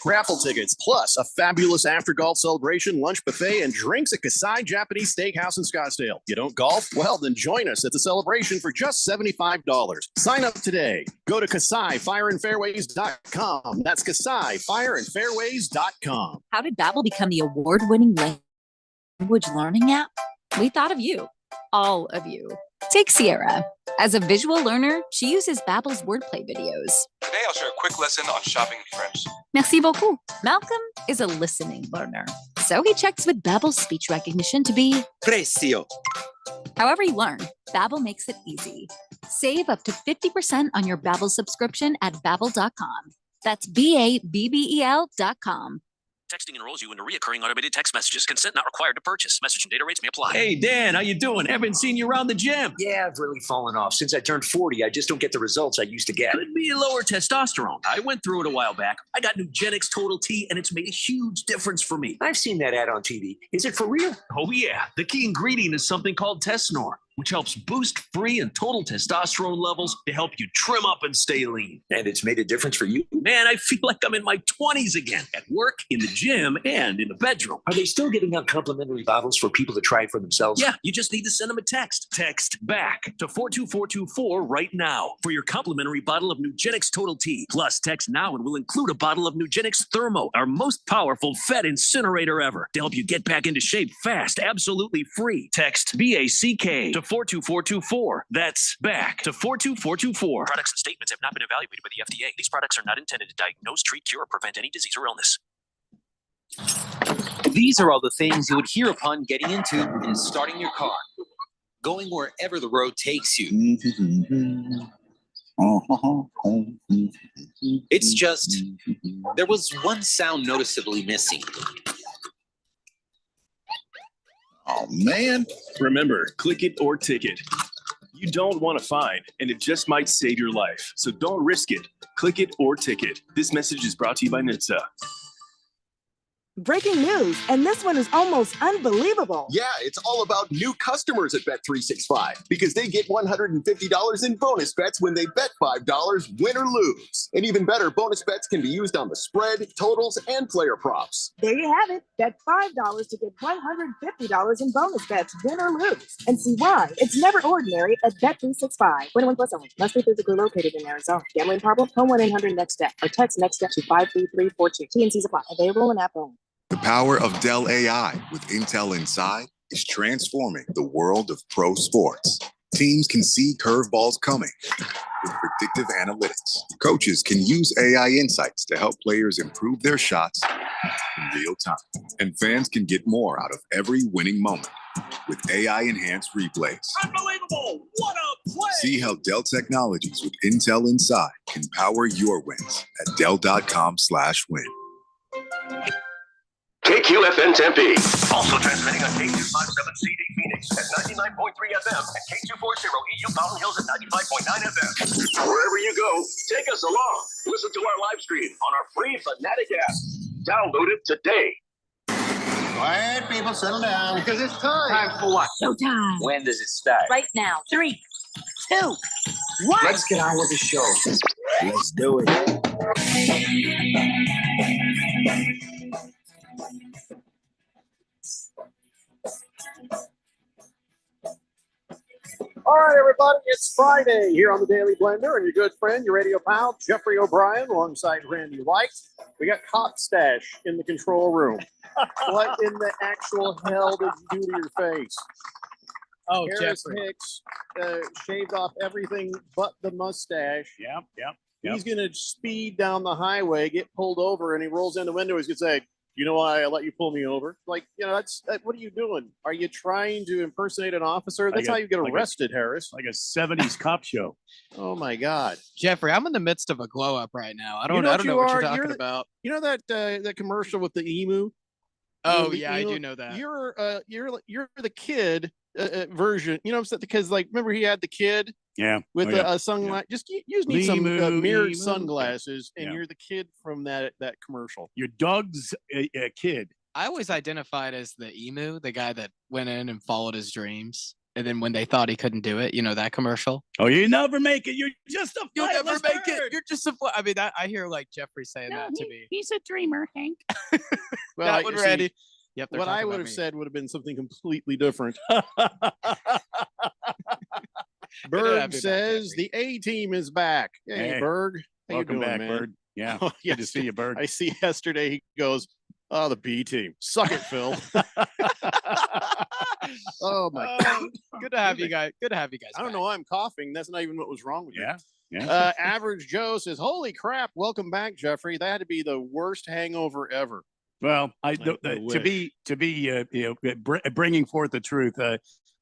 raffle tickets, plus a fabulous after-golf celebration, lunch buffet, and drinks at Kasai Japanese Steakhouse in Scottsdale. You don't golf? Well, then join us at the celebration for just $75. Sign up today. Go to KasaiFireandFairways.com. That's KasaiFireandFairways.com. How did Babbel become the award-winning language learning app? We thought of you. All of you. Take Sierra. As a visual learner, she uses Babbel's wordplay videos. Today I'll share a quick lesson on shopping in French. Merci beaucoup. Malcolm is a listening learner, so he checks with Babbel's speech recognition to be Precio. However you learn, Babbel makes it easy. Save up to 50% on your Babbel subscription at Babbel.com. That's BABBEL.com. Texting enrolls you into recurring automated text messages. Consent not required to purchase. Message and data rates may apply. Hey, Dan, how you doing? Haven't seen you around the gym. Yeah, I've really fallen off. Since I turned 40, I just don't get the results I used to get. Could be lower testosterone. I went through it a while back. I got Nugenix Total T, and it's made a huge difference for me. I've seen that ad on TV. Is it for real? Oh, yeah. The key ingredient is something called Tesnor, which helps boost free and total testosterone levels to help you trim up and stay lean. And it's made a difference for you? Man, I feel like I'm in my 20s again, at work, in the gym, and in the bedroom. Are they still giving out complimentary bottles for people to try it for themselves? Yeah, you just need to send them a text. Text BACK to 42424 right now for your complimentary bottle of Nugenix Total T. Plus, text now and we'll include a bottle of Nugenix Thermo, our most powerful fat incinerator ever, to help you get back into shape fast, absolutely free. Text BACK to 42424. That's BACK to 42424. Products and statements have not been evaluated by the FDA. These products are not intended to diagnose, treat, cure, or prevent any disease or illness. These are all the things you would hear upon getting into and starting your car, going wherever the road takes you. It's just, there was one sound noticeably missing. Oh, man. Remember, click it or ticket. You don't want to fine, and it just might save your life. So don't risk it. Click it or ticket. This message is brought to you by NHTSA. Breaking news, and this one is almost unbelievable. Yeah, it's all about new customers at Bet365 because they get $150 in bonus bets when they bet $5, win or lose. And even better, bonus bets can be used on the spread, totals, and player props. There you have it. Bet $5 to get $150 in bonus bets, win or lose. And see why it's never ordinary at Bet365. 21 plus only. Must be physically located in Arizona. Gambling problem? Call 1-800-NEXT-STEP or text NEXT-STEP to 53342. T&Cs apply. Available in app only. The power of Dell AI with Intel Inside is transforming the world of pro sports. Teams can see curveballs coming with predictive analytics. Coaches can use AI insights to help players improve their shots in real time. And fans can get more out of every winning moment with AI-enhanced replays. Unbelievable! What a play! See how Dell Technologies with Intel Inside can power your wins at Dell.com/win. KQFN Tempe. Also transmitting on K257CD Phoenix at 99.3 FM and K240 EU Mountain Hills at 95.9 FM. Wherever you go, take us along. Listen to our live stream on our free Fanatic app. Download it today. Quiet, people, settle down. Because it's time. Time for what? Showtime. When does it start? Right now. 3, 2, 1. Let's get on with the show. Let's do it. All right, everybody, it's Friday here on the Daily Blender, and your good friend, your radio pal, Jeffrey O'Brien, alongside Randy White. We got Cop Stash in the control room. What in the actual hell did you do to your face? Oh, Harris Jeffrey. Hicks shaved off everything but the mustache. Yep. He's going to speed down the highway, get pulled over, and he rolls down the window. He's going to say, you know why I let you pull me over? Like, what are you doing? Are you trying to impersonate an officer? That's how you get arrested, Harris. Like a 70s cop show. Oh, my God. Jeffrey, I'm in the midst of a glow up right now. I don't know what you're talking about. You know that commercial with the emu? Oh, yeah, I do know that. You're the kid version. You know what I'm saying? Because, like, remember he had the kid? Yeah. With sunglass. Just you just need some mirrored sunglasses, and you're the kid from that commercial. Your dog's a kid. I always identified as the emu, the guy that went in and followed his dreams. And then when they thought he couldn't do it, that commercial. Oh, you never make it. You're just a You'll never flightless make bird. it. You're just a. I mean, I hear like Jeffrey saying that to me. He's a dreamer, Hank. Well, That one, you see, Randy. Yep. what I would have said would have been something completely different. Good to have Berg you back, says Jeffrey. the A team is back. Hey, Berg. How Welcome you doing, back, man? Bird. Yeah. Oh, Good to see you, Bird. I see yesterday he goes, oh, the B team. Suck it, Phil. Oh, my God. Good to have you guys. Good to have you guys. I don't know why I'm coughing. That's not even what was wrong with me. Yeah. Average Joe says, holy crap. Welcome back, Jeffrey. That had to be the worst hangover ever. Well, wish. to be bringing forth the truth.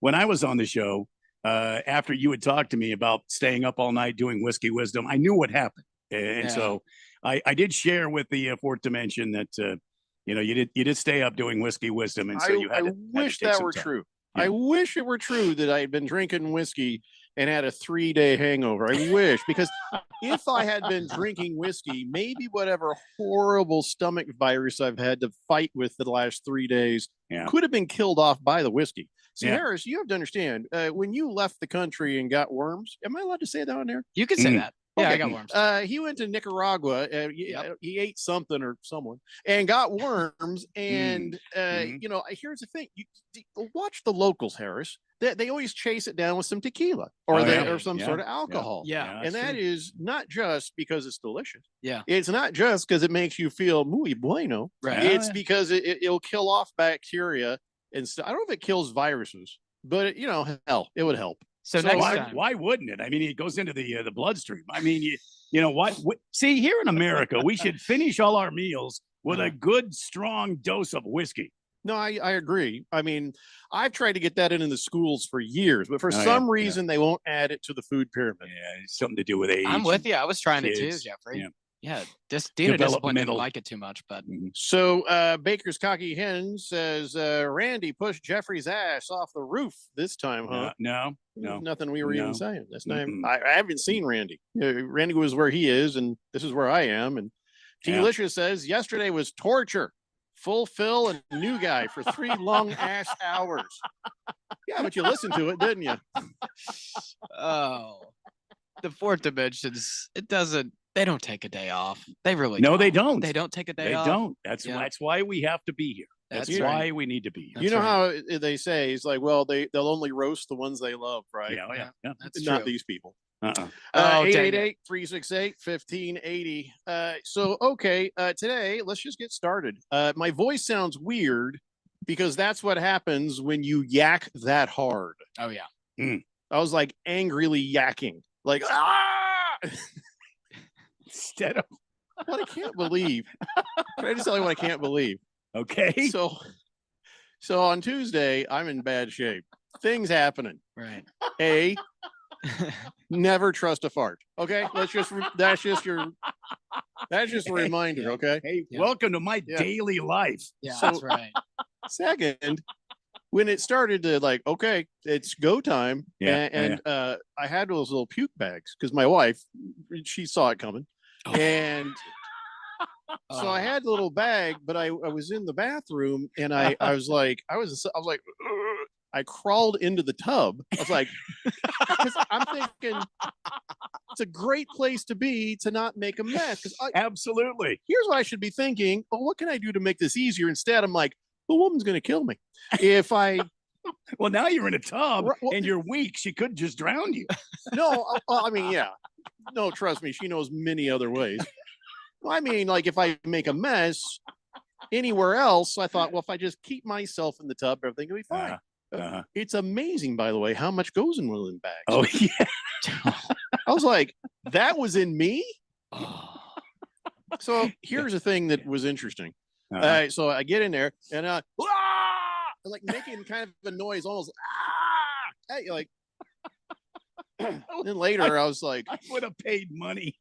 When I was on the show, after you had talked to me about staying up all night doing Whiskey Wisdom, I knew what happened, and so I did share with the Fourth Dimension that you did stay up doing Whiskey Wisdom, and so you had. I wish that were true. Yeah. I wish it were true that I had been drinking whiskey and had a 3-day hangover. I wish, because if I had been drinking whiskey, maybe whatever horrible stomach virus I've had to fight with the last 3 days could have been killed off by the whiskey. See, Harris, you have to understand, when you left the country and got worms, am I allowed to say that on there? You can say that. Yeah, I got worms. He went to Nicaragua. He ate something or someone and got worms. And here's the thing: you watch the locals, Harris. They always chase it down with some tequila or some sort of alcohol. Yeah, and that is not just because it's delicious. Yeah, it's not just because it makes you feel muy bueno. Right. It's because it'll kill off bacteria and I don't know if it kills viruses, but hell, it would help. So next time, why wouldn't it? I mean, it goes into the bloodstream. I mean, you know what? See, here in America, we should finish all our meals with a good, strong dose of whiskey. No, I agree. I mean, I've tried to get that in the schools for years, but for some reason they won't add it to the food pyramid. Yeah, it's something to do with age. I'm with you. I was trying to too, Jeffrey. Yeah, Dina discipline didn't like it too much, but so Baker's Cocky Hen says Randy pushed Jeffrey's ass off the roof this time, huh? No. Nothing we were even saying this time. I haven't seen Randy. Randy was where he is, and this is where I am. And T-Licious says yesterday was torture. Full Phil and new guy for 3 long ass hours. Yeah, but you listened to it, didn't you? Oh, the Fourth Dimensions. They don't take a day off. They really No, they don't. They don't take a day off. They don't. That's why we have to be here. That's why we need to be here. You know how they say it's like, well, they'll only roast the ones they love, right? Yeah. That's not these people. 888-368-1580. So okay, today let's just get started. My voice sounds weird because that's what happens when you yak that hard. Oh yeah. I was like angrily yakking, like instead of what I can't believe. Can I just tell you what I can't believe? Okay. So on Tuesday, I'm in bad shape. Things happening. Right. Never trust a fart. Okay, that's just a reminder. Okay. Hey, welcome to my daily life. Yeah, that's right. Second, when it started to okay, it's go time. I had those little puke bags because my wife, she saw it coming, and so I had the little bag, but I was in the bathroom and I was like, I crawled into the tub. I was like, because I'm thinking it's a great place to be to not make a mess. Absolutely. Here's what I should be thinking. Well, what can I do to make this easier? Instead, I'm like, the woman's going to kill me. If I... Well, now you're in a tub and you're weak. She could just drown you. No, I mean, yeah. No, trust me. She knows many other ways. I mean, like if I make a mess anywhere else, I thought, well, if I just keep myself in the tub, everything will be fine. It's amazing, by the way, how much goes in one of them bags. Oh, yeah. I was like, that was in me? So here's the thing that was interesting. So I get in there and like making kind of a noise, almost like. Then later I was like, I would have paid money.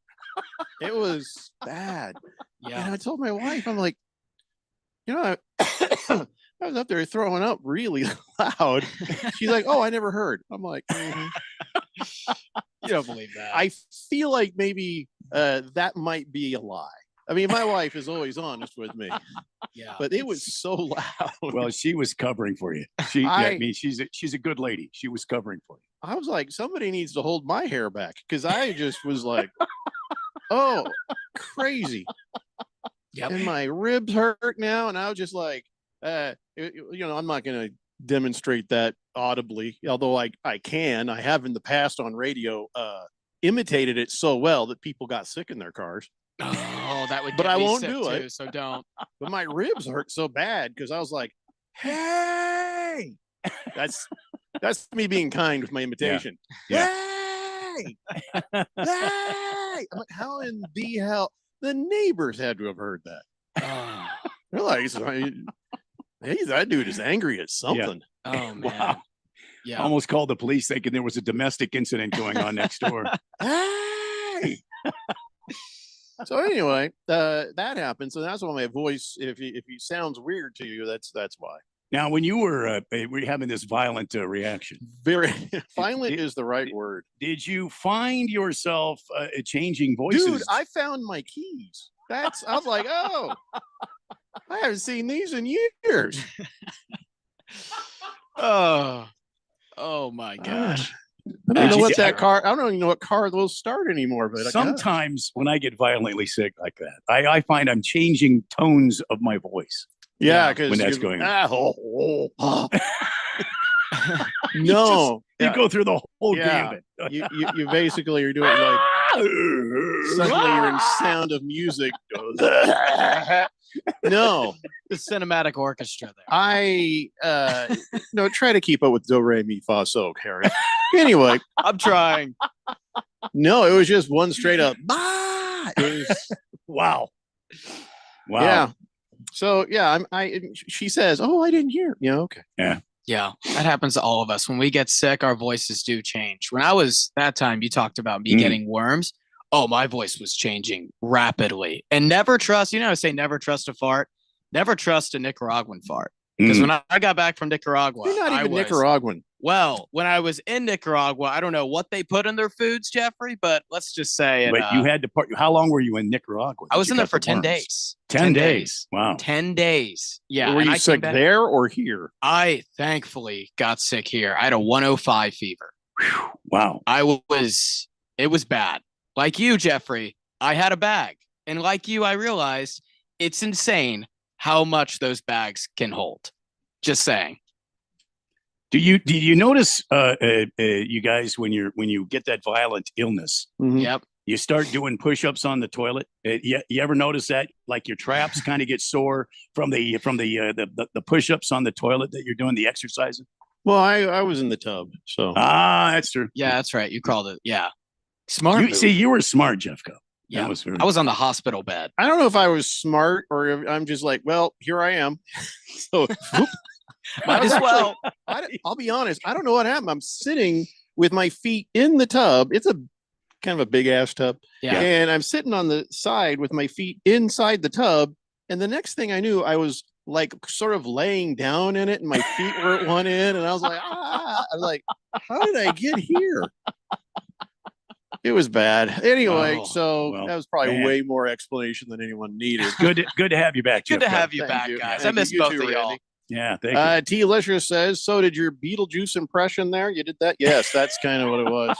It was bad. Yeah. And I told my wife, I'm like, I was up there throwing up really loud. She's like, oh, I never heard. I'm like, You don't believe that. I feel like maybe that might be a lie. I mean, my wife is always honest with me. Yeah. But it was so loud. Well, she was covering for you. I mean, she's a good lady. She was covering for you. I was like, somebody needs to hold my hair back because I just was like, oh, crazy. Yep. And my ribs hurt now. And I was just like, I'm not going to demonstrate that audibly, although I can. I have in the past on radio imitated it so well that people got sick in their cars. Oh, that would. But get I me won't sick do too, it. So don't. But my ribs hurt so bad because I was like, hey, that's me being kind with my imitation. Yeah. Hey, hey. I'm like, how in the hell? The neighbors had to have heard that. Oh, They're like, hey, that dude is angry at something. oh man. Wow. Yeah. Almost called the police thinking there was a domestic incident going on next door. Hey. So anyway, that happened. So that's why my voice, if he sounds weird to you, that's why. Now, when you were having this violent reaction, Very violent is the right word. did you find yourself changing voices? Dude, I found my keys. I was like, oh, I haven't seen these in years. Oh my gosh. I don't know what that car. I don't even know what car will start anymore. But sometimes when I get violently sick like that, I find I'm changing tones of my voice. Yeah, because when that's going on. No, you go through the whole yeah. gambit. you basically are doing like suddenly you're in Sound of Music. No, the cinematic orchestra there. I no try to keep up with Do Re Mi Fa So, Harry. Anyway, I'm trying. No, it was just one straight up. Bah! It was, wow. Yeah. So yeah, she says, "Oh, I didn't hear." Yeah, okay. Yeah. Yeah, that happens to all of us. When we get sick, our voices do change. When I was that time, you talked about me getting worms. Oh, my voice was changing rapidly. And never trust, I say never trust a fart. Never trust a Nicaraguan fart. Because when I got back from Nicaragua, you're not even Nicaraguan. Well, when I was in Nicaragua, I don't know what they put in their foods, Jeffrey, but let's just say. But you had to part. How long were you in Nicaragua? I was in there for 10 days. 10 days. Wow. 10 days. Yeah. Were you sick there or here? I thankfully got sick here. I had a 105 fever. Wow. It was bad. Like you, Jeffrey, I had a bag. And like you, I realized it's insane how much those bags can hold. Just saying. Do you notice, you guys, when you get that violent illness, Yep, you start doing push-ups on the toilet? You ever notice that? Like your traps kind of get sore from the push-ups on the toilet that you're doing, the exercising? Well, I was in the tub, so that's true. Yeah, that's right. You called it. Yeah, smart. You were smart, Jeffco. Yeah, I was on the hospital bed. I don't know if I was smart or if I'm just like, well, here I am. So might as well. I'll be honest. I don't know what happened. I'm sitting with my feet in the tub. It's a kind of a big ass tub. Yeah. And I'm sitting on the side with my feet inside the tub. And the next thing I knew, I was like sort of laying down in it and my feet were at one end. And I was like, I'm like, how did I get here? It was bad. Anyway, that was probably way more explanation than anyone needed. Good to have you back, Good Jeff. to have you back, guys. I miss both of y'all. Yeah, thank you. T. Lisher says, so did your Beetlejuice impression there? You did that? Yes, that's kind of what it was.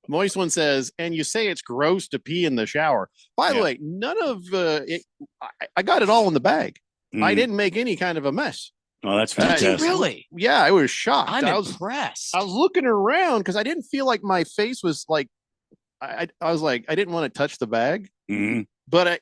Moist One says, and you say it's gross to pee in the shower. By the way, none of it, I got it all in the bag. I didn't make any kind of a mess. Oh, that's fantastic. Really? Yeah, I was shocked. I'm impressed. I was looking around because I didn't feel like my face was like, I was like, I didn't want to touch the bag, but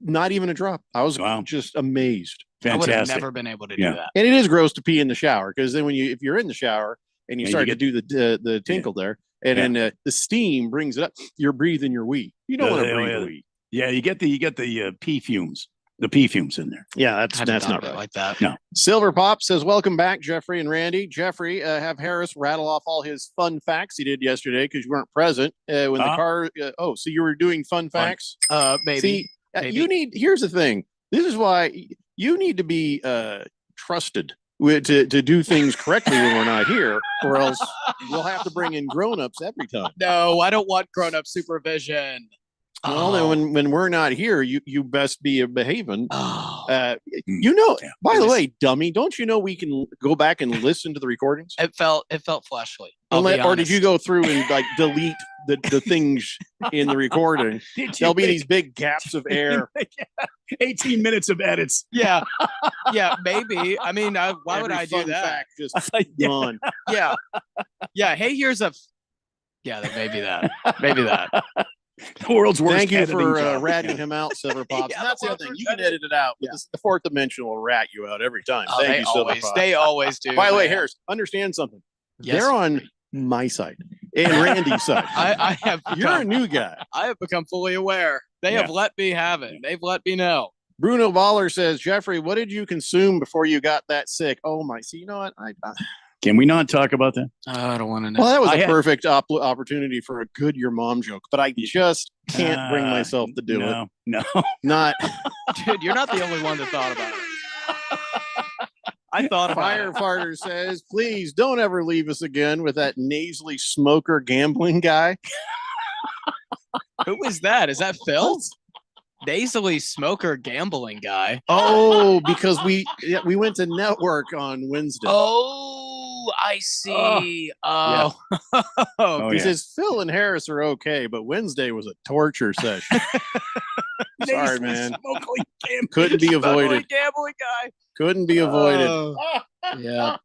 not even a drop. I was just amazed. Fantastic. I would have never been able to do that. And it is gross to pee in the shower because then if you're in the shower and you start to do the tinkle there, and then the steam brings it up, you're breathing your wee. You don't want to breathe wee. Yeah, you get the pee fumes. The pee fumes in there. Yeah, that's not right. Like that. No. Silver Pop says, welcome back, Jeffrey and Randy. Jeffrey, have Harris rattle off all his fun facts he did yesterday because you weren't present when the car. So you were doing fun facts? Maybe. See, here's the thing. This is why you need to be trusted to do things correctly when we're not here, or else we'll have to bring in grown-ups every time. No, I don't want grown-up supervision. Well, then when we're not here, you best be behaving. By the way, dummy, don't you know we can go back and listen to the recordings? It felt fleshly. Or did you go through and like delete the things in the recording? There'll be these big gaps of air. 18 minutes of edits. Yeah, maybe. I mean, why would I do that? Fact just gone. Yeah. Hey, here's a. Yeah, maybe that. Maybe that. The world's worst. Thank you editing for job. ratting him out, Silver Pops. Yeah, And that's the other thing. You can edit it out. But the fourth dimension will rat you out every time. Oh, Thank you, Silver Pops. They always do. By the way, man. Harris, understand something. Yes. They're on my side and Randy's side. I have. You're a new guy. I have become fully aware. They have let me have it. They've let me know. Bruno Baller says, Jeffrey, what did you consume before you got that sick? Oh my! See, you know what? Can we not talk about that? I don't want to know. Well, that was a perfect opportunity for a good your mom joke, but I just can't bring myself to do it. No, not. Dude, you're not the only one that thought about it. I thought about it. Firefighter says, please don't ever leave us again with that nasally smoker gambling guy. Who is that? Is that Phil? Nasally smoker gambling guy. Oh, because we went to network on Wednesday. Oh, I see. Oh, he says Phil and Harris are okay, but Wednesday was a torture session. Sorry, man. Couldn't be avoided. Gambling guy. Couldn't be avoided. Yeah.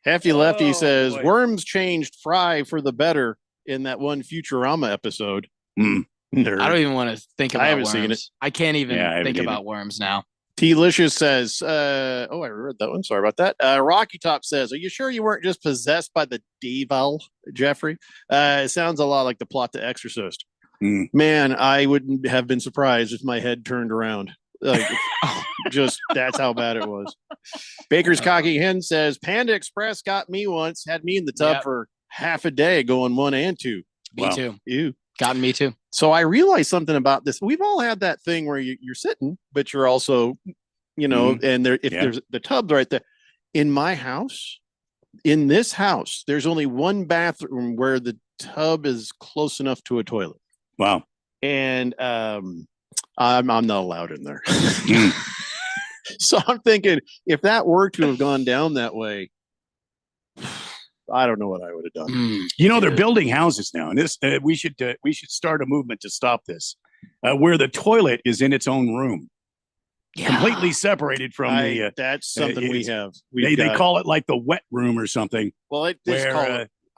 Hefty Lefty says Worms changed Fry for the better in that one Futurama episode. I don't even want to think about I haven't worms. seen it. I can't even think either. about worms now. T-Licious says, I read that one. Sorry about that. Rocky Top says, are you sure you weren't just possessed by the devil, Jeffrey? It sounds a lot like the plot to Exorcist. Man, I wouldn't have been surprised if my head turned around. Like, just that's how bad it was. Baker's Cocky Hen says, Panda Express got me once, had me in the tub for half a day going 1 and 2. Me too. Ew. Gotten me too. So I realized something about this. We've all had that thing where you're sitting, but you're also, and there's the tub's right there. In my house, in this house, there's only one bathroom where the tub is close enough to a toilet. Wow. And I'm not allowed in there. So I'm thinking if that were to have gone down that way, I don't know what I would have done. They're building houses now, and this we should start a movement to stop this, where the toilet is in its own room, completely seperated from the. That's something we have. They call it like the wet room or something. Well, I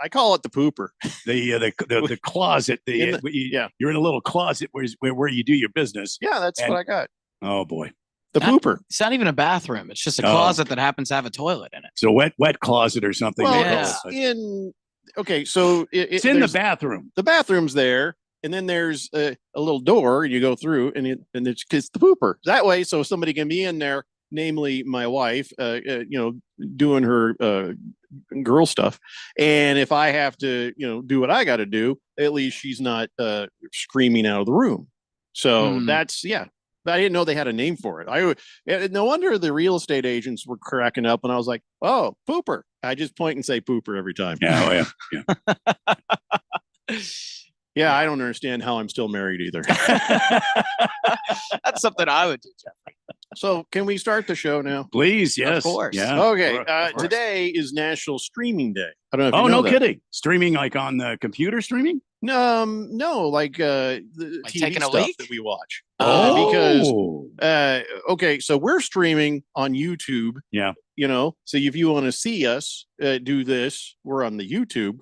call it the pooper. The closet. You're in a little closet where you do your business. Yeah, that's what I got. Oh boy. The pooper. It's not even a bathroom. It's just a closet that happens to have a toilet in it. It's a wet closet or something. Well, so it's in the bathroom. The bathroom's there, and then there's a little door, and you go through, and it's the pooper. That way, so somebody can be in there, namely my wife, doing her girl stuff. And if I have to, do what I got to do, at least she's not screaming out of the room. So that's I didn't know they had a name for it. No wonder the real estate agents were cracking up when I was like, "Oh, pooper!" I just point and say "pooper" every time. Yeah. Yeah, I don't understand how I'm still married either. That's something I would do, Jeffrey. So, can we start the show now? Please, yes. Of course. Yeah. Okay. Today is National Streaming Day. I don't know. If no that. kidding. Streaming like on the computer streaming? No, like the TV taking a stuff leak? that we watch. Because okay, so we're streaming on YouTube. Yeah. So if you want to see us do this, we're on the YouTube.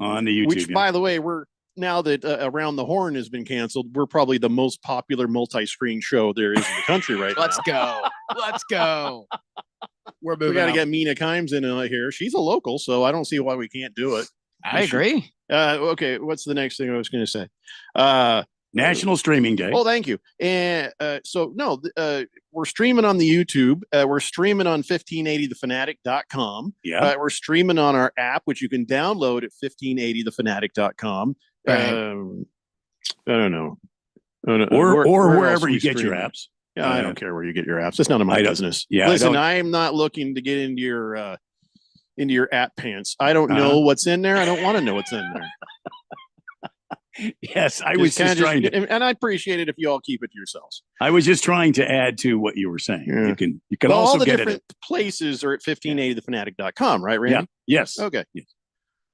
Which, yeah. by the way, we're now that Around the Horn has been canceled, we're probably the most popular multi-screen show there is in the country right Let's now. Let's go. We're moving. We got to on. get Mina Kimes in here. She's a local, so I don't see why we can't do it. I agree. Okay, what's the next thing I was going to say? National Streaming Day. Oh, thank you. And we're streaming on the YouTube. We're streaming on 1580thefanatic.com. Yeah. We're streaming on our app, which you can download at 1580thefanatic.com. Right. I don't know. Or where wherever else you we get your stream? apps. Yeah, I don't care where you get your apps. It's none of my business. Yeah. Listen, I am not looking to get into your app pants. I don't know what's in there. I don't want to know what's in there. Yes, I was just trying to, and I appreciate it if you all keep it to yourselves. I was just trying to add to what you were saying. Yeah. You can Well, also all the get different it. places are at 1580thefanatic.com, right, Randy? Yeah. Yes. Okay.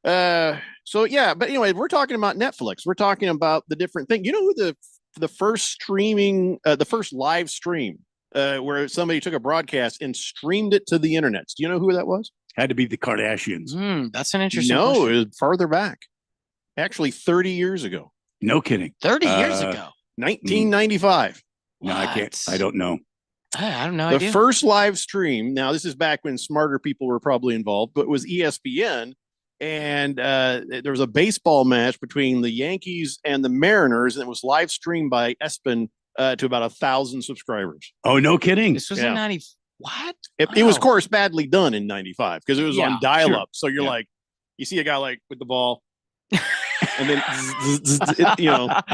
So yeah, but anyway, we're talking about Netflix. We're talking about the different thing. You know who the first streaming, the first live stream, where somebody took a broadcast and streamed it to the internet. Do you know who that was? Had to be the Kardashians. That's an interesting No, question. it was farther back. Actually, 30 years ago. No kidding. 30 years ago. 1995. No, I can't. I don't know. I don't know. The first live stream. Now, this is back when smarter people were probably involved, but it was ESPN. And there was a baseball match between the Yankees and the Mariners, and it was live streamed by ESPN to about 1,000 subscribers. Oh, no kidding. This was in 90. What? It was, of course, badly done in 95 because it was on dial-up. Sure. So you're like, you see a guy like with the ball, and then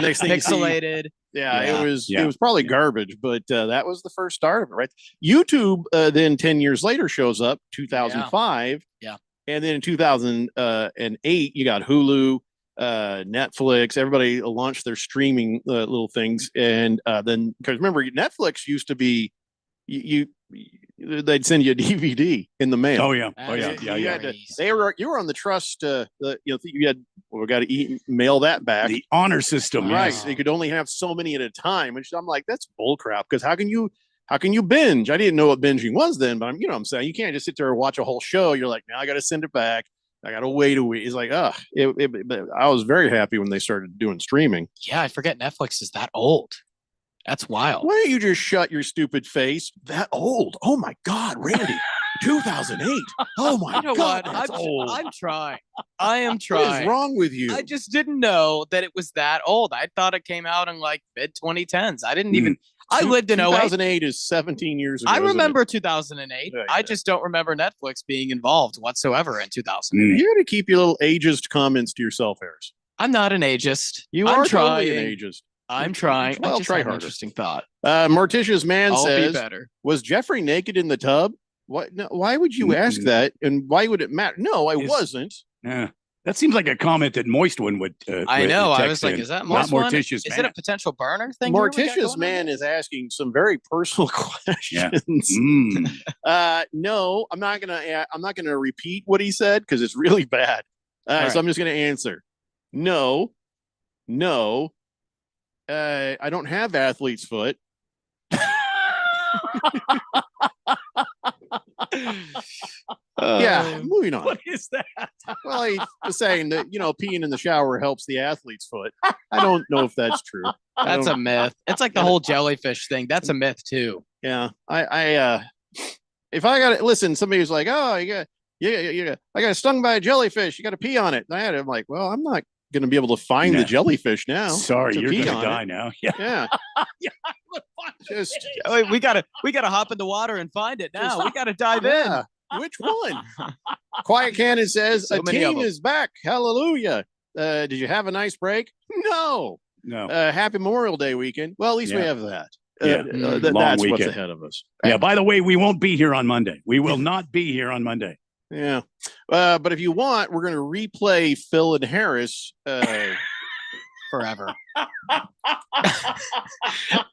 next thing Pixelated. you see, it was probably garbage, but that was the first start of it, right? YouTube then 10 years later shows up, 2005. Yeah. And then in 2008, you got Hulu, Netflix. Everybody launched their streaming little things, and then because remember, Netflix used to be they'd send you a DVD in the mail. Oh yeah, You were on the trust. You had we got to mail that back. The honor system, right? yes. So you could only have so many at a time, which I'm like, that's bullcrap. Because how can you binge? I didn't know what binging was then, but I'm saying you can't just sit there and watch a whole show. You're like, now I got to send it back. I got to wait a week. It's like, but I was very happy when they started doing streaming. Yeah, I forget Netflix is that old. That's wild. Why don't you just shut your stupid face? That old? Oh my God, Randy, 2008. Oh my God, that's old. I'm trying. I am trying. What is wrong with you? I just didn't know that it was that old. I thought it came out in like mid 2010s. I didn't even. I lived in 08. 2008 is 17 years ago. I remember 2008. Yeah, I just don't remember Netflix being involved whatsoever in 2008. You got to keep your little ageist comments to yourself, Harris. I'm not an ageist. You are totally an ageist. I'm trying. Well, try harder. Interesting thought. Morticia's man says, be better. Was Jeffrey naked in the tub? What? No, why would you ask that? And why would it matter? No, I wasn't. Yeah. That seems like a comment that Moist One would. I know. I was like, is that Moist One? Is it a potential burner thing? Morticia's man is asking some very personal questions. No, I'm not gonna repeat what he said because it's really bad. So I'm just gonna answer. No. I don't have athlete's foot. Yeah, moving on. What is that? Well, he was saying that, peeing in the shower helps the athlete's foot. I don't know if that's true. That's a myth. It's like the whole jellyfish thing. That's a myth too. Yeah. If I got to listen, somebody was like, oh, I got stung by a jellyfish. You got to pee on it. And I'm like, well, I'm not going to be able to find the jellyfish now. Sorry, you're going to die now. Yeah. We gotta hop in the water and find it now. We gotta dive in. Which one? Quiet Cannon says So a many of team them. is back. Hallelujah. Did you have a nice break? No. Happy Memorial Day weekend. Well, at least we have that. Long That's weekend. what's ahead of us. Yeah. By the way, we won't be here on Monday. We will not be here on Monday. Yeah. But if you want, we're going to replay Phil and Harris forever.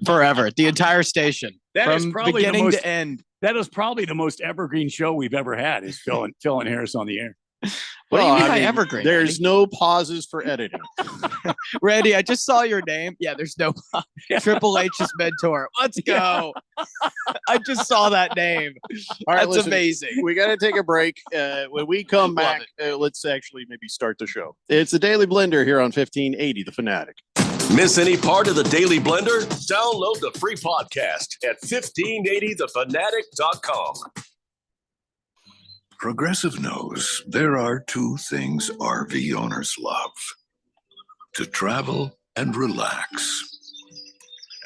Forever. The entire station. That is from probably beginning the most, to end. That is probably the most evergreen show we've ever had. Is Phil and Harris on the air. What do you mean by evergreen? There's no pauses for editing. Randy, I just saw your name. Yeah, there's no Triple H's mentor. Let's go. I just saw that name. All right, That's listen, amazing. We got to take a break. When we come back, let's actually maybe start the show. It's the Daily Blender here on 1580 The Fanatic. Miss any part of the Daily Blender? Download the free podcast at 1580thefanatic.com. Progressive knows there are two things RV owners love: to travel and relax.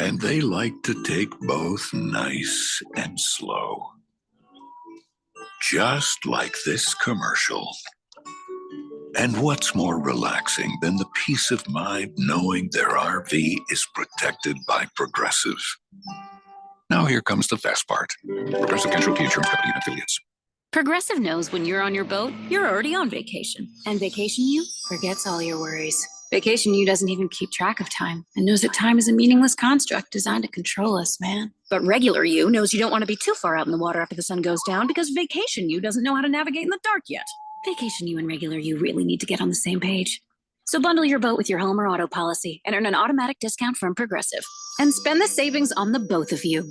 And they like to take both nice and slow. Just like this commercial. And what's more relaxing than the peace of mind knowing their RV is protected by Progressive? Now here comes the best part. Progressive Casualty Insurance Company and Affiliates. Progressive knows when you're on your boat, you're already on vacation. And vacation you forgets all your worries. Vacation You doesn't even keep track of time and knows that time is a meaningless construct designed to control us, man. But Regular You knows you don't want to be too far out in the water after the sun goes down because Vacation You doesn't know how to navigate in the dark yet. Vacation You and Regular You really need to get on the same page. So bundle your boat with your home or auto policy and earn an automatic discount from Progressive. And spend the savings on the both of you.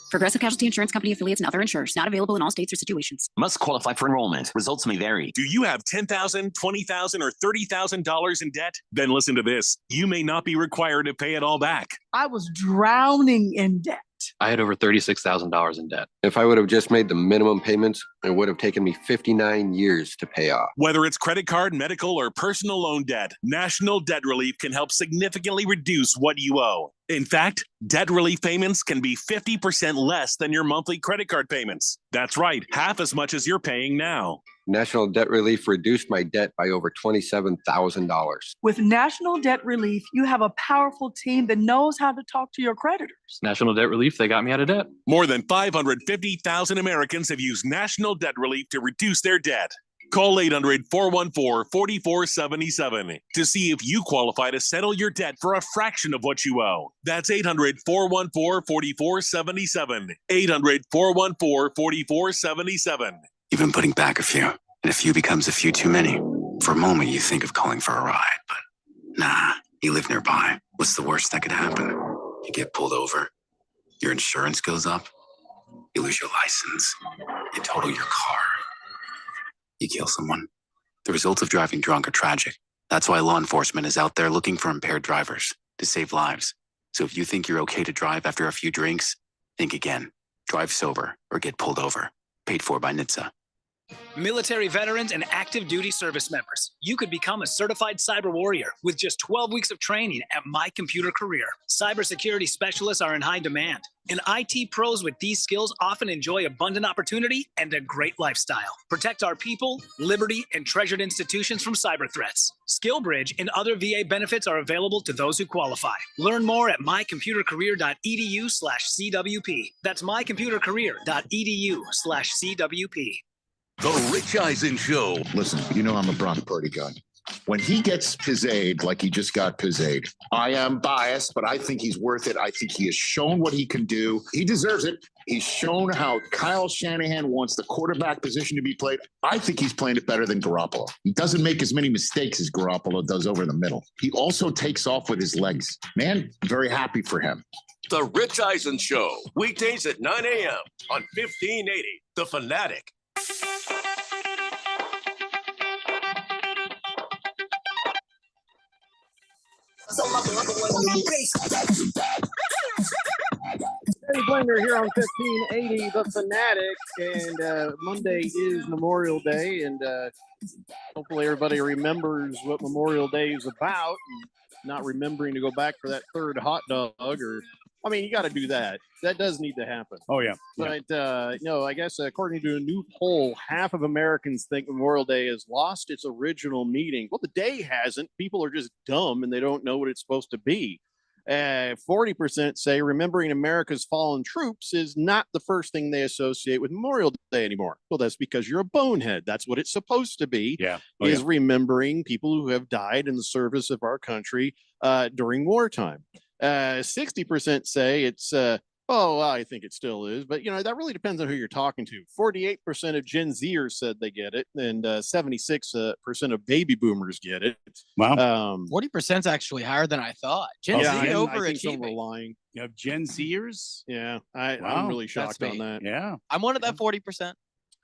Progressive Casualty Insurance Company affiliates and other insurers. Not available in all states or situations. Must qualify for enrollment. Results may vary. Do you have $10,000, $20,000, or $30,000 in debt? Then listen to this. You may not be required to pay it all back. I was drowning in debt. I had over $36,000 in debt. If I would have just made the minimum payments, it would have taken me 59 years to pay off. Whether it's credit card, medical, or personal loan debt, National Debt Relief can help significantly reduce what you owe. In fact, debt relief payments can be 50% less than your monthly credit card payments. That's right, half as much as you're paying now. National Debt Relief reduced my debt by over $27,000. With National Debt Relief, you have a powerful team that knows how to talk to your creditors. National Debt Relief, they got me out of debt. More than 550,000 Americans have used National Debt Relief to reduce their debt. Call 800-414-4477 to see if you qualify to settle your debt for a fraction of what you owe. That's 800-414-4477. 800-414-4477. You've been putting back a few, and a few becomes a few too many. For a moment, you think of calling for a ride, but nah, you live nearby. What's the worst that could happen? You get pulled over, your insurance goes up, you lose your license, you total your car, you kill someone. The results of driving drunk are tragic. That's why law enforcement is out there looking for impaired drivers to save lives. So if you think you're okay to drive after a few drinks, think again. Drive sober or get pulled over. Paid for by NHTSA. Military veterans and active duty service members, you could become a certified cyber warrior with just 12 weeks of training at My Computer Career. Cybersecurity specialists are in high demand, and IT pros with these skills often enjoy abundant opportunity and a great lifestyle. Protect our people, liberty, and treasured institutions from cyber threats. SkillBridge and other VA benefits are available to those who qualify. Learn more at mycomputercareer.edu/CWP. That's mycomputercareer.edu/CWP. The Rich Eisen Show. Listen, you know I'm a Brock Purdy guy. When he gets pizzade like he just got pizzade, I am biased, but I think he's worth it. I think he has shown what he can do. He deserves it. He's shown how Kyle Shanahan wants the quarterback position to be played. I think he's playing it better than Garoppolo. He doesn't make as many mistakes as Garoppolo does over the middle. He also takes off with his legs. Man, very happy for him. The Rich Eisen Show, weekdays at 9 a.m. on 1580, The Fanatic. Danny Blender here on 1580 The Fanatic, and Monday is Memorial Day, and hopefully everybody remembers what Memorial Day is about, and not remembering to go back for that third hot dog, or I mean, you got to do that. That does need to happen. Oh, yeah. But, no, I guess according to a new poll, half of Americans think Memorial Day has lost its original meaning. Well, the day hasn't. People are just dumb and they don't know what it's supposed to be. 40% say remembering America's fallen troops is not the first thing they associate with Memorial Day anymore. Well, that's because you're a bonehead. That's what it's supposed to be. Yeah. Remembering people who have died in the service of our country during wartime. 60% say it's well, I think it still is, but that really depends on who you're talking to. 48% of Gen Zers said they get it, and 76% of baby boomers get it. Wow. 40% is actually higher than I thought. Gen Z overachieving. Lying. You have Gen Zers? Yeah, I'm really shocked on that. Yeah. I'm one of that 40%.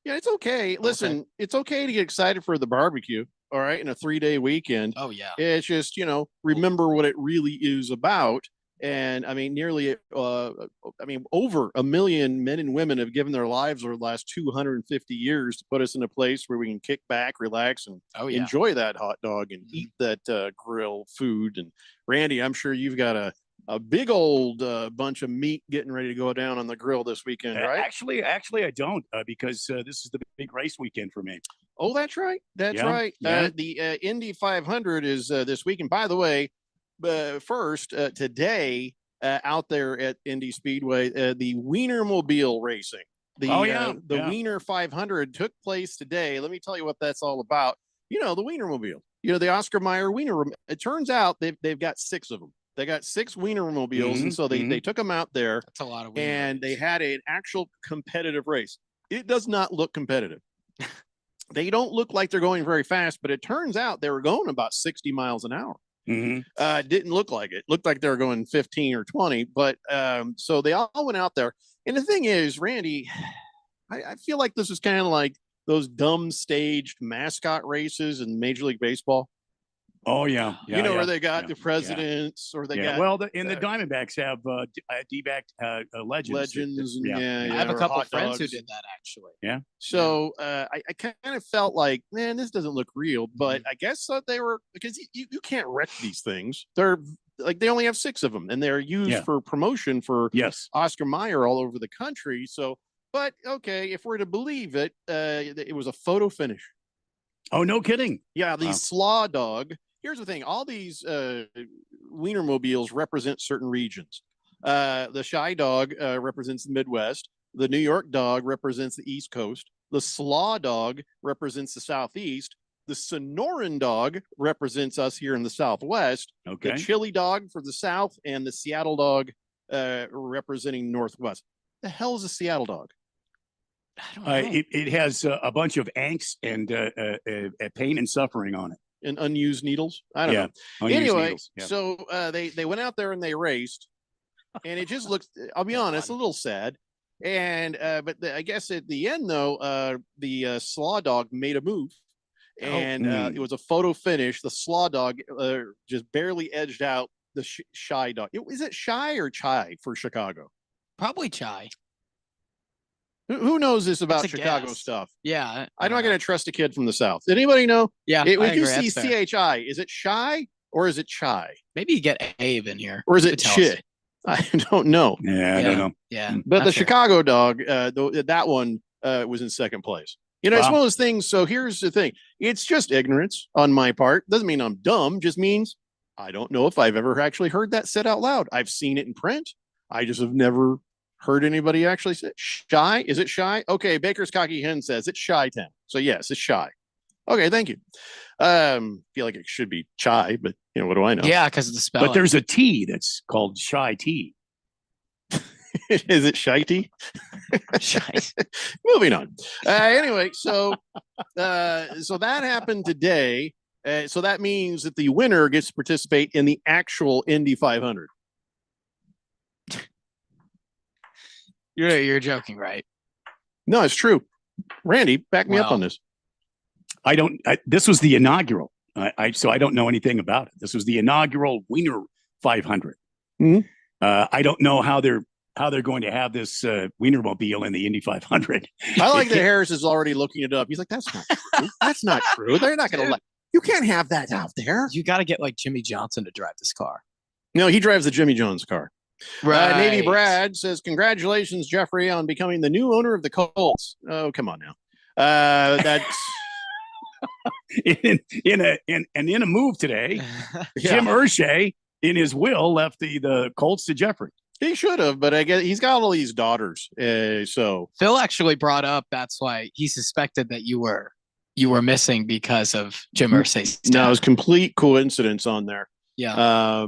Yeah, it's okay. Listen, it's okay to get excited for the barbecue. All right, in a 3-day weekend. Oh yeah. It's just remember what it really is about. And I mean, nearly, over 1 million men and women have given their lives over the last 250 years to put us in a place where we can kick back, relax, and enjoy that hot dog and eat that grill food. And Randy, I'm sure you've got a big old bunch of meat getting ready to go down on the grill this weekend, right? Actually, I don't, because this is the big race weekend for me. Oh, that's right. That's right. Yeah. The Indy 500 is this weekend. By the way, first, today, out there at Indy Speedway, the Wienermobile racing. The Wiener 500 took place today. Let me tell you what that's all about. The Wienermobile. the Oscar Mayer Wiener. It turns out they've got 6 of them. They got 6 Wienermobiles, and so they took them out there. That's a lot of and they had an actual competitive race. It does not look competitive. They don't look like they're going very fast, but it turns out they were going about 60 miles an hour. Didn't look like it. Looked like they were going 15 or 20, but so they all went out there. And the thing is, Randy, I feel like this is kind of like those dumb staged mascot races in Major League Baseball. Oh yeah, where they got the presidents, or they got the Diamondbacks have D-back legends. I have a couple friends who did that actually. Yeah. So I kind of felt like, man, this doesn't look real, but I guess they were, because you can't wreck these things. They're like, they only have 6 of them, and they're used for promotion for Oscar Mayer all over the country. So, but okay, if we're to believe it, it was a photo finish. Oh, no kidding. Yeah, the Slaw Dog. Here's the thing. All these Wienermobiles represent certain regions. The Shy Dog represents the Midwest. The New York Dog represents the East Coast. The Slaw Dog represents the Southeast. The Sonoran Dog represents us here in the Southwest. Okay. The Chili Dog for the South, and the Seattle Dog representing Northwest. The hell is a Seattle Dog? It has a bunch of angst and pain and suffering on it. And unused needles. I don't know. Anyway, so they went out there and they raced, and it just looks, I'll be honest, a little sad. And but I guess at the end though, the Slaw Dog made a move, and it was a photo finish. The Slaw Dog just barely edged out the Shy Dog. Is it Shy or Chai for Chicago? Probably Chai. Who knows this about Chicago stuff? Yeah. I'm not going to trust a kid from the South. Did anybody know? Yeah. When you see CHI, is it Shy or is it Chai? Maybe you get Abe in here. Or is it Chi? I don't know. Yeah, I don't know. Yeah. But the Chicago Dog, that one was in second place. It's one of those things. So here's the thing. It's just ignorance on my part. Doesn't mean I'm dumb. Just means I don't know if I've ever actually heard that said out loud. I've seen it in print. I just have never heard anybody actually say Shy. Is it Shy? Okay, Baker's Cocky Hen says it's Chi-Town. So yes, it's Shy. Okay, thank you. Feel like it should be Chai, but what do I know? Yeah, because of the spelling. But there's a tea that's called Shy Tea. Is it Shy Tea? Moving on. Anyway, so that happened today. So that means that the winner gets to participate in the actual Indy 500. You're joking, right? No, it's true. Randy, back me up on this. This was the inaugural. So I don't know anything about it. This was the inaugural Wiener 500. I don't know how they're going to have this Wienermobile in the Indy 500. I like that Harris is already looking it up. He's like, that's not true. That's not true. They're not going to let you can't have that out there. You got to get like Jimmy Johnson to drive this car. No, he drives the Jimmy Jones car. Right. Navy Brad says, congratulations, Jeffrey, on becoming the new owner of the Colts. Oh, come on now. That's in a move today. Jim Irsay, in his will, left the Colts to Jeffrey. He should have, but I guess he's got all these daughters. So Phil actually brought up that's why he suspected that you were missing because of Jim Irsay's death. No, it was complete coincidence on there. Yeah.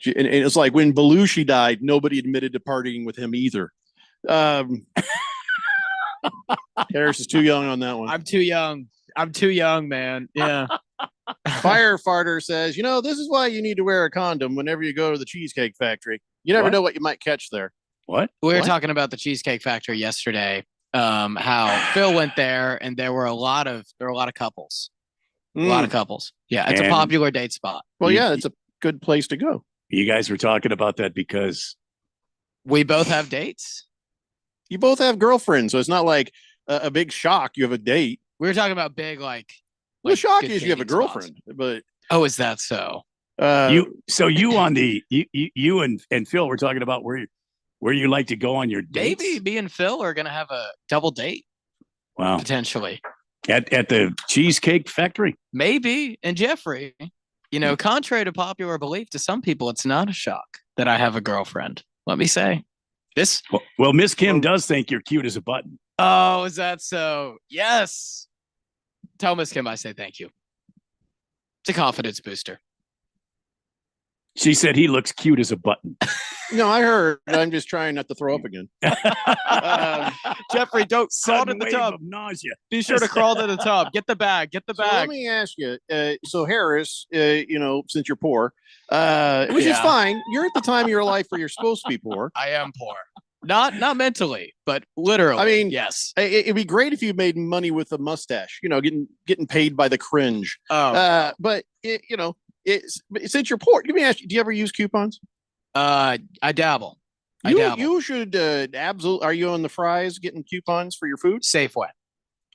And it's like when Belushi died, nobody admitted to partying with him either. Harris is too young on that one. I'm too young, man. Yeah. Firefarter says, this is why you need to wear a condom whenever you go to the Cheesecake Factory. You never know what you might catch there. What? We were talking about the Cheesecake Factory yesterday. How Phil went there and there were a lot of couples. A lot of couples. Yeah. It's a popular date spot. Well, yeah, it's a good place to go. You guys were talking about that because we both have dates. You both have girlfriends, so it's not like a big shock. You have a date. We were talking about big, like the shock is you have a girlfriend, but is that so? You and Phil were talking about where you like to go on your dates. Maybe me and Phil are gonna have a double date. Wow, potentially at the Cheesecake Factory. Maybe. And Jeffrey, contrary to popular belief, to some people, it's not a shock that I have a girlfriend. Let me say this. Well, Miss Kim does think you're cute as a button. Oh, is that so? Yes. Tell Miss Kim I say thank you. It's a confidence booster. She said he looks cute as a button. No, I heard. I'm just trying not to throw up again. Jeffrey, don't crawl to Sudden the wave tub. of nausea. Be sure to crawl to the tub. Get the bag. Get the So let bag. me ask you. So Harris, since you're poor, which is fine. You're at the time of your life where you're supposed to be poor. I am poor. Not mentally, but literally. I mean, yes. It'd be great if you made money with a mustache. Getting paid by the cringe. But since you're poor, let me ask you: do you ever use coupons? I dabble. I dabble. You should absolutely. Are you on the Fry's getting coupons for your food? Safeway.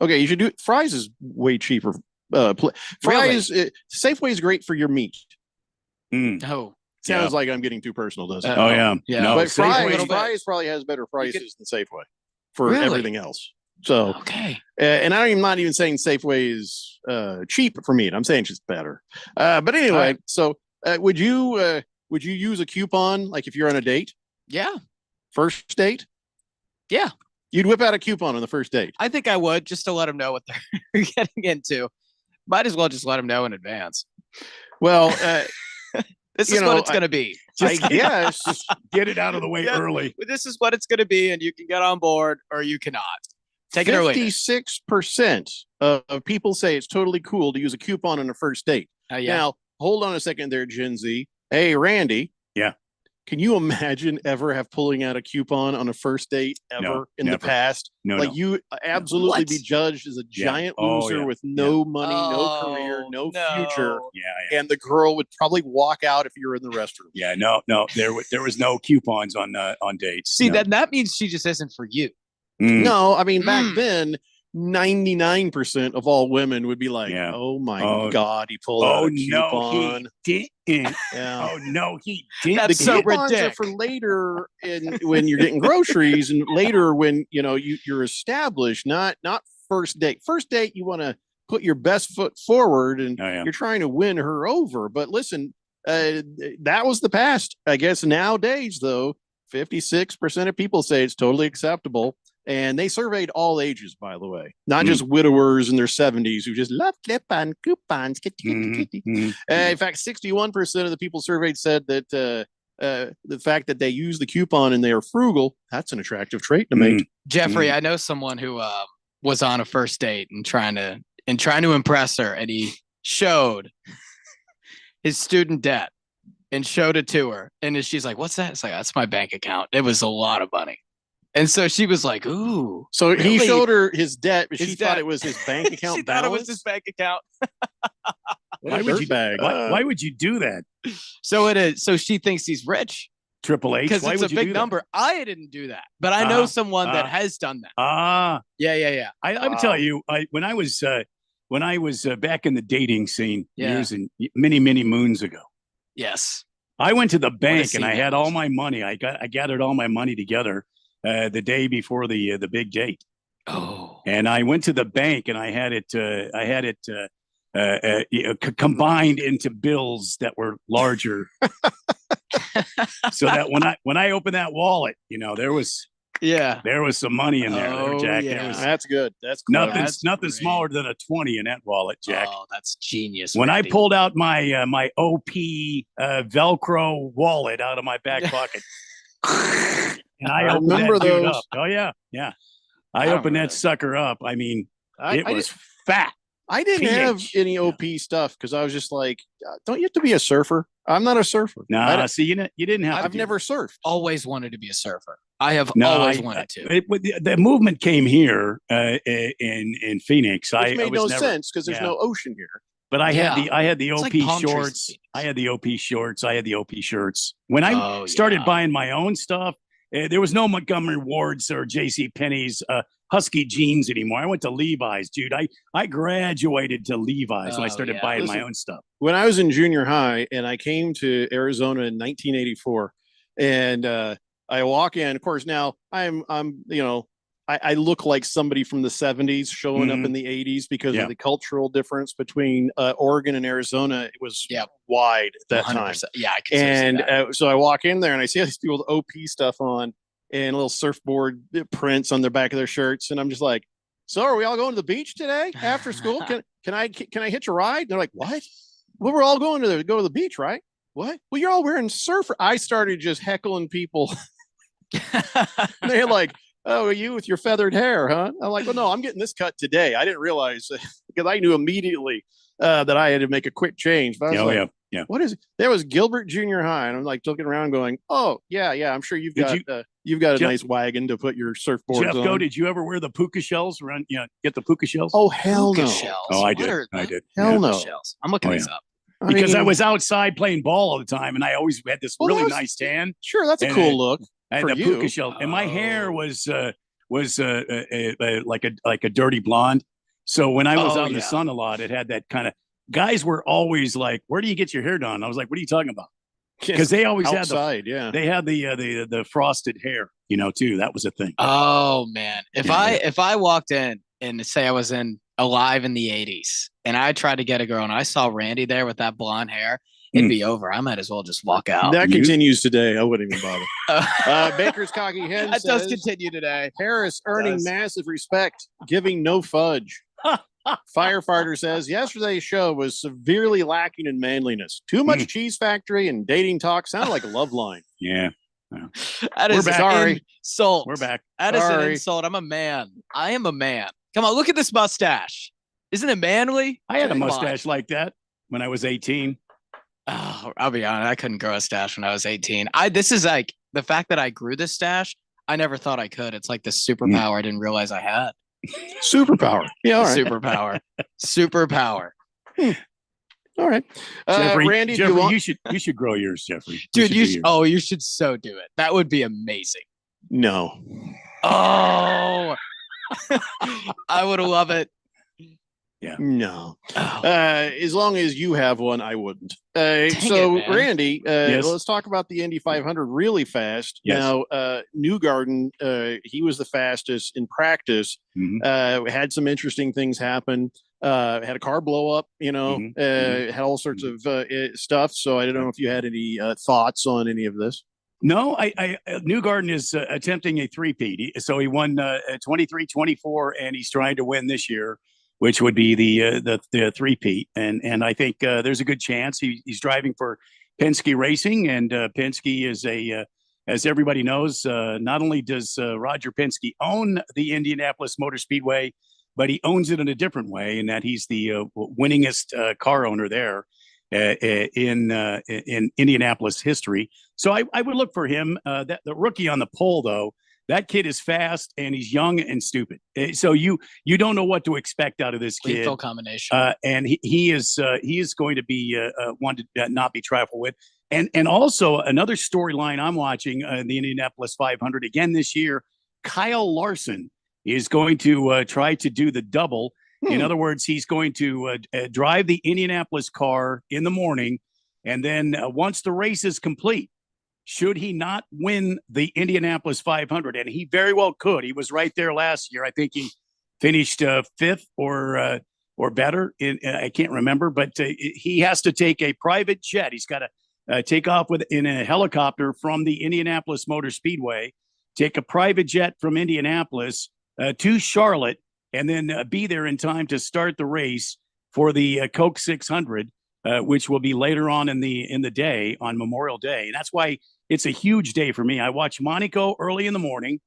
Okay, you should do. Fry's is way cheaper. Fry's Safeway is great for your meat. Oh. Sounds like I'm getting too personal, doesn't it? Oh yeah. No, but Safeway- Fry's probably has better prices than Safeway for Really? everything else. So Okay. and I'm not even saying Safeway is cheap for meat. I'm saying it's just better. But anyway, right. so would you use a coupon like if you're on a date? Yeah. First date? Yeah. You'd whip out a coupon on the first date. I think I would, just to let them know what they're getting into. Might as well just let them know in advance. Well, This is what it's going to be. I guess. Just get it out of the way early. This is what it's going to be, and you can get on board or you cannot. Take it or leave it. 56% of people say it's totally cool to use a coupon on a first date. Yeah. Now, hold on a second there, Gen Z. Hey, Randy. Yeah. Can you imagine ever pulling out a coupon on a first date ever in the never. past? No. You absolutely What? be judged as a giant loser with no money, no career, no future. Yeah. And the girl would probably walk out if you were in the restroom. Yeah. No. There was no coupons on dates. See, no. that means she just isn't for you. No, I mean, back then, 99% of all women would be like, oh my God, he pulled out a coupon. No, he didn't. Yeah. Oh, no, he didn't. That's The so coupons are ridiculous. for later when you're getting groceries and later when, you're established, not first date. First date, you want to put your best foot forward and you're trying to win her over. But listen, that was the past. I guess nowadays, though, 56% of people say it's totally acceptable. And they surveyed all ages, by the way, not just widowers in their 70s who just love clip-on coupons. In fact, 61% of the people surveyed said that the fact that they use the coupon and they are frugal, that's an attractive trait to make. Jeffrey, I know someone who was on a first date and trying to impress her, and he showed his student debt and showed it to her. And she's like, "What's that?" It's like, "That's my bank account. It was a lot of money." And so she was like, "Ooh." So really? he showed her his debt, but His she debt. thought it was his bank account She balance. thought it was his bank account. Why would you? Why would you do that? So it is. So she thinks he's rich. Triple H. Because Why it's would a you big do that? number. I didn't do that, but I know someone that has done that. Yeah. I would tell you, when I was back in the dating scene years and many moons ago. Yes. I went to the bank and scene I that had all my money. I gathered all my money together the day before the big date. Oh. And I went to the bank and I had it combined into bills that were larger, so that when I opened that wallet, there was some money in there, Jack. Yeah. There was That's good. That's nothing smaller than a 20 in that wallet, Jack. Oh, that's genius. When Randy. I pulled out my my OP Velcro wallet out of my back pocket, and I opened remember that dude those. up. Oh yeah. I opened that sucker up. I mean, it was fat. I didn't have any OP stuff because I was just like, don't you have to be a surfer? I'm not a surfer. No, see, you didn't have. I've never surfed. Always wanted to be a surfer. I have No, always wanted to. The movement came here in Phoenix. Which I made was no never- sense because there's yeah. no ocean here. But I had the It's OP like palm trees shorts. and I had the OP shorts. I had the OP shirts. When I started yeah. buying my own stuff, there was no Montgomery Wards or J.C. Penney's Husky jeans anymore. I went to Levi's, dude. I graduated to Levi's when I started buying my own stuff. When I was in junior high and I came to Arizona in 1984, and I walk in. Of course, now I look like somebody from the 70s showing up in the 80s because of the cultural difference between Oregon and Arizona. It was wide at that time. 100%. Yeah, I can see that. So I walk in there and I see these people with OP stuff on and little surfboard prints on their back of their shirts. And I'm just like, so are we all going to the beach today after school? Can I hitch a ride? And they're like, what? Well, we're all going to go to the beach, right? What? Well, you're all wearing surfer. I started just heckling people. They're like, oh, you with your feathered hair, huh? I'm like, well, no, I'm getting this cut today. I didn't realize because I knew immediately that I had to make a quick change. But I was yeah. What is it? There was Gilbert Junior High, and I'm like looking around, going, "Oh, yeah. I'm sure you've got a nice wagon to put your surfboards on." Did you ever wear the puka shells? Run, get the puka shells. Oh hell Puka no! shells. Oh, I What did. are I did. Hell no! shells? I'm looking this up. Because I mean- was outside playing ball all the time, and I always had this Well, really that was- nice tan. Sure, that's a And cool look I had for the you. puka shell, and my hair was like a dirty blonde. So when I was out in the sun a lot, it had that kind of. Guys were always like, "Where do you get your hair done?" I was like, "What are you talking about?" Because they always outside, they had the frosted hair, too. That was a thing. Oh man, if I walked in and say I was alive in the 80s and I tried to get a girl and I saw Randy there with that blonde hair, it'd be over. I might as well just walk out. That continues today. I wouldn't even bother. Baker's Cocky Hen That does says, continue today. Harris earning Does. massive respect, giving no fudge. Firefighter says yesterday's show was severely lacking in manliness. Too much cheese factory and dating talk sounded like a love line. Yeah. That is an insult. We're back. That is an Sorry. insult. I'm a man. I am a man. Come on, look at this mustache. Isn't it manly? I had a Come on. mustache like that when I was 18. Oh, I'll be honest. I couldn't grow a stash when I was 18. This is like the fact that I grew this stash. I never thought I could. It's like the superpower I didn't realize I had. Superpower. Yeah, all right. Superpower. Superpower. All right. Jeffrey, Randy, do Jeffrey, you want- you should grow yours, Jeffrey. Dude, you should should, do yours. you should so do it. That would be amazing. No. Oh, I would love it. Yeah. No. As long as you have one, I wouldn't. So, it, man. Randy, Yes. let's talk about the Indy 500 really fast. Yes. Now, Newgarden, he was the fastest in practice. Mhm. Had some interesting things happen. Had a car blow up, had all sorts of stuff. So I don't know if you had any thoughts on any of this. No, Newgarden is attempting a three-peat. So he won 23, 24, and he's trying to win this year, which would be the three-peat. And I think there's a good chance he's driving for Penske Racing, and Penske is as everybody knows, not only does Roger Penske own the Indianapolis Motor Speedway, but he owns it in a different way, in that he's the winningest car owner there in Indianapolis history. So I would look for him. The rookie on the pole, though, that kid is fast and he's young and stupid. So you don't know what to expect out of this kid. Lethal combination. And he is going to be one to not be trifled with. And also another storyline I'm watching in the Indianapolis 500 again this year. Kyle Larson is going to try to do the double. In other words, he's going to drive the Indianapolis car in the morning, and then once the race is complete, should he not win the Indianapolis 500, and he very well could. He was right there last year. I think he finished fifth or better. I can't remember, but he has to take a private jet. He's got to take off in a helicopter from the Indianapolis Motor Speedway, take a private jet from Indianapolis to Charlotte, and then be there in time to start the race for the Coke 600, which will be later on in the day on Memorial Day. And that's why it's a huge day for me. I watch Monaco early in the morning,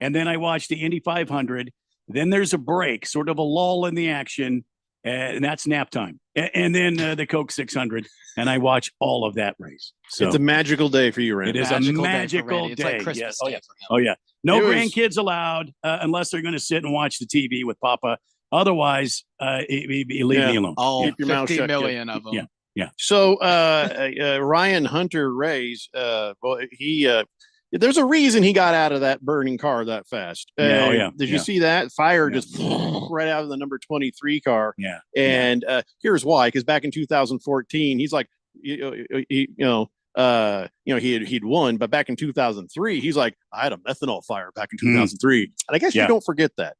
and then I watch the Indy 500. Then there's a break, sort of a lull in the action, and that's nap time. And then the Coke 600, and I watch all of that race. So It's a magical day for you, Randy. it is Magical a day for magical Randy. It's like day. Christmas Yes. day for him. Oh yeah. No It was- grandkids allowed unless they're going to sit and watch the TV with Papa. Otherwise, leave me alone. All Keep your mouth 50 shut, kid. million of them. Yeah. So Ryan Hunter Ray's, he there's a reason he got out of that burning car that fast. Did you see that fire just right out of the number 23 car? Yeah. And here's why: because back in 2014, he's like, he'd won, but back in 2003, he's like, I had a methanol fire back in 2003, and I guess you don't forget that.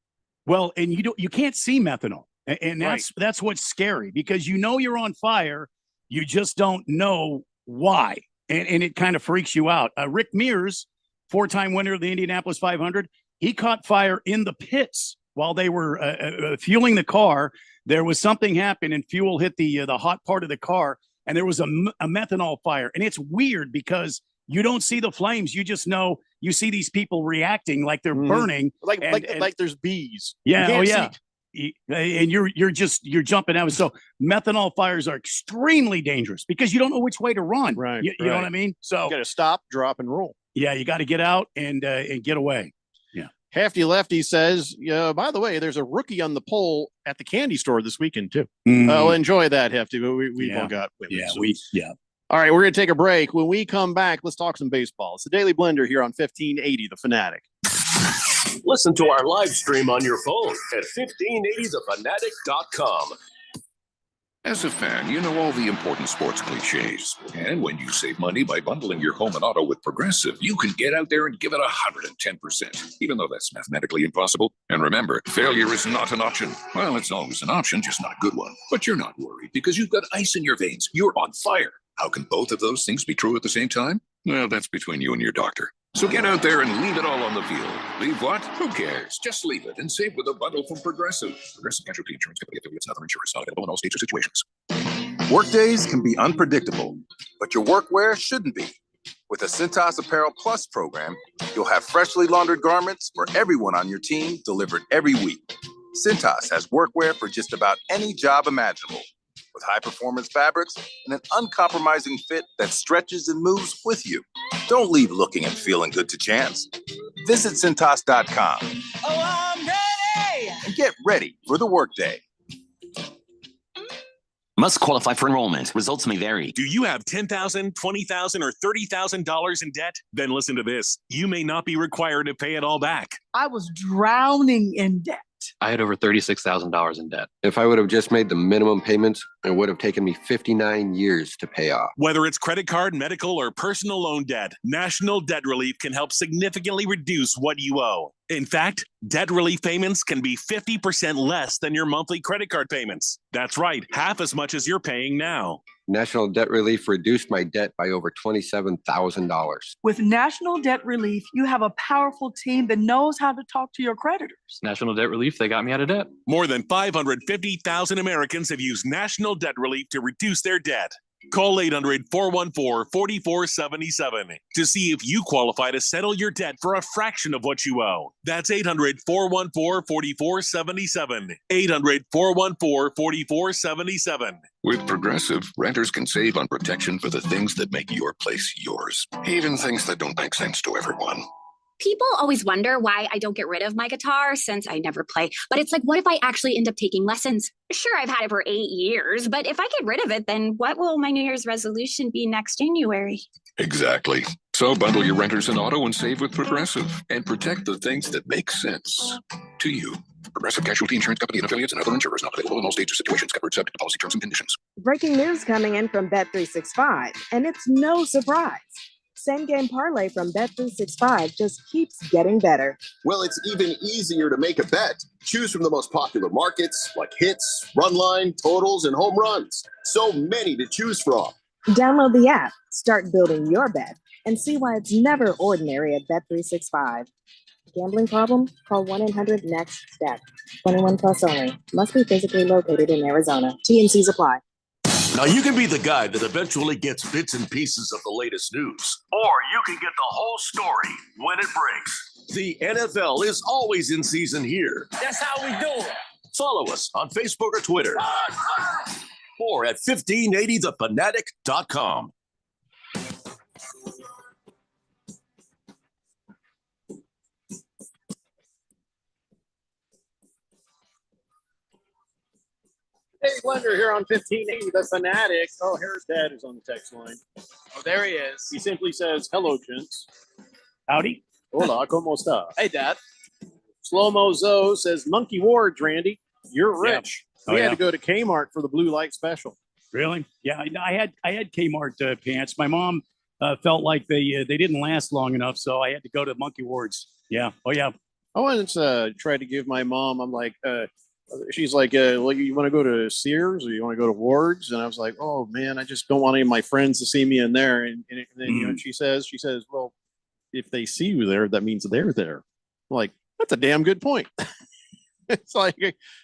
Well, and you can't see methanol, and that's what's scary, because you're on fire, you just don't know why, and it kind of freaks you out. Rick Mears, 4-time winner of the Indianapolis 500, he caught fire in the pits while they were fueling the car, there was something happened and fuel hit the hot part of the car, and there was a methanol fire. And it's weird because you don't see the flames. You just know you see these people reacting like they're burning. Like there's bees. Yeah. You Oh, can't yeah. see. And you're jumping out. So methanol fires are extremely dangerous because you don't know which way to run. Right. You know what I mean? So you got to stop, drop, and roll. Yeah, you got to get out and get away. Yeah. Hefty Lefty says, by the way, there's a rookie on the pole at the candy store this weekend too. Mhm. I'll enjoy that, Hefty. But we Yeah. all got women. Yeah, so. All right, we're going to take a break. When we come back, let's talk some baseball. It's the Daily Blender here on 1580 The Fanatic. Listen to our live stream on your phone at 1580thefanatic.com. As a fan, you know all the important sports cliches. And when you save money by bundling your home and auto with Progressive, you can get out there and give it 110%, even though that's mathematically impossible. And remember, failure is not an option. Well, it's always an option, just not a good one. But you're not worried because you've got ice in your veins. You're on fire. How can both of those things be true at the same time? Well, that's between you and your doctor. So get out there and leave it all on the field. Leave what? Who cares? Just leave it and save with a bundle from Progressive. Progressive Casualty Insurance Company affiliates and other insurers, not available in all states or situations. Workdays can be unpredictable, but your workwear shouldn't be. With the Cintas Apparel Plus program, you'll have freshly laundered garments for everyone on your team delivered every week. Cintas has workwear for just about any job imaginable, with high-performance fabrics and an uncompromising fit that stretches and moves with you. Don't leave looking and feeling good to chance. Visit Cintas.com. Oh, I'm ready! And get ready for the workday. Must qualify for enrollment. Results may vary. Do you have $10,000, $20,000, or $30,000 in debt? Then listen to this. You may not be required to pay it all back. I was drowning in debt. I had over $36,000 in debt. If I would have just made the minimum payments, it would have taken me 59 years to pay off. Whether it's credit card, medical, or personal loan debt, National Debt Relief can help significantly reduce what you owe. In fact, debt relief payments can be 50% less than your monthly credit card payments. That's right, half as much as you're paying now. National Debt Relief reduced my debt by over $27,000. With National Debt Relief, you have a powerful team that knows how to talk to your creditors. National Debt Relief, they got me out of debt. More than 550,000 Americans have used National Debt Relief to reduce their debt. Call 800-414-4477 to see if you qualify to settle your debt for a fraction of what you owe. That's 800-414-4477. 800-414-4477. With Progressive, renters can save on protection for the things that make your place yours, even things that don't make sense to everyone. People always wonder why I don't get rid of my guitar since I never play. But it's like, what if I actually end up taking lessons? Sure, I've had it for 8 years, but if I get rid of it, then what will my New Year's resolution be next January? Exactly. So bundle your renters and auto and save with Progressive and protect the things that make sense to you. Progressive Casualty Insurance Company and affiliates and other insurers, not available in all states or situations, covered subject to policy terms and conditions. Breaking news coming in from Bet365, and it's no surprise. Same game parlay from Bet365 just keeps getting better. Well, it's even easier to make a bet. Choose from the most popular markets like hits, run line, totals, and home runs. So many to choose from. Download the app, start building your bet, and see why it's never ordinary at Bet365. Gambling problem? Call 1-800-NEXT-STEP. 21 plus only. Must be physically located in Arizona. T&Cs apply. Now, you can be the guy that eventually gets bits and pieces of the latest news. Or you can get the whole story when it breaks. The NFL is always in season here. That's how we do it. Follow us on Facebook or Twitter. Or at 1580thefanatic.com. Hey, Blender here on 1580 The Fanatic. Oh, Harris Dad is on the text line. Oh, there he is. He simply says, hello, gents. Howdy. Hola, ¿cómo está? Hey, Dad. Slow-Mo Zoe says, Monkey Wards, Randy, you're rich. Yeah. We had to go to Kmart for the blue light special. Really? Yeah, I had Kmart pants. My mom felt like they didn't last long enough, so I had to go to Monkey Wards. Yeah. Oh, yeah. I once tried to give my mom, I'm like, she's like, well, you want to go to Sears or you want to go to Wards? And I was like, oh man, I just don't want any of my friends to see me in there. And then, you know, she says, well, if they see you there, that means they're there. I'm like, that's a damn good point. It's like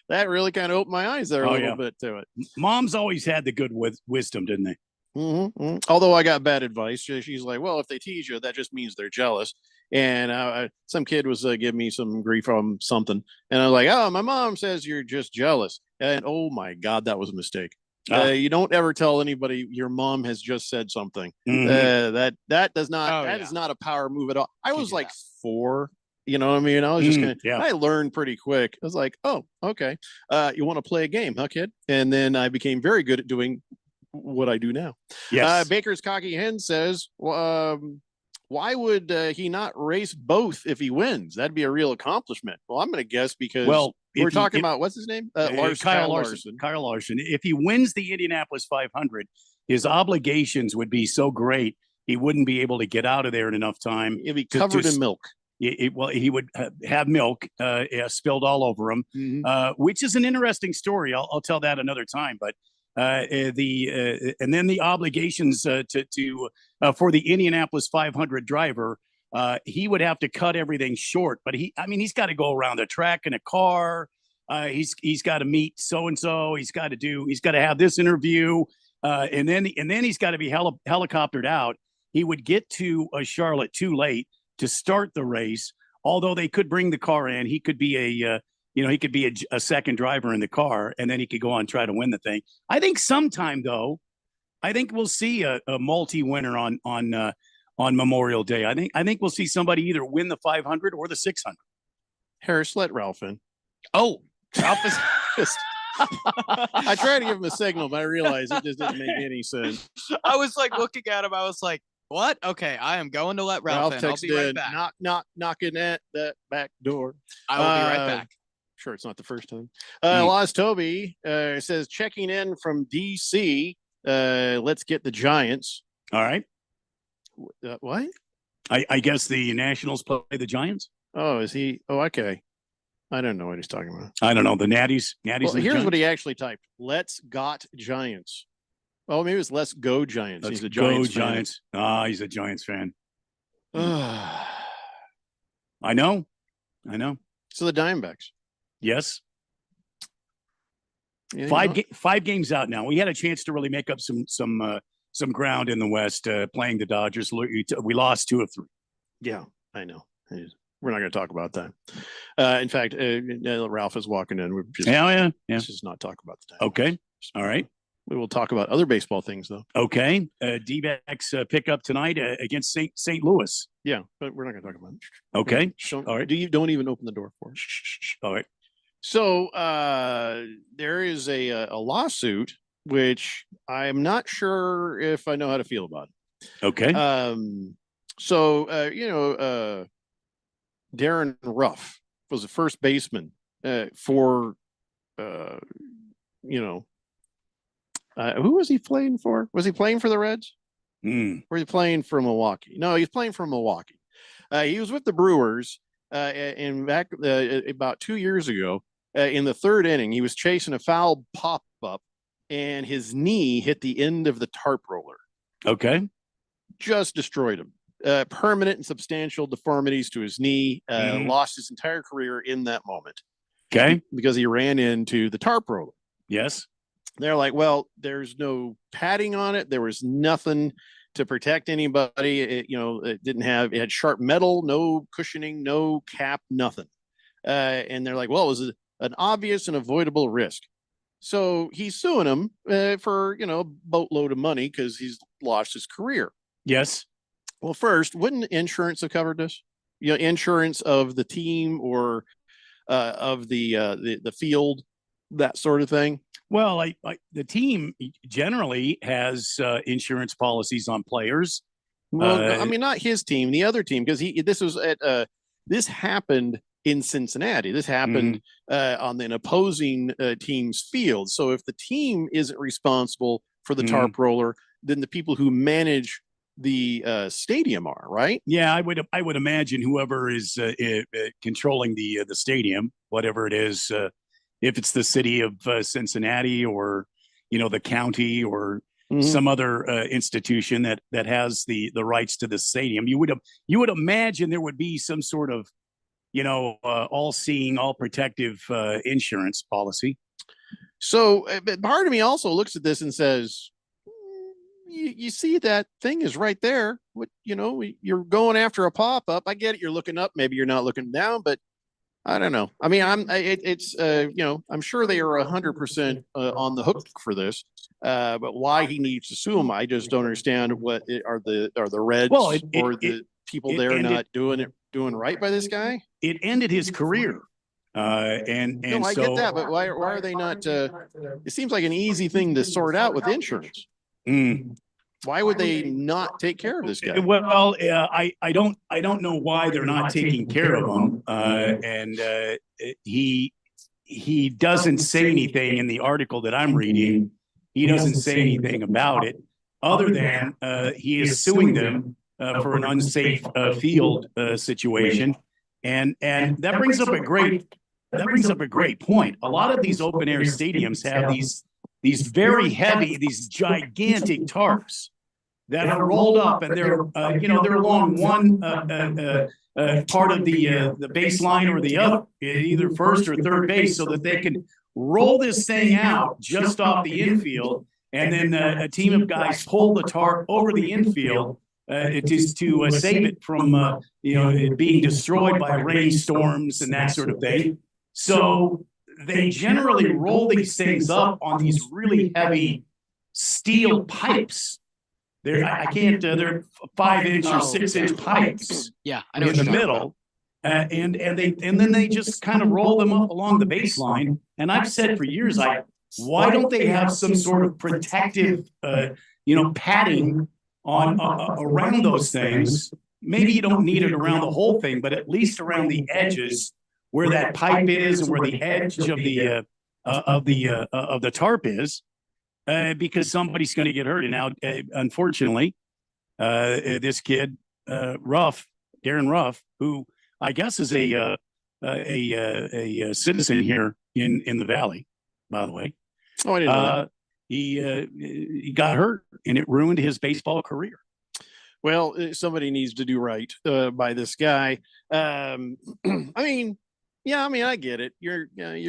that really kind of opened my eyes there a little bit to it. Moms always had the good wisdom, didn't they? Although I got bad advice. She's like, well, if they tease you, that just means they're jealous. And some kid was giving me some grief from something. And I was like, oh, my mom says you're just jealous. And oh my God, that was a mistake. You don't ever tell anybody your mom has just said something. That is not a power move at all. I was like 4. You know what I mean? I was just I learned pretty quick. I was like, oh, okay. You want to play a game, huh, kid? And then I became very good at doing what I do now. Yes. Baker's Cocky Hen says, why would he not race both if he wins? That'd be a real accomplishment. Well, I'm going to guess because we're talking about, what's his name? Kyle Larson. Kyle Larson. If he wins the Indianapolis 500, his obligations would be so great, he wouldn't be able to get out of there in enough time. He'd be covered in milk. Well, he would have milk spilled all over him, which is an interesting story. I'll tell that another time. But and then the obligations for the Indianapolis 500 driver, he would have to cut everything short. But he's got to go around the track in a car. He's got to meet so and so. He's got to have this interview, and then he's got to be helicoptered out. He would get to Charlotte too late to start the race. Although they could bring the car in, he could be a second driver in the car, and then he could go on and try to win the thing. I think sometime though, we'll see a multi-winner on Memorial Day. I think we'll see somebody either win the 500 or the 600. Harris, let Ralph in. Oh, Ralph is just. I tried to give him a signal, but I realized it just didn't make any sense. I was like looking at him. I was like, what? Okay, I am going to let Ralph in. I'll be right back. Knocking at that back door. I will be right back. Sure, it's not the first time. Lost Toby says, checking in from DC. Let's get the Giants. All right. What? I guess the Nationals play the Giants. Oh, is he? Oh, okay. I don't know what he's talking about. I don't know. The Natties. Well, here's what he actually typed. Let's got Giants. Oh, maybe it's Let's Go Giants. He's a Giants fan. He's a Giants fan. I know. So the Diamondbacks. Yes. Yeah, 5 games out now. We had a chance to really make up some ground in the West playing the Dodgers. We lost 2 of 3. Yeah, I know. We're not going to talk about that. In fact, Ralph is walking in. We're just, Let's just not talk about the Diamondbacks. Okay. All right. We will talk about other baseball things, though. Okay. D-backs pick up tonight against St. Louis. Yeah, but we're not going to talk about it. Okay. All right. Don't even open the door for it. All right. So there is a lawsuit, which I'm not sure if I know how to feel about it. Okay. Darren Ruff was the first baseman for, who was he playing for? Was he playing for the Reds? Or was he playing for Milwaukee? No, he's playing for Milwaukee. He was with the Brewers back about 2 years ago. In the 3rd inning, he was chasing a foul pop-up, and his knee hit the end of the tarp roller. Okay. Just destroyed him. Permanent and substantial deformities to his knee. Lost his entire career in that moment. Okay. Because he ran into the tarp roller. Yes. They're like, well, there's no padding on it. There was nothing to protect anybody. It had sharp metal, no cushioning, no cap, nothing. And they're like, well, it was an obvious and avoidable risk. So he's suing him for, a boatload of money because he's lost his career. Yes. Well, first, wouldn't insurance have covered this? Insurance of the team or of the field, that sort of thing. Well, the team generally has insurance policies on players. Well, not his team, the other team, because this happened in Cincinnati. This happened on an opposing team's field. So if the team isn't responsible for the tarp roller, then the people who manage the stadium are, right? Yeah, I would imagine whoever is controlling the stadium, whatever it is, if it's the city of Cincinnati or the county or some other institution that has the rights to the stadium, you would imagine there would be some sort of all-seeing, all-protective insurance policy. So but part of me also looks at this and says, you see that thing is right there. What, you're going after a pop-up. I get it. You're looking up. Maybe you're not looking down, but I don't know. I mean, I'm sure they are 100% on the hook for this. But why he needs to sue him, I just don't understand. What are the Reds or the people there not doing right by this guy? It ended his career. And no, I get that, but why are they not? It seems like an easy thing to sort out with insurance. Why would they not take care of this guy? Well, I don't know why they're not taking care of him. And he doesn't say anything in the article that I'm reading. He doesn't say anything about it, other than he is suing them for an unsafe field situation. And that brings up a great point. A lot of these open air stadiums have these very heavy, these gigantic tarps that are rolled up, and they're along one part of the baseline or the other, either first or third base, so that they can roll this thing out just off the infield, and then a team of guys pull the tarp over the infield to save it from being destroyed by rainstorms and that sort of thing. So they generally roll these things up on these really heavy steel pipes. They're 5-inch or 6-inch pipes. Yeah, I know in the middle, and then they just kind of roll them up along the baseline. And I've said for years, why don't they have some sort of protective, padding on around those things? Maybe you don't need it around the whole thing, but at least around the edges where that pipe is and where the edge of the tarp is, because somebody's going to get hurt. And now, unfortunately, this kid, Darren Ruff, who I guess is a citizen here in the Valley, by the way. Oh, I didn't know that. He got hurt, and it ruined his baseball career. Well, somebody needs to do right by this guy. I mean, I get it. You're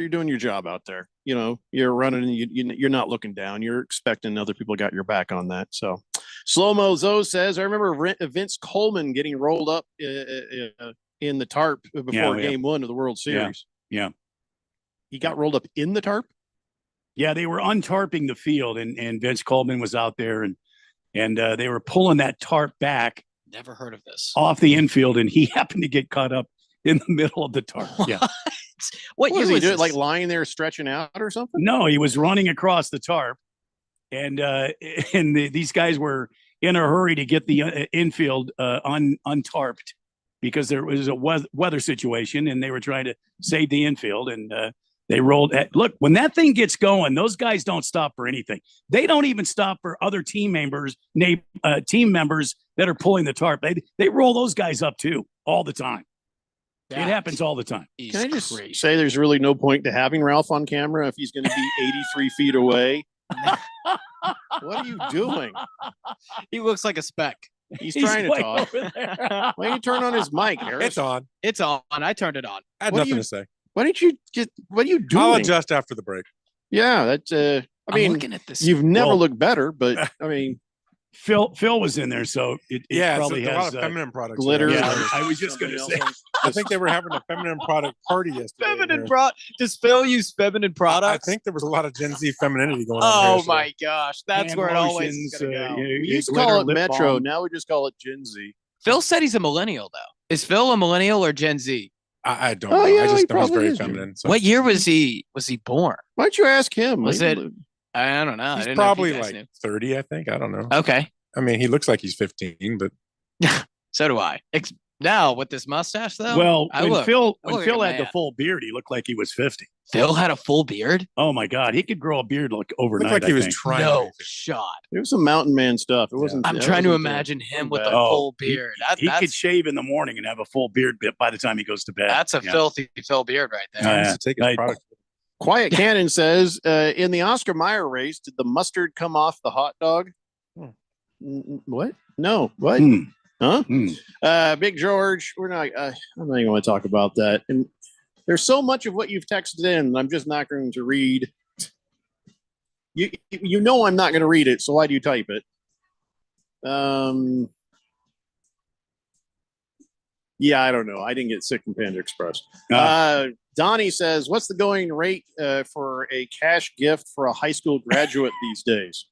doing your job out there. You're running, and you're not looking down. You're expecting other people got your back on that. So, Slow Mo Zoe says, I remember Vince Coleman getting rolled up in the tarp before Game 1 of the World Series. Yeah. He got rolled up in the tarp. Yeah, they were untarping the field, and Vince Coleman was out there, and they were pulling that tarp back. Never heard of this. Off the infield, and he happened to get caught up in the middle of the tarp. What? Yeah. What was he doing? Like lying there stretching out or something? No, he was running across the tarp, and these guys were in a hurry to get the infield untarped because there was a weather situation, and they were trying to save the infield, and they rolled. Look, when that thing gets going, those guys don't stop for anything. They don't even stop for other team members that are pulling the tarp. They roll those guys up too all the time. It happens all the time. Can I just say there's really no point to having Ralph on camera if he's going to be 83 feet away? What are you doing? He looks like a speck. He's trying to talk. Why don't you turn on his mic, Harris? It's on. It's on. I turned it on. I had nothing to say. Why don't you what are you doing? I'll adjust after the break. Yeah, that's I mean, looking at this. You've never looked better, but I mean, Phil was in there, so it probably so has a lot of feminine products. Glitter. Yeah, I was just going to say. I think they were having a feminine product party yesterday. Feminine Does Phil use feminine products? I think there was a lot of Gen Z femininity going on. Oh my gosh, that's where it always is going to go. We used to call it Metro. Now we just call it Gen Z. Phil said he's a millennial, though. Is Phil a millennial or Gen Z? I don't know. I just know he's very feminine. So. What year was he born? Why don't you ask him? Was it? I don't know. He's probably like 30, I think. I don't know. Okay. I mean, he looks like he's 15, but so do I. Now with this mustache, though. Well, when Phil had the full beard, he looked like he was 50. Phil had a full beard. Oh my God, he could grow a beard like overnight. Looked like he was trying. No shot. It was some mountain man stuff. It wasn't. I'm trying to imagine him with a full beard. He could shave in the morning and have a full beard by the time he goes to bed. That's a filthy Phil beard right there. Take his product. Quiet Cannon says, in the Oscar Mayer race, did the mustard come off the hot dog? What? No. What? Huh? Big George, we're not. I'm not even going to talk about that. And there's so much of what you've texted in. I'm just not going to read. You know I'm not going to read it, so why do you type it? Yeah, I don't know. I didn't get sick from Panda Express. Donnie says, "What's the going rate for a cash gift for a high school graduate these days?"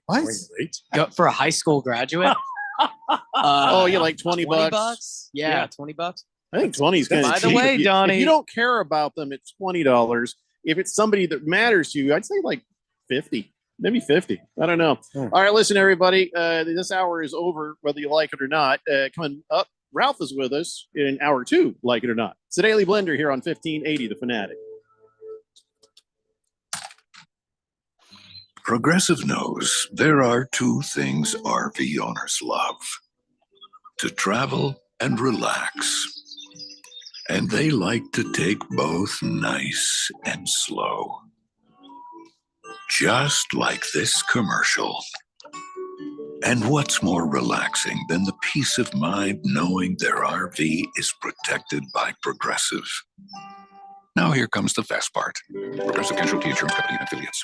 What? For a high school graduate? Oh, you like 20 $20? bucks? Yeah, $20. I think 20 is kind of By cheap. the way, Donnie, if you don't care about them, it's $20. If it's somebody that matters to you, I'd say like 50, maybe 50. I don't know. All right, listen, everybody. This hour is over, whether you like it or not. Coming up, Ralph is with us in hour 2, like it or not. It's the Daily Blender here on 1580 The Fanatic. Progressive knows there are two things RV owners love: to travel and relax. And they like to take both nice and slow. Just like this commercial. And what's more relaxing than the peace of mind knowing their RV is protected by Progressive? Now here comes the fast part. Progressive Casualty Insurance Company and Affiliates.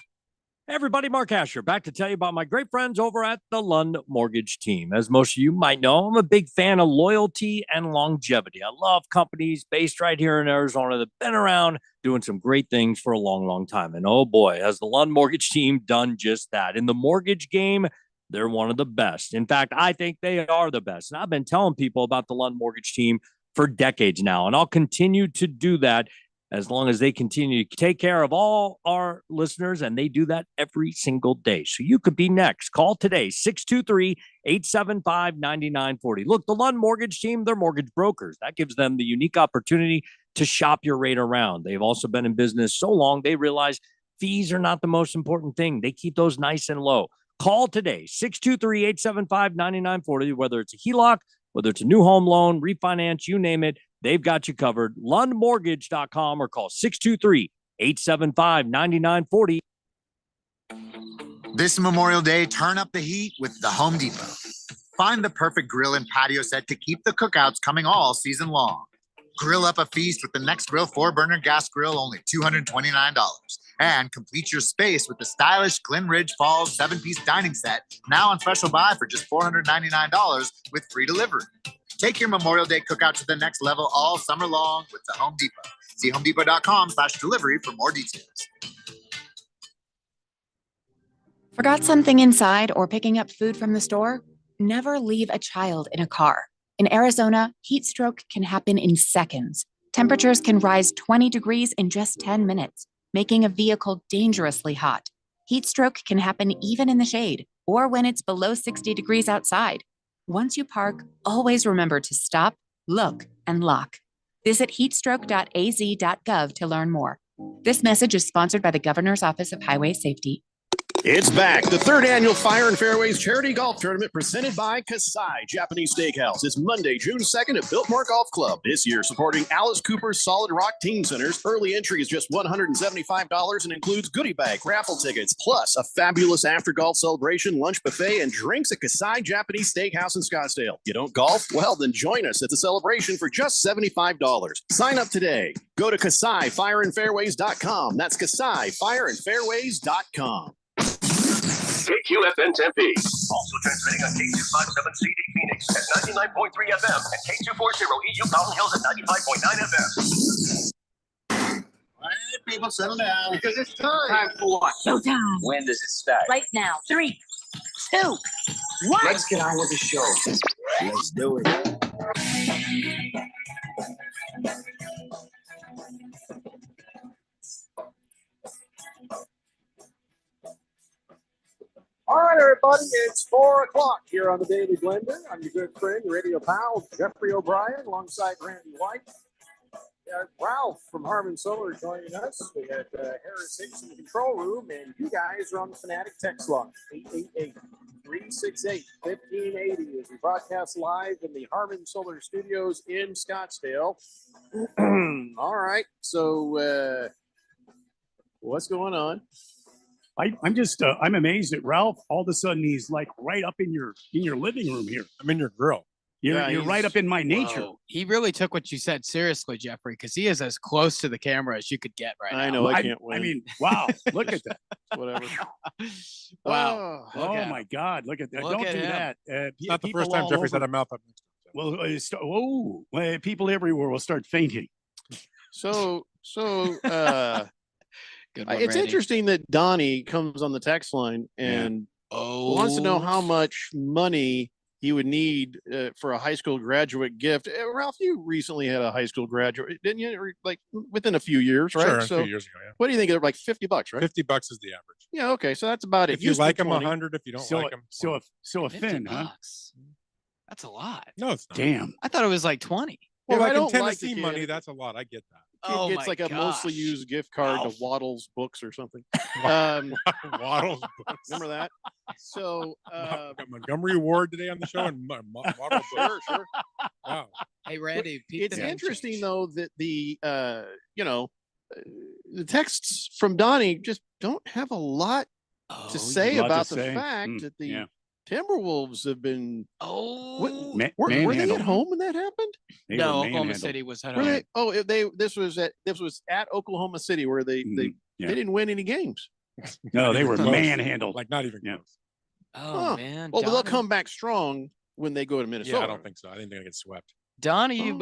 Hey everybody, Mark Asher, back to tell you about my great friends over at the Lund Mortgage Team. As most of you might know, I'm a big fan of loyalty and longevity. I love companies based right here in Arizona that have been around doing some great things for a long, long time. And oh boy, has the Lund Mortgage Team done just that. In the mortgage game, they're one of the best. In fact, I think they are the best. And I've been telling people about the Lund Mortgage Team for decades now, and I'll continue to do that as long as they continue to take care of all our listeners, and they do that every single day. So you could be next. Call today, 623-875-9940. Look, the Lund Mortgage Team, they're mortgage brokers. That gives them the unique opportunity to shop your rate around. They've also been in business so long, they realize fees are not the most important thing. They keep those nice and low. Call today, 623-875-9940, whether it's a HELOC, whether it's a new home loan, refinance, you name it. They've got you covered. LundMortgage.com or call 623-875-9940. This Memorial Day, turn up the heat with the Home Depot. Find the perfect grill and patio set to keep the cookouts coming all season long. Grill up a feast with the Next Grill 4-burner gas grill, only $229. And complete your space with the stylish Glen Ridge Falls 7-piece dining set, now on special buy for just $499 with free delivery. Take your Memorial Day cookout to the next level all summer long with the Home Depot. See homedepot.com/delivery for more details. Forgot something inside or picking up food from the store? Never leave a child in a car. In Arizona, heat stroke can happen in seconds. Temperatures can rise 20 degrees in just 10 minutes, making a vehicle dangerously hot. Heat stroke can happen even in the shade or when it's below 60 degrees outside. Once you park, always remember to stop, look, and lock. Visit heatstroke.az.gov to learn more. This message is sponsored by the Governor's Office of Highway Safety. It's back. The 3rd annual Fire and Fairways Charity Golf Tournament presented by Kasai Japanese Steakhouse. It's Monday, June 2nd at Biltmore Golf Club. This year supporting Alice Cooper's Solid Rock Teen Centers. Early entry is just $175 and includes goodie bag, raffle tickets, plus a fabulous after golf celebration, lunch buffet, and drinks at Kasai Japanese Steakhouse in Scottsdale. You don't golf? Well, then join us at the celebration for just $75. Sign up today. Go to KasaiFireandFairways.com. That's KasaiFireandFairways.com. KQFN Tempe. Also transmitting on K257CD Phoenix at 99.3 FM and K240 EU Mountain Hills at 95.9 FM. All right, people, settle down. Because it's time. Time for what? Showtime. When does it start? Right now. 3, 2, 1. Let's get on with the show. Let's do it. All right, everybody, it's 4 o'clock here on the Daily Blender. I'm your good friend, your radio pal, Jeffrey O'Brien, alongside Randy White. Ralph from Harmon Solar joining us. We had Harris Hicks in the control room, and you guys are on the Fanatic text line, 888-368-1580, as we broadcast live in the Harmon Solar Studios in Scottsdale. All right, so what's going on? I'm just I'm amazed at Ralph. All of a sudden, he's like right up in your living room here. I'm in your grill. You're right up in my nature. Whoa. He really took what you said seriously, Jeffrey, because he is as close to the camera as you could get right now. I know. I can't win. I mean, wow! Look at that. Whatever. Wow. Oh my God! Look at that! Look Don't at do him. that. It's not the first time Jeffrey's had a mouth up next to him. Well, people everywhere will start fainting. So Good one, it's Randy. interesting that Donnie comes on the text line and wants to know how much money he would need for a high school graduate gift. Ralph, you recently had a high school graduate, didn't you? Or, like within a few years, right? Sure, So a few years ago. Yeah. what do you think? They're like $50, right? $50 is the average. Yeah. Okay. So that's about it. If you Used to like them, 20. 100. If you don't like them, So a fin, huh? That's a lot. no, it's not. Damn. I thought it was like 20. Well, Well, I like in don't like the Tennessee kid. money, that's a lot. I get that. Kid Oh gets my like a mostly gosh. used gift card Wow. to Waddle's books or something. Waddle's books. Remember that? So Got Montgomery Ward today on the show and Waddle sure, sure. Wow. Hey, Randy. peep It's the name interesting change. though that the the texts from Donnie just don't have a lot Oh, to say lot to about the say. fact that the yeah. Timberwolves have been. Oh, Were they manhandled. at home when that happened? They no, were Oklahoma manhandled. City was head Were on. they? Oh, this was at Oklahoma City where they Yeah. didn't win any games. No, they were Close. manhandled. Like not even Yeah. close. Oh Huh. man. Well, they'll Donnie- come back strong when they go to Minnesota. Yeah, I don't think so. I think they're gonna get swept. Donnie, you Oh.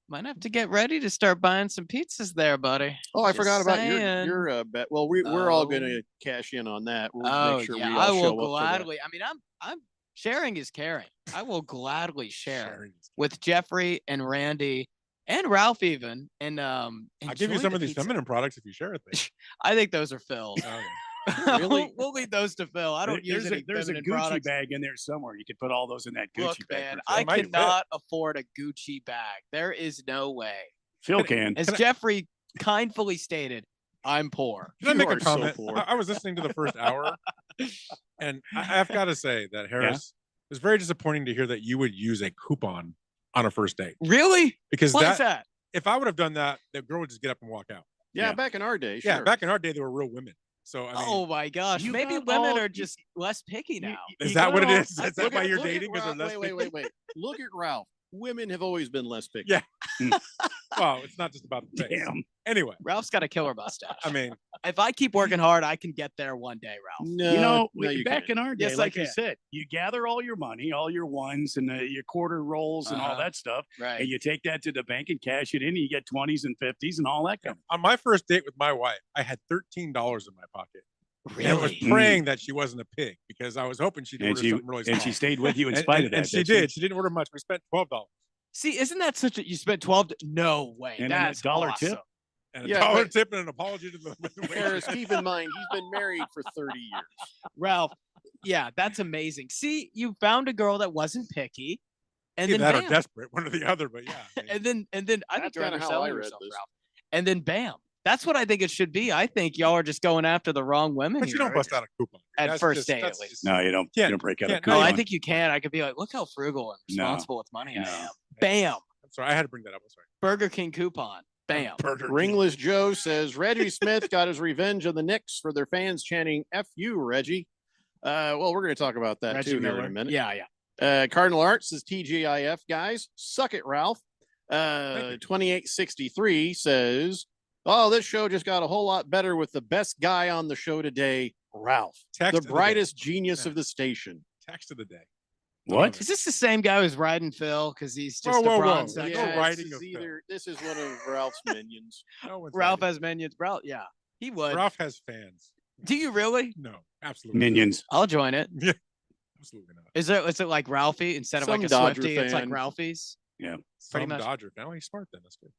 might have to get ready to start buying some pizzas there, buddy. Oh, I Just forgot about saying. your bet. Well, we're all going Oh. to cash in on that. We'll Oh make sure yeah, we all I show will up for that. gladly. I mean, I'm sharing is caring. I will gladly share with Jeffrey and Randy and Ralph even. And I'll give you enjoy some the of these pizza. feminine products if you share it. I think those are Phil's. Really? we'll leave those to Phil. I don't use any There's a feminine Gucci products. bag in there somewhere. You could put all those in that Gucci Look, bag. man, for Phil. I might fit. cannot afford a Gucci bag. There is no way. Phil can. As Jeffrey kindly stated, I'm poor. Can I make You a are so comment? poor. I was listening to the first hour, and I've got to say that Harris, it was very disappointing to hear that you would use a coupon on a first date. Really? Because Why is that? if I would have done that, the girl would just get up and walk out. Yeah, back in our day. Sure. Yeah, back in our day, they were real women. So I mean, Oh my gosh. you Maybe got women all- are just less picky now. is you that got what it all- is? Is that Look why at- you're look at dating? Because they're Ralph. less Wait. Look at Ralph. Women have always been less picky. Yeah. Well, it's not just about the face. Damn. Anyway, Ralph's got a killer mustache. I mean, If I keep working hard, I can get there one day, Ralph. No, You know, no, you back can't. in our day, Yes, I like you can. said, you gather all your money, all your ones and your quarter rolls and all Uh-huh. that stuff, Right. and you take that to the bank and cash it in, and you get 20s and 50s and all that kind of. on my first date with my wife, I had $13 in my pocket. And I was Really? praying that she wasn't a pig because I was hoping she'd And order she something really small. and she stayed with you in And- spite and- of that. and she did. She didn't order much. We spent $12 See, isn't that such a you spent 12? No way. And then a That's dollar awesome. tip? and a Yeah, dollar but- tip and an apology to the Harris, keep in mind, he's been married for 30 years. Ralph, yeah, that's amazing. See, you found a girl that wasn't picky, and Either then that bam. or desperate, one or the other. But yeah, I mean, and then I think That's you're kinda how I underselling read yourself, this. Ralph. And then bam. That's what I think it should be. I think y'all are just going after the wrong women but you here. don't bust out a coupon At That's first just- date, that's at least. just- No, you don't. Can't- You don't break out a can't- coupon. Oh, I think you can. I could be like, look how frugal and No. responsible with money I No. am. Bam. I'm sorry, I had to bring that up. I'm sorry. Burger King coupon. Bam. Burger King. Ringless Joe says Reggie Smith got his revenge on the Knicks for their fans chanting "F you, Reggie." Well, we're going to talk about that Reggie too here in Miller. a minute. Yeah, yeah. Cardinal Arts says TGIF guys, suck it, Ralph. 2863 says, "Oh, this show just got a whole lot better with the best guy on the show today, Ralph, Text the of the day. brightest genius Yeah. of the station." Text of the day. What? Is this the same guy who's riding Phil? Because he's just Whoa, a whoa, bronze whoa. section? No this writing is of either this is one of Ralph's minions. No one's Ralph writing. has minions. Ralph, yeah, he would. Ralph has fans. Do you really? No, absolutely. Minions. I'll join it. Yeah, absolutely not. Is it like Ralphie instead of Some like a Dodger Swiftie? It's like fan. Ralphie's. Yeah. Pretty Some much. Dodger fan. Oh, he's smart then. That's good.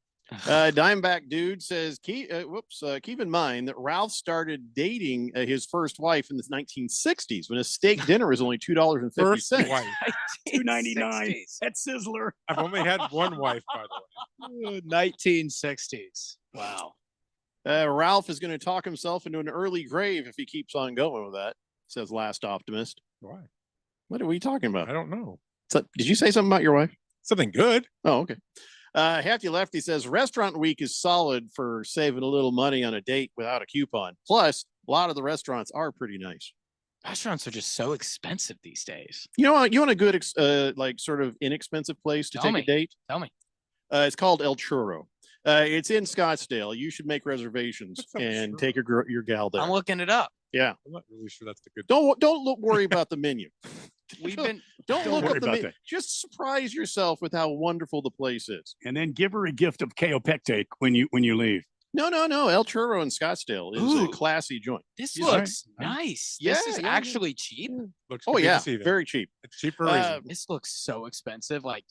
Dimeback dude says, keep in mind that Ralph started dating his first wife in the 1960s when a steak dinner was only $2.50. First wife. $2.99 60s. at Sizzler. I've only had one wife, by the way. 1960s. Wow. Ralph is going to talk himself into an early grave if he keeps on going with that, says Last Optimist. Why? What are we talking about? I don't know. So, did you say something about your wife? Something good. Oh, okay. Hefty Lefty says Restaurant Week is solid for saving a little money on a date without a coupon. Plus, A lot of the restaurants are pretty nice. Restaurants are just so expensive these days. You want a good, like sort of inexpensive place to Tell take me. a date? Tell me. It's called El Churro. It's in Scottsdale. You should make reservations and take your gal there. I'm looking it up. Yeah. I'm not really sure that's the good. Don't worry about the menu. We've been Don't look worry up the about menu. that. Just surprise yourself with how wonderful the place is. And then give her a gift of Kaopectate when you leave. No. El Churro in Scottsdale is a Ooh. classy joint. This You looks know? nice. Yeah, This is yeah, actually cheap. Looks Oh good yeah, to see that. very cheap. It's cheap for a reason. This looks so expensive, like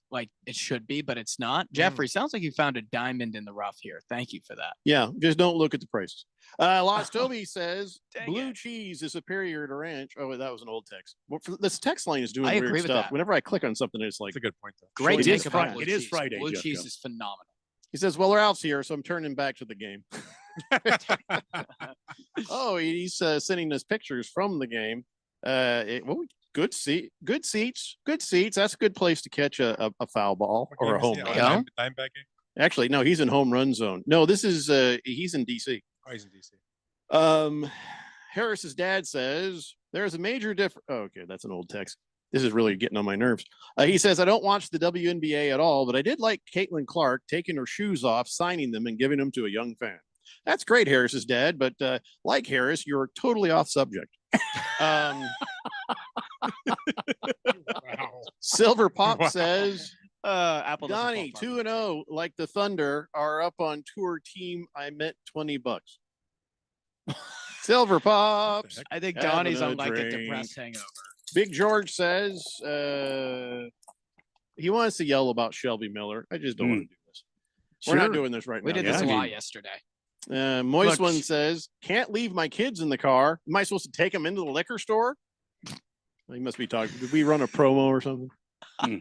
it should be, but it's not. Mm. Jeffrey, sounds like you found a diamond in the rough here. Thank you for that. Yeah, just don't look at the prices. Lost Toby says Dang blue it. cheese is superior to ranch. Oh, wait, that was an old text. Well, this text line is doing I weird agree with stuff. that. Whenever I click on something, it's like That's a good point, though. Great It take is about Friday. blue It is cheese. Friday, Blue Jeff, cheese Jeff. is phenomenal. He says, "Well, Ralph's here, so I'm turning back to the game." Oh, he's sending us pictures from the game. Good seats. That's a good place to catch a foul ball What or a game is home he run. on? Diamondback game? Actually, no, he's in home run zone. No, this is he's in DC. Oh, he's in DC. Harris's dad says there's a major difference. Oh, okay, that's an old text. This is really getting on my nerves. He says, I don't watch the WNBA at all, but I did like Caitlin Clark taking her shoes off, signing them, and giving them to a young fan. That's great, Harris's dad, but like Harris, you're totally off subject. Silver Pop says, Apple doesn't Donnie, fall far. 2-0, like the Thunder, are up on tour team. I meant $20. Silver Pops. I think having Donnie's a on like a drink. depressed hangover. Big George says he wants to yell about Shelby Miller. I just don't want to do this. We're not Sure. doing this right We now. did this a lot yesterday. Moist Look. One says, can't leave my kids in the car. Am I supposed to take them into the liquor store? He must be talking. Did we run a promo or something?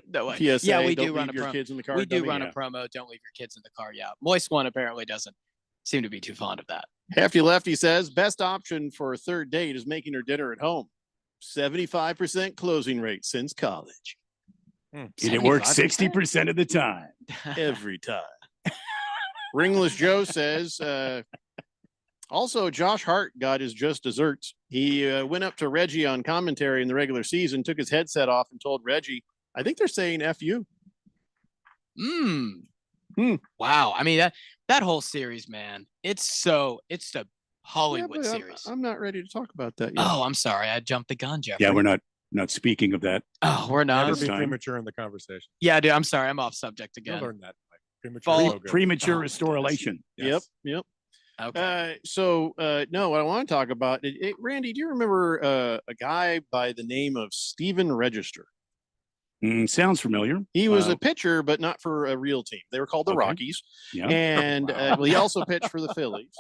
No way. PSA, Yeah, we don't do run a leave your promo. kids in the car. We do dummy? run Yeah. a promo. Don't leave your kids in the car. Yeah. Moist One apparently doesn't seem to be too fond of that. Hefty Lefty says, best option for a third date is making her dinner at home. 75% closing rate since college. And it works 60% of the time. Every time. Ringless Joe says, also, Josh Hart got his just desserts. He went up to Reggie on commentary in the regular season, took his headset off, and told Reggie, I think they're saying F you. Wow. I mean, that whole series, man, it's the Hollywood but series. I'm not ready to talk about that yet. Oh, I'm sorry. I jumped the gun, Jeffrey. Yeah, we're not speaking of that. Oh, we're not. Never be time. premature in the conversation. Yeah, dude. I'm sorry. I'm off subject You'll again. learn that. Mike. Premature. Fall- is so good. Premature Oh, restorelation. Yep. Okay. No, what I want to talk about, Randy, do you remember a guy by the name of Steven Register? Sounds familiar. He was a pitcher, but not for a real team. They were called the Okay. Rockies. Yeah. And he also pitched for the Phillies.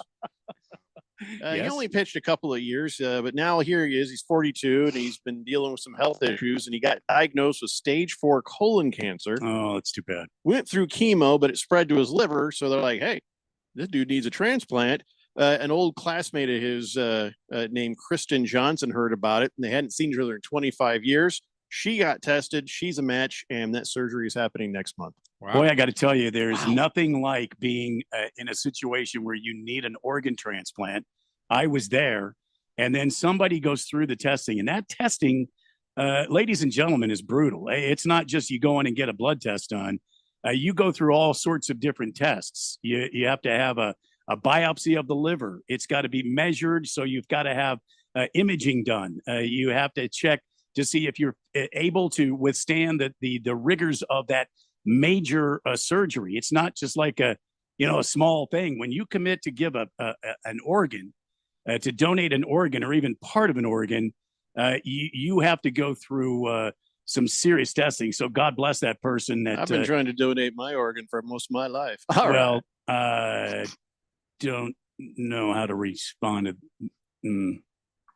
He Yes. only pitched a couple of years, but now here he is. He's 42, and he's been dealing with some health issues, and he got diagnosed with stage 4 colon cancer. Oh, that's too bad. Went through chemo, but it spread to his liver. So they're like, hey, this dude needs a transplant. An old classmate of his named Kristen Johnson heard about it, and they hadn't seen each other in 25 years. She got tested. She's a match, and that surgery is happening next month. Boy, I got to tell you, there's nothing like being in a situation where you need an organ transplant. I was there, and then somebody goes through the testing, and that testing, ladies and gentlemen, is brutal. It's not just you go in and get a blood test done. You go through all sorts of different tests. You have to have a biopsy of the liver. It's got to be measured, so you've got to have imaging done. You have to check to see if you're able to withstand the rigors of that major surgery. It's not just like a small thing. When you commit to give an organ, to donate an organ or even part of an organ, you have to go through some serious testing. So God bless that person. That I've been trying to donate my organ for most of my life. Don't know how to respond to.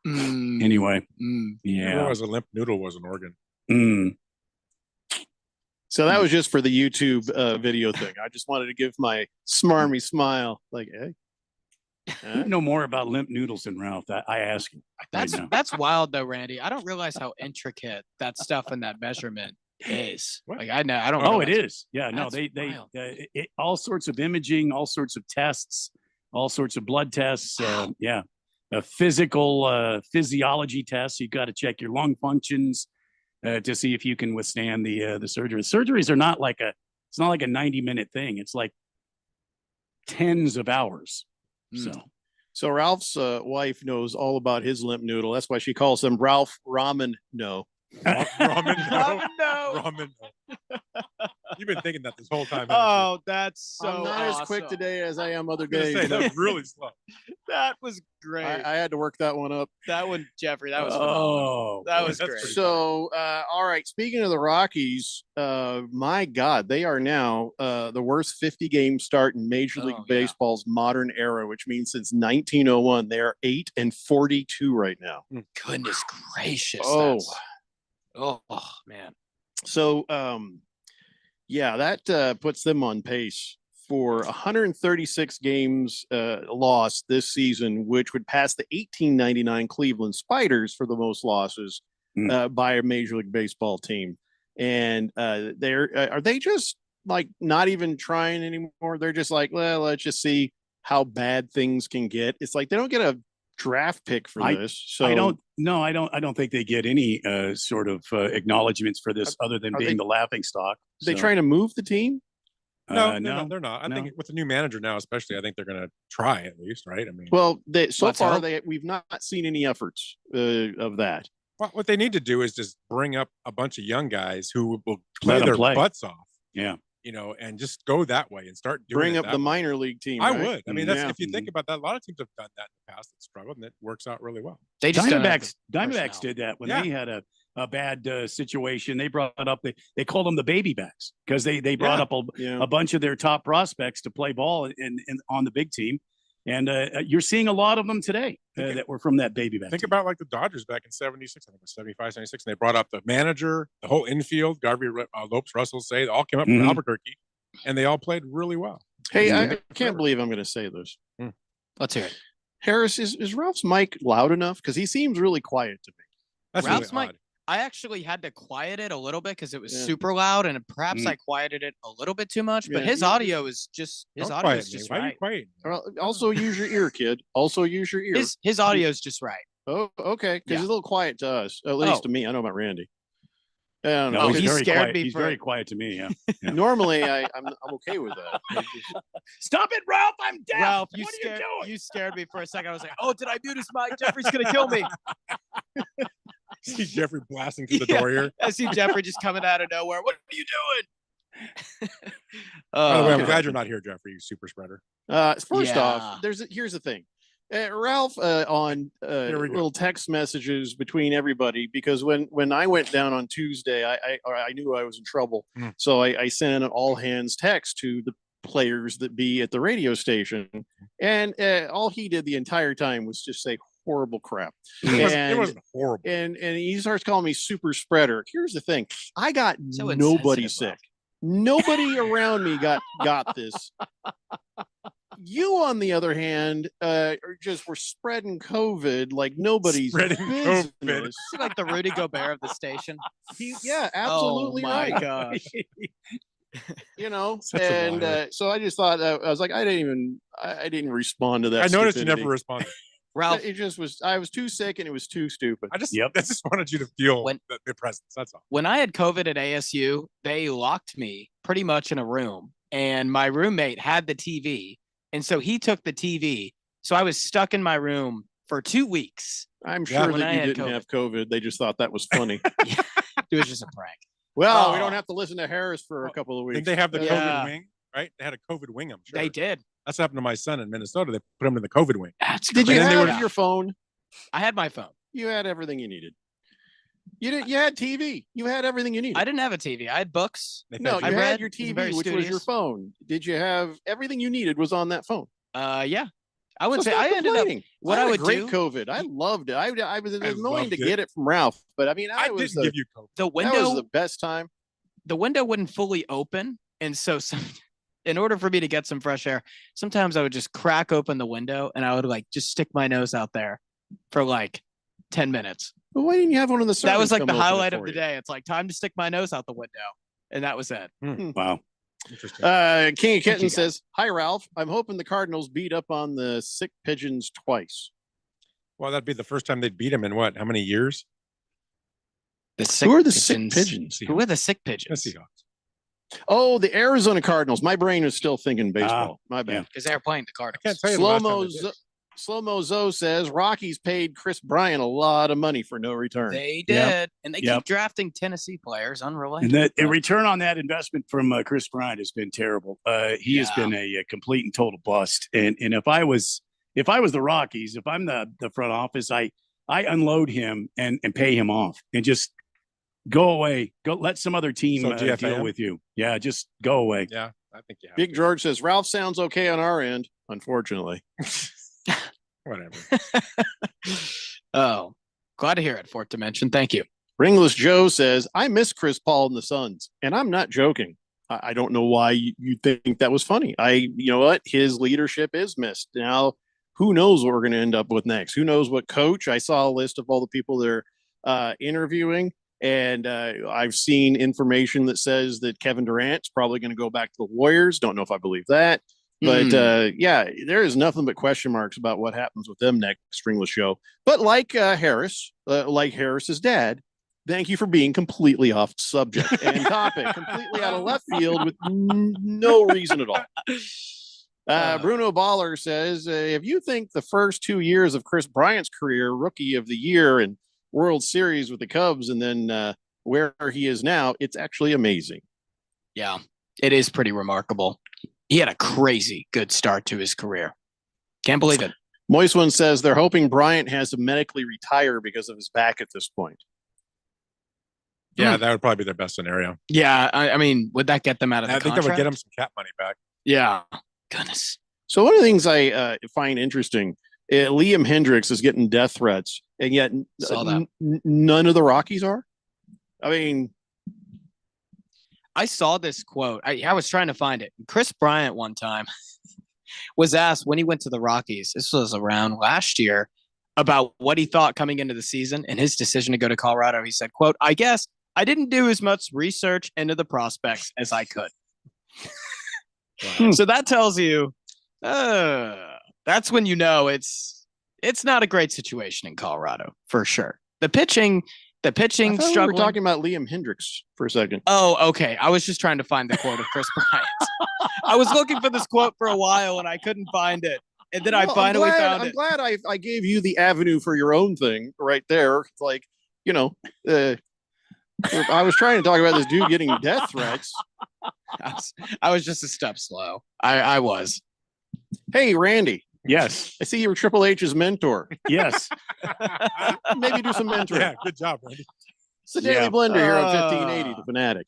Anyway, yeah. Everyone was a limp noodle was an organ. So that was just for the YouTube video thing. I just wanted to give my smarmy smile. Like, hey. You know more about limp noodles than Ralph. I ask you. That's wild though, Randy. I don't realize how intricate that stuff in that measurement is. Like I know, I don't. Oh, realize it is. Yeah, no, That's they wild. all sorts of imaging, all sorts of tests, all sorts of blood tests. Yeah, a physical physiology test. You've got to check your lung functions to see if you can withstand the surgery. Surgeries are not like it's not like a 90-minute thing. It's like tens of hours. So Ralph's wife knows all about his limp noodle. That's why she calls him Ralph Ramen. No. Ramen, no. No. Ramen, no. You've been thinking that this whole time. Oh, that's so I'm not as quick awesome. today as I am other I was gonna days. say, that was really slow. That was great. I had to work that one up. That one, Jeffrey, that was Oh, phenomenal. That boy, was that's great. pretty So, all right. Speaking of the Rockies, my God, they are now the worst 50-game start in Major League Oh, yeah. Baseball's modern era, which means since 1901, they are 8-42 right now. Goodness gracious. Oh. Oh, man. So, yeah, that puts them on pace for 136 games lost this season, which would pass the 1899 Cleveland Spiders for the most losses by a Major League Baseball team. And are they just like not even trying anymore? They're just like, well, let's just see how bad things can get. It's like they don't get a draft pick for this. So I don't think they get any sort of acknowledgments for this other than are being they- the laughing stock. they trying to move the team? No, No, they're not. I no. think with the new manager now, especially, I think they're going to try at least, right? I mean, Well, so Let's far hope. we've not seen any efforts of that. what they need to do is just bring up a bunch of young guys who will Let play 'em their play. butts off, Yeah. and just go that way and start doing Bring it up that the way. minor league team. I right? would. I mean, that's Yeah. if you think about that. A lot of teams have done that in the past that struggled, and it works out really well. They just don't have Diamondbacks personnel. did that when Yeah. they had a bad situation. They brought up they called them the baby backs because they brought Yeah. up Yeah. a bunch of their top prospects to play ball in on the big team, and you're seeing a lot of them today that were from that baby back. Think team. about like the Dodgers back in 76, I think it was 75, 76, and they brought up the manager, the whole infield, Garvey, Lopes, Russell, Say, they all came up from Mhm. Albuquerque, and they all played really well. Hey, Yeah. I can't believe I'm going to say this. Let's hear it. Harris, is Ralph's mic loud enough? Because he seems really quiet to me. That's Ralph's really mic- odd. I actually had to quiet it a little bit because it was Yeah. super loud, and perhaps Mm. I quieted it a little bit too much. But Yeah. his audio is just Don't audio quiet is me. just Why are you right. quiet? Well, also use your ear, kid. Also use your ear. His audio is just right. Oh, okay. Because Yeah. he's a little quiet to us, at least Oh. to me. I know about Randy. I don't No, know. he he's very scared quiet. me He's for- very quiet to me. Yeah. Yeah. Normally, I'm okay with that. I just- Stop it, Ralph! I'm deaf. Ralph, you what scared are you doing? you scared me for a second. I was like, oh, did I mute his mic? Jeffrey's gonna kill me. See Jeffrey blasting through the Yeah. door here. I see Jeffrey just coming out of nowhere. What are you doing? By the way, I'm okay. glad you're not here, Jeffrey, you super spreader. First Yeah. off, here's the thing. Ralph on we go. little text messages between everybody, because when I went down on Tuesday, I knew I was in trouble, Mm. so I sent an all hands text to the players that be at the radio station, and all he did the entire time was just say horrible crap. It wasn't horrible. And he starts calling me super spreader. Here's the thing: I got So nobody insensitive, sick. Nobody around me got this. You, on the other hand, are just were spreading COVID like nobody's Spreading business. COVID. Is he like the Rudy Gobert of the station? Yeah, absolutely Oh my right. gosh. You know, Such a and liar. so I just thought I was like, I didn't respond to that. I noticed you stupidity. never responded. Ralph, It just was. I was too sick, and it was too stupid. I just wanted you to feel When- the presence. That's all. when I had COVID at ASU, they locked me pretty much in a room, and my roommate had the TV, and so he took the TV. So I was stuck in my room for 2 weeks. I'm Yeah, sure when I that you had didn't have COVID. They just thought that was funny. It was just a prank. Well, we Oh. don't have to listen to Harris for a couple of weeks. Didn't they have the Yeah. COVID wing? Right? They had a COVID wing, I'm sure. They did. That's what happened to my son in Minnesota. They put him in the COVID wing. That's Did you And then they have were- your phone? I had my phone. You had everything you needed. You did. You had TV. You had everything you needed. I didn't have a TV. I had books. They No, fed you I had read. your It was TV, very which was your studious. phone. Did you have everything you needed? Was on that phone. Yeah. I wouldn't So say stop I ended up. complaining. What I I had a would great do. COVID. I loved it. I was annoying loved to it. get it from Ralph, but I mean, I was didn't give you COVID. The that was the window. best time. The window wouldn't fully open, and so in order for me to get some fresh air, sometimes I would just crack open the window and I would like just stick my nose out there for like 10 minutes. But why didn't you have one of the? That was servants like come the open it highlight for of the you? day. It's like time to stick my nose out the window, and that was it. Wow. Interesting. King of you, Kitten guys. says, "Hi Ralph. I'm hoping the Cardinals beat up on the sick pigeons twice." Well, that'd be the first time they'd beat him in what? How many years? Who are the sick pigeons? Who are the sick pigeons? Oh, the Arizona Cardinals. My brain is still thinking baseball. My bad. Because they're playing the Cardinals. Can't tell you the last time they did. Slow-mo Zoe says Rockies paid Chris Bryant a lot of money for no return. They did. And they keep drafting Tennessee players, unrelated. And the return on that investment from Chris Bryant has been terrible. He has been a complete and total bust. And if I was the Rockies, if I'm the front office, I unload him and pay him off and just go away. Go let some other team deal with you. Yeah, just go away. Yeah, I think you have. Big George says Ralph sounds okay on our end, unfortunately. Whatever. Oh, glad to hear it, Fourth Dimension. Thank you. Ringless Joe says, I miss Chris Paul and the Suns. And I'm not joking. I don't know why you think that was funny. You know what? His leadership is missed. Now, who knows what we're going to end up with next? Who knows what coach? I saw a list of all the people they're interviewing. And I've seen information that says that Kevin Durant's probably going to go back to the Warriors. Don't know if I believe that. But yeah, there is nothing but question marks about what happens with them next Stringless show. But like Harris's dad, thank you for being completely off subject and topic, completely out of left field with no reason at all. Bruno Baller says, if you think the first 2 years of Chris Bryant's career, Rookie of the Year and World Series with the Cubs, and then where he is now, it's actually amazing. Yeah, it is pretty remarkable. He had a crazy good start to his career. Can't believe it. Moist One says they're hoping Bryant has to medically retire because of his back at this point. Yeah, that would probably be their best scenario. Yeah, I mean, would that get them out of the I think contract? that would get him some cap money back. Yeah. Goodness. So one of the things I find interesting, Liam Hendricks is getting death threats, and yet none of the Rockies are. I mean, I saw this quote. I was trying to find it. Chris Bryant one time was asked when he went to the Rockies, this was around last year, about what he thought coming into the season and his decision to go to Colorado. He said, quote, I guess I didn't do as much research into the prospects as I could. So that tells you, that's when you know it's not a great situation in Colorado for sure. The pitching struggling. We were talking about Liam Hendricks for a second. Oh, okay. I was just trying to find the quote of Chris Bryant. I was looking for this quote for a while and I couldn't find it. And then I finally found it. I'm glad I gave you the avenue for your own thing right there. It's like, you know, I was trying to talk about this dude getting death threats. I was just a step slow. I was. Hey, Randy. Yes. I see you were Triple H's mentor. Yes. Maybe do some mentoring. Yeah, good job, Randy. It's the Daily Blender here on 1580, The Fanatic.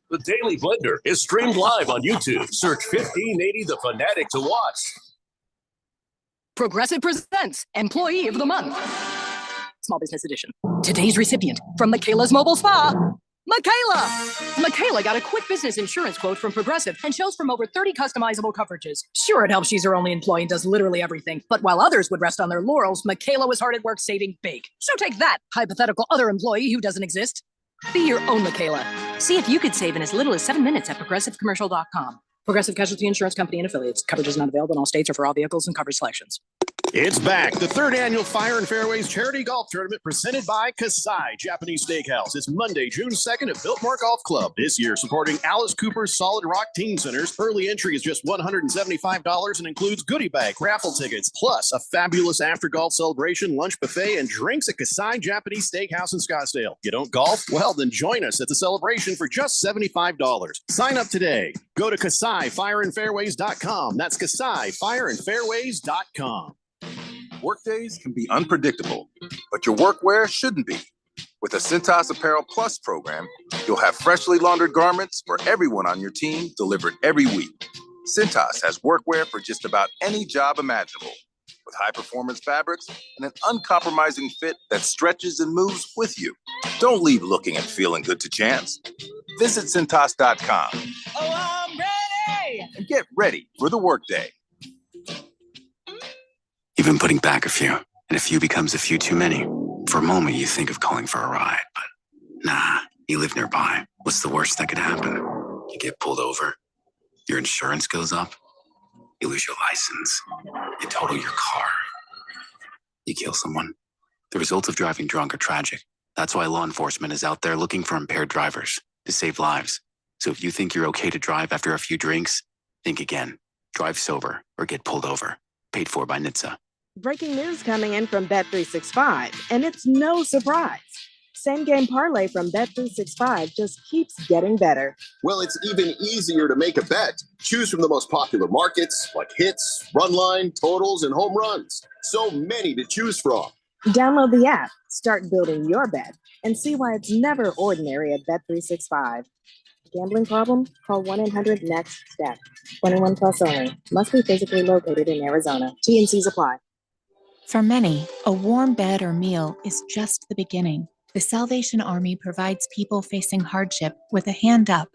The Daily Blender is streamed live on YouTube. Search 1580 The Fanatic to watch. Progressive presents Employee of the Month. Small Business Edition. Today's recipient from Michaela's Mobile Spa, Michaela! Michaela got a quick business insurance quote from Progressive and chose from over 30 customizable coverages. Sure, it helps she's her only employee and does literally everything. But while others would rest on their laurels, Michaela was hard at work saving big. So take that, hypothetical other employee who doesn't exist. Be your own Michaela. See if you could save in as little as 7 minutes at progressivecommercial.com. Progressive Casualty Insurance Company and Affiliates. Coverage is not available in all states or for all vehicles and coverage selections. It's back. The third annual Fire and Fairways Charity Golf Tournament presented by Kasai Japanese Steakhouse. It's Monday, June 2nd at Biltmore Golf Club. This year, supporting Alice Cooper's Solid Rock Teen Centers. Early entry is just $175 and includes goodie bag, raffle tickets, plus a fabulous after golf celebration, lunch buffet, and drinks at Kasai Japanese Steakhouse in Scottsdale. You don't golf? Well, then join us at the celebration for just $75. Sign up today. Go to KasaiFireandFairways.com. That's KasaiFireandFairways.com. Workdays can be unpredictable, but your workwear shouldn't be. With a Cintas Apparel Plus program, you'll have freshly laundered garments for everyone on your team delivered every week. Cintas has workwear for just about any job imaginable, with high-performance fabrics and an uncompromising fit that stretches and moves with you. Don't leave looking and feeling good to chance. Visit Cintas.com. Oh, I'm ready! And get ready for the workday. You've been putting back a few, and a few becomes a few too many. For a moment, you think of calling for a ride, but nah, you live nearby. What's the worst that could happen? You get pulled over, your insurance goes up, you lose your license. You total your car. You kill someone. The results of driving drunk are tragic. That's why law enforcement is out there looking for impaired drivers to save lives. So if you think you're okay to drive after a few drinks, think again. Drive sober or get pulled over. Paid for by NHTSA. Breaking news coming in from Bet365, and it's no surprise. Same game parlay from Bet365 just keeps getting better. Well, it's even easier to make a bet. Choose from the most popular markets like hits, run line, totals, and home runs. So many to choose from. Download the app, start building your bet, and see why it's never ordinary at Bet365. Gambling problem? Call 1-800-NEXT-STEP. 21 plus only. Must be physically located in Arizona. T&Cs apply. For many, a warm bed or meal is just the beginning. The Salvation Army provides people facing hardship with a hand up,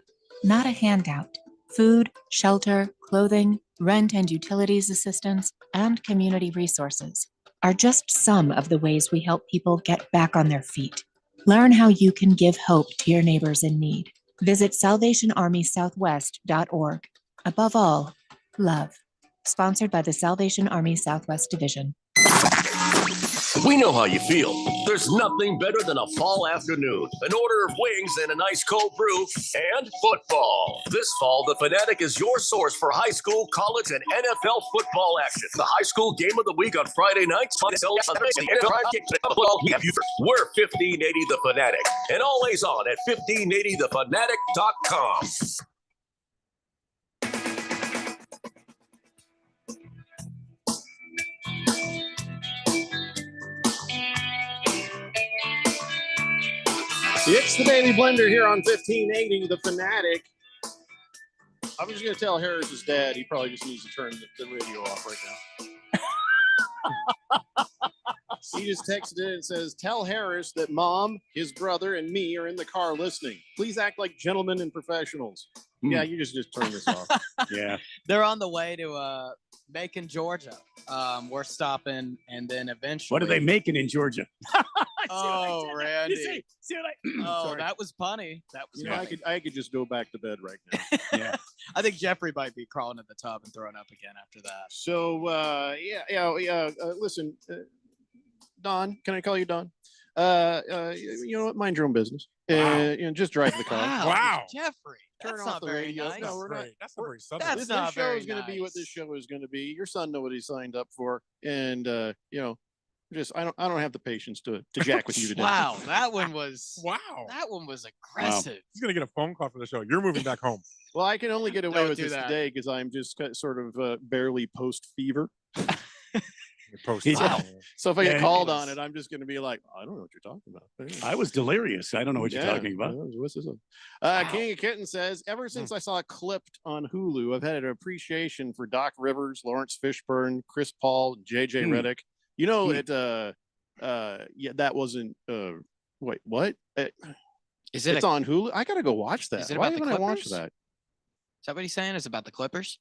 not a handout. Food, shelter, clothing, rent and utilities assistance, and community resources are just some of the ways we help people get back on their feet. Learn how you can give hope to your neighbors in need. Visit salvationarmysouthwest.org. Above all, love. Sponsored by the Salvation Army Southwest Division. We know how you feel. There's nothing better than a fall afternoon, an order of wings and a nice cold brew, and football. This fall, the Fanatic is your source for high school, college, and NFL football action. The high school game of the week on Friday nights. We're 1580 The Fanatic, and always on at 1580thefanatic.com. It's the Daily Blender here on 1580 The Fanatic. I'm just going to tell Harris's dad he probably just needs to turn the radio off right now. He just texted in and says, tell Harris that Mom, his brother, and me are in the car listening. Please act like gentlemen and professionals. Yeah, you just turn this off. Yeah. They're on the way to Macon, Georgia. We're stopping, and then eventually. What are they making in Georgia? Oh, Randy. Oh, Sorry. that was funny. That was funny. I could just go back to bed right now. Yeah. I think Jeffrey might be crawling in the tub and throwing up again after that. So, listen, Don, can I call you Don? You know what? Mind your own business. Just drive the car. Wow. Jeffrey. Turn That's off not the very radio. nice. No, we're not. That's not very subtle. That's This not show very is going to be what nice. this show is going to be. Your son know what he signed up for, and I don't have the patience to jack with you today. Wow, that one was That one was aggressive. He's gonna get a phone call for the show. You're moving back home. Well, I can only get away Don't with do this that. today because I'm just sort of barely post fever. Wow. So if I get Yeah, called it on was- it, I'm just going to be like, I don't know what you're talking about. I was delirious. I don't know what you're talking about. What's this? King of Kitten says, ever since I saw Clipped on Hulu, I've had an appreciation for Doc Rivers, Lawrence Fishburne, Chris Paul, JJ Redick. You know, that wasn't, wait, what? Is it It's on Hulu? I got to go watch that. Is it Why about the haven't I watched Clippers? that? Is that what he's saying? Is about the Clippers?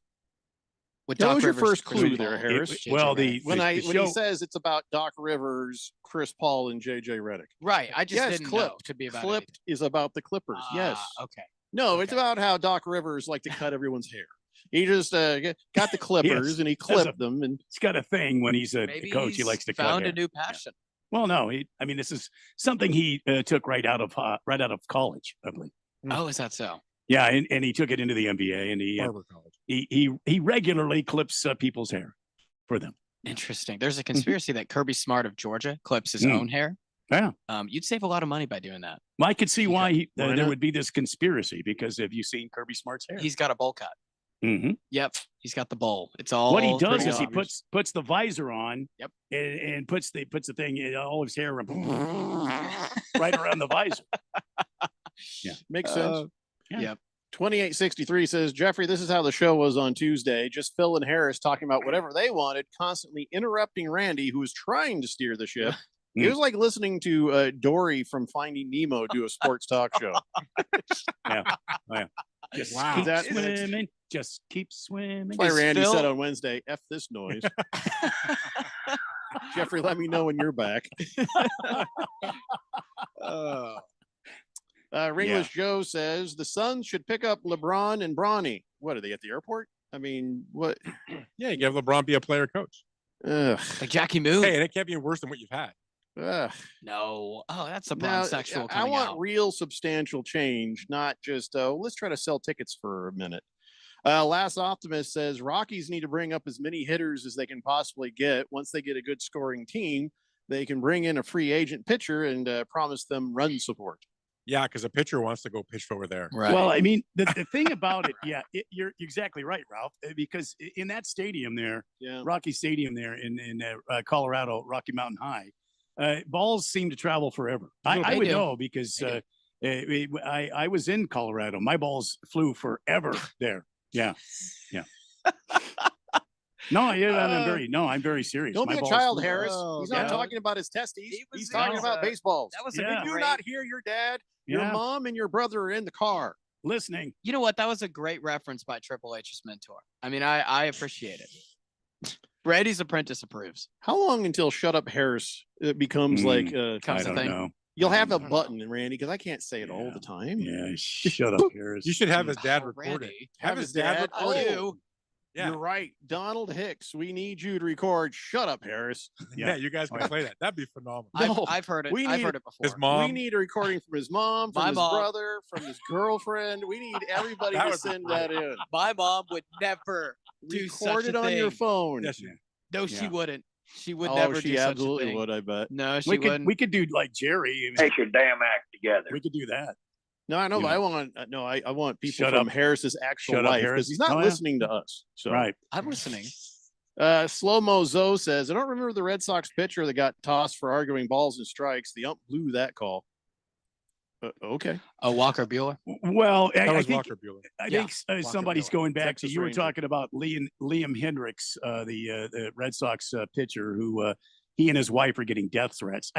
With That was your Rivers, first Chris clue Paul, there, Harris. JJ Well, Redick. When the he show- says it's about Doc Rivers, Chris Paul, and JJ Redick. Right. I just Yes, didn't Clipped. know. Could be about Clipped is about the Clippers. Yes. Okay. No, it's about how Doc Rivers liked to cut everyone's hair. He just got the clippers Yes. and he That's clipped them. And He's got a thing when he's a Maybe coach. He he's likes to cut found hair. a new passion. Well, no, this is something he took right out of college, I believe. Oh, is that so? Yeah, and he took it into the NBA, and Barber College. he regularly clips people's hair for them. Interesting. There's a conspiracy that Kirby Smart of Georgia clips his own hair. Yeah, You'd save a lot of money by doing that. well, I could see why Why there not? would be this conspiracy because have you seen Kirby Smart's hair? He's got a bowl cut. Mhm. Yep. He's got the bowl. It's all What he does pretty is he obvious. puts the visor on. Yep. And puts the thing in all his hair right around the visor. Yeah, makes sense. Yep. 2863 says, Jeffrey, this is how the show was on Tuesday. Just Phil and Harris talking about whatever they wanted, constantly interrupting Randy, who was trying to steer the ship. It was like listening to Dory from Finding Nemo do a sports talk show. Yeah. Just Wow. keep That- swimming. Just keep swimming. That's why Is Randy Phil- said on Wednesday, F this noise. Jeffrey, let me know when you're back. Ringless Joe says the Suns should pick up LeBron and Bronny. What are they at the airport? I mean, what? Yeah, you have LeBron be a player coach. Like Jackie Moo. Hey, and it can't be worse than what you've had. No. Oh, that's a Now, sexual I coming want out. real substantial change, not just let's try to sell tickets for a minute. Last Optimist says Rockies need to bring up as many hitters as they can possibly get. Once they get a good scoring team, they can bring in a free agent pitcher and promise them run support. Yeah, because a pitcher wants to go pitch over there. Right. Well, I mean, the thing about it, yeah, you're exactly right, Ralph, because in that stadium there, Rocky Stadium there in Colorado, Rocky Mountain High, balls seem to travel forever. I would know because I was in Colorado. My balls flew forever there. Yeah. I'm very serious. Don't My be a balls child, flew Harris. forever. He's not talking about his testes. He's talking about baseballs. That was Did you not hear your dad? Your Yeah. mom and your brother are in the car. Listening. You know what? That was a great reference by Triple H's mentor. I mean, I appreciate it. Brady's apprentice approves. How long until Shut Up Harris becomes like I don't know. You'll have a button, Randy, because I can't say it all the time. Yeah, shut up, Harris. You should have his dad record it. Randy. Have his dad record it. Oh, Yeah. You're right. Donald Hicks, we need you to record Shut Up, Harris. Yeah, you guys can play that. That'd be phenomenal. I've heard it. I've heard it before. His mom. We need a recording from his mom, from My his mom. brother, from his girlfriend. We need everybody That to would be send great. that in. My mom would never do Record such it a on thing. your phone. Yes, No, she wouldn't. She would Oh, never she do such a absolutely thing. would, I bet. No, she We wouldn't. could do like Jerry. Take your damn act together. We could do that. No, I know, You but know. I want people Shut from up. Harris's actual Shut up, life Harris. because he's not Oh, yeah. listening to us. So Right. I'm listening. Slow Mo Zoe says, I don't remember the Red Sox pitcher that got tossed for arguing balls and strikes. The ump blew that call. Okay. Walker Bueller. Well, That I was think Walker Bueller. I Yeah, think Walker somebody's Buehler. going back Texas to you were Ranger. talking about Liam Hendricks, the Red Sox pitcher who he and his wife are getting death threats.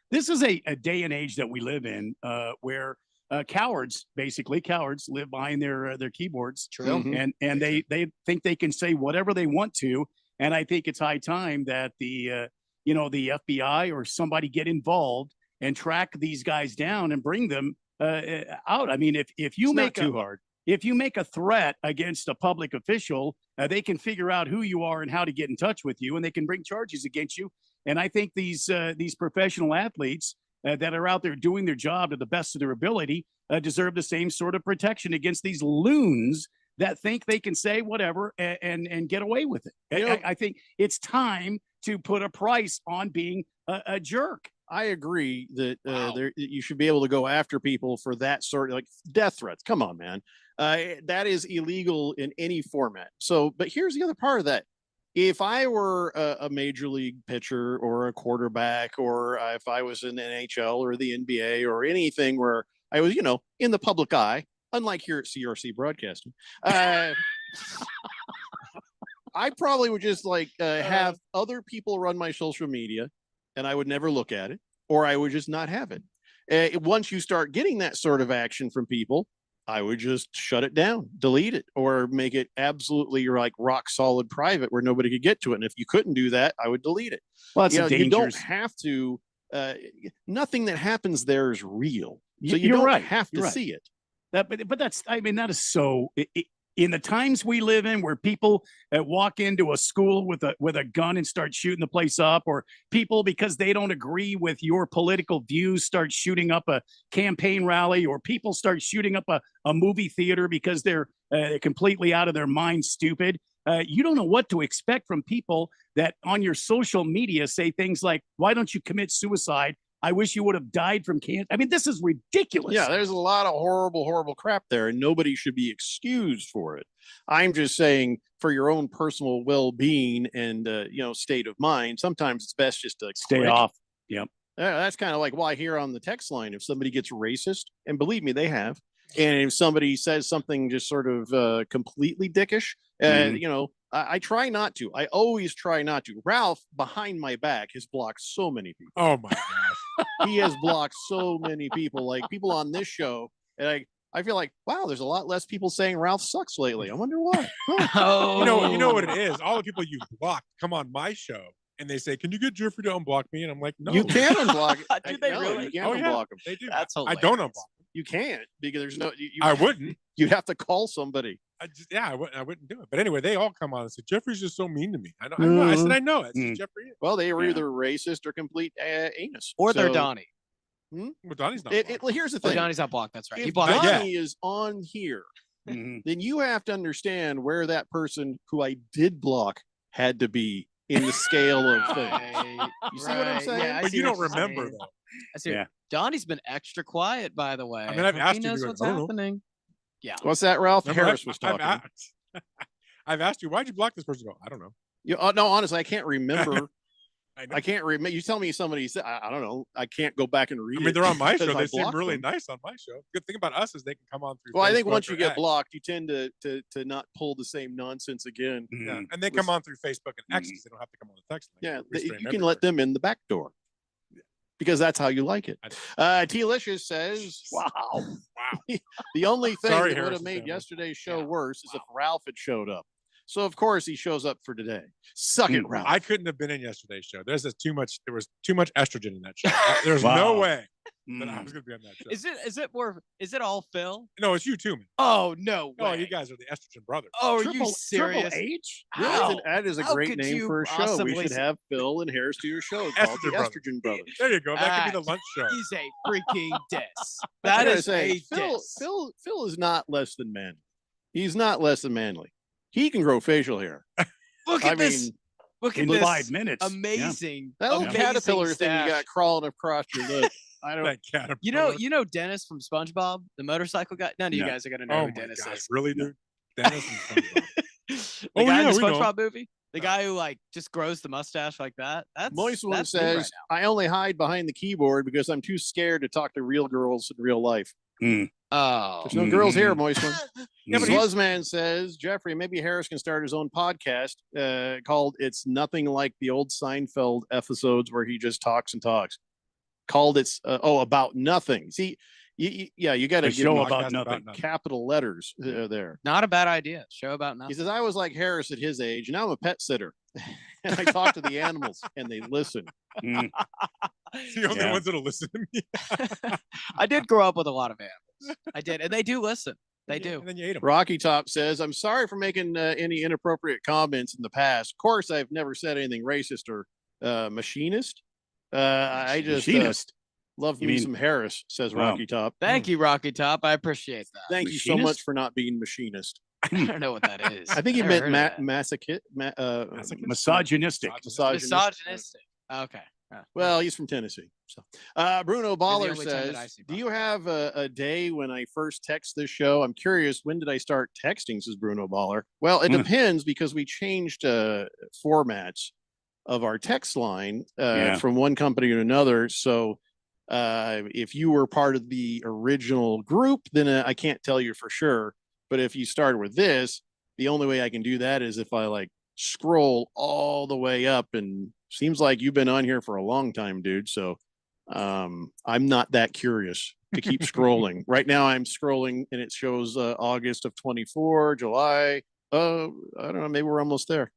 This is a day and age that we live in where cowards live behind their keyboards. True. Mhm. And they think they can say whatever they want to. And I think it's high time that the FBI or somebody get involved and track these guys down and bring them out. I mean, if you It's not make too hard. If you make a threat against a public official, they can figure out who you are and how to get in touch with you, and they can bring charges against you. And I think these professional athletes that are out there doing their job to the best of their ability deserve the same sort of protection against these loons that think they can say whatever and get away with it. You know- I think it's time to put a price on being a jerk. I agree that you should be able to go after people for that sort of like death threats. Come on, man. That is illegal in any format. So, but here's the other part of that. If I were a major league pitcher or a quarterback, or if I was in the NHL or the NBA or anything where I was, in the public eye, unlike here at CRC Broadcasting, I probably would just have other people run my social media and I would never look at it, or I would just not have it. Once you start getting that sort of action from people, I would just shut it down, delete it, or make it absolutely rock solid private where nobody could get to it. And if you couldn't do that, I would delete it. Well, that's you don't have to. Nothing that happens there is real, so you You're don't right. have to You're right. see it. But that's, I mean, that is so in the times we live in where people walk into a school with a gun and start shooting the place up, or people, because they don't agree with your political views, start shooting up a campaign rally, or people start shooting up a movie theater because they're completely out of their mind stupid. You don't know what to expect from people that on your social media say things like, why don't you commit suicide? I wish you would have died from cancer. I mean, this is ridiculous. Yeah, there's a lot of horrible crap there, and nobody should be excused for it. I'm just saying, for your own personal well-being and state of mind, sometimes it's best just to Stay click. off. Yep. That's kind of like why here on the text line, if somebody gets racist, and believe me, they have, and if somebody says something just sort of completely dickish, I try not to. I always try not to. Ralph, behind my back, has blocked so many people. Oh my gosh. He has blocked so many people, like people on this show, and I feel like, wow, there's a lot less people saying Ralph sucks lately. I wonder why. Oh, You know what it is? All the people you've blocked come on my show and they say, "Can you get Jeffrey to unblock me?" And I'm like, "No, You can unblock it. Do they No, really? You can Oh, yeah. unblock them. They do. That's I don't unblock them. you can't because there's no. I wouldn't. You'd have to call somebody. I wouldn't do it. But anyway, they all come on and say Jeffrey's just so mean to me. I know. I said I know. It's just Jeffrey. Is. Well, they were either racist or complete anus, or they're Donnie. Well, Donnie's not. Here's the thing. Oh, Donnie's not blocked. That's right. If He blocked Donnie is on here, then you have to understand where that person who I did block had to be in the scale of things. You see what I'm saying? Yeah, but you don't remember though. I see. Yeah. Donnie's been extra quiet, by the way. I mean, I've asked he you. knows what's happening. Yeah. What's that, Ralph? Remember, Harris was talking. I've asked you, why'd you block this person? Go, I don't know. No, honestly, I can't remember. I can't remember. You tell me somebody said, I don't know. I can't go back and read. I mean, they're on my show. because They I seem blocked really them. nice on my show. Good thing about us is they can come on through. Well, I think Facebook once you or get X. blocked, you tend to not pull the same nonsense again. Yeah, and they come on through Facebook and X because they don't have to come on the text line. Yeah, We stream you can everywhere. let them in the back door because that's how you like it. T-Licious says, "Wow, the only thing Sorry, that would have Harrison made family. yesterday's show worse is if Ralph had showed up. So of course he shows up for today. Suck it, Ralph. I couldn't have been in yesterday's show. There was too much estrogen in that show. There's Wow. no way that I was going to be on that show. Is it all Phil? No, it's you too, man. Oh no! Oh, way. you guys are the estrogen brothers. Oh, are you Triple serious? H? How? That is a How great could name you for a show. We possibly should say- have Phil and Harris do your show called the Estrogen Brothers. Estrogen Brothers. There you go. That could be the That lunch show. He's a freaking diss. I That gotta is say, a Phil, diss. Phil is not less than manly. He's not less than manly. He can grow facial hair. Look at I this. mean, Look at in this. 5 minutes. Yeah. Amazing. that little amazing caterpillar thing stash. you got crawling across your lip. I don't. That caterpillar. You know Dennis from SpongeBob, the motorcycle guy. None of you No. guys are gonna know Oh who my Dennis gosh, is. really, dude? Dennis and SpongeBob. The Oh, guy yeah, in the we know. SpongeBob movie. The guy who like just grows the mustache like that. That's Moist one that's me right says, "I only hide behind the keyboard because I'm too scared to talk to real girls in real life." now. Oh, There's no girls here, Moist one. Yeah, but he's- Sluzzman says, "Jeffrey, maybe Harris can start his own podcast called It's Nothing Like the Old Seinfeld episodes where he just talks and talks." Called it's about nothing. See, you got to A give show him about nothing. capital letters there. not a bad idea. Show about He nothing. says, "I was like Harris at his age, and now I'm a pet sitter, and I talk to the animals, and they listen." It's the only Yeah. ones that'll listen to me. I did grow up with a lot of animals. I did, and they do listen. They do. And then you ate them. Rocky Top says, "I'm sorry for making any inappropriate comments in the past. Of course, I've never said anything racist or machinist. I just Machinist. love You me mean- some Harris," says Wow. Rocky Top. Thank you, Rocky Top. I appreciate that. Thank you so Machinist? much for not being machinist. I don't know what that is. I think he Never meant heard of Misogynistic. that. misogynistic. Misogynistic. Okay. Well, he's from Tennessee. So, Bruno Baller only time that I says, see "Do you have a day when I first text this show? I'm curious. When did I start texting?" Says Bruno Baller. Well, it depends because we changed formats of our text line Yeah. from one company to another. So, if you were part of the original group, then I can't tell you for sure. But if you started with this, the only way I can do that is if I like scroll all the way up, and seems like you've been on here for a long time, dude. So I'm not that curious to keep scrolling. Right now I'm scrolling and it shows August of 24, July. I don't know, maybe we're almost there.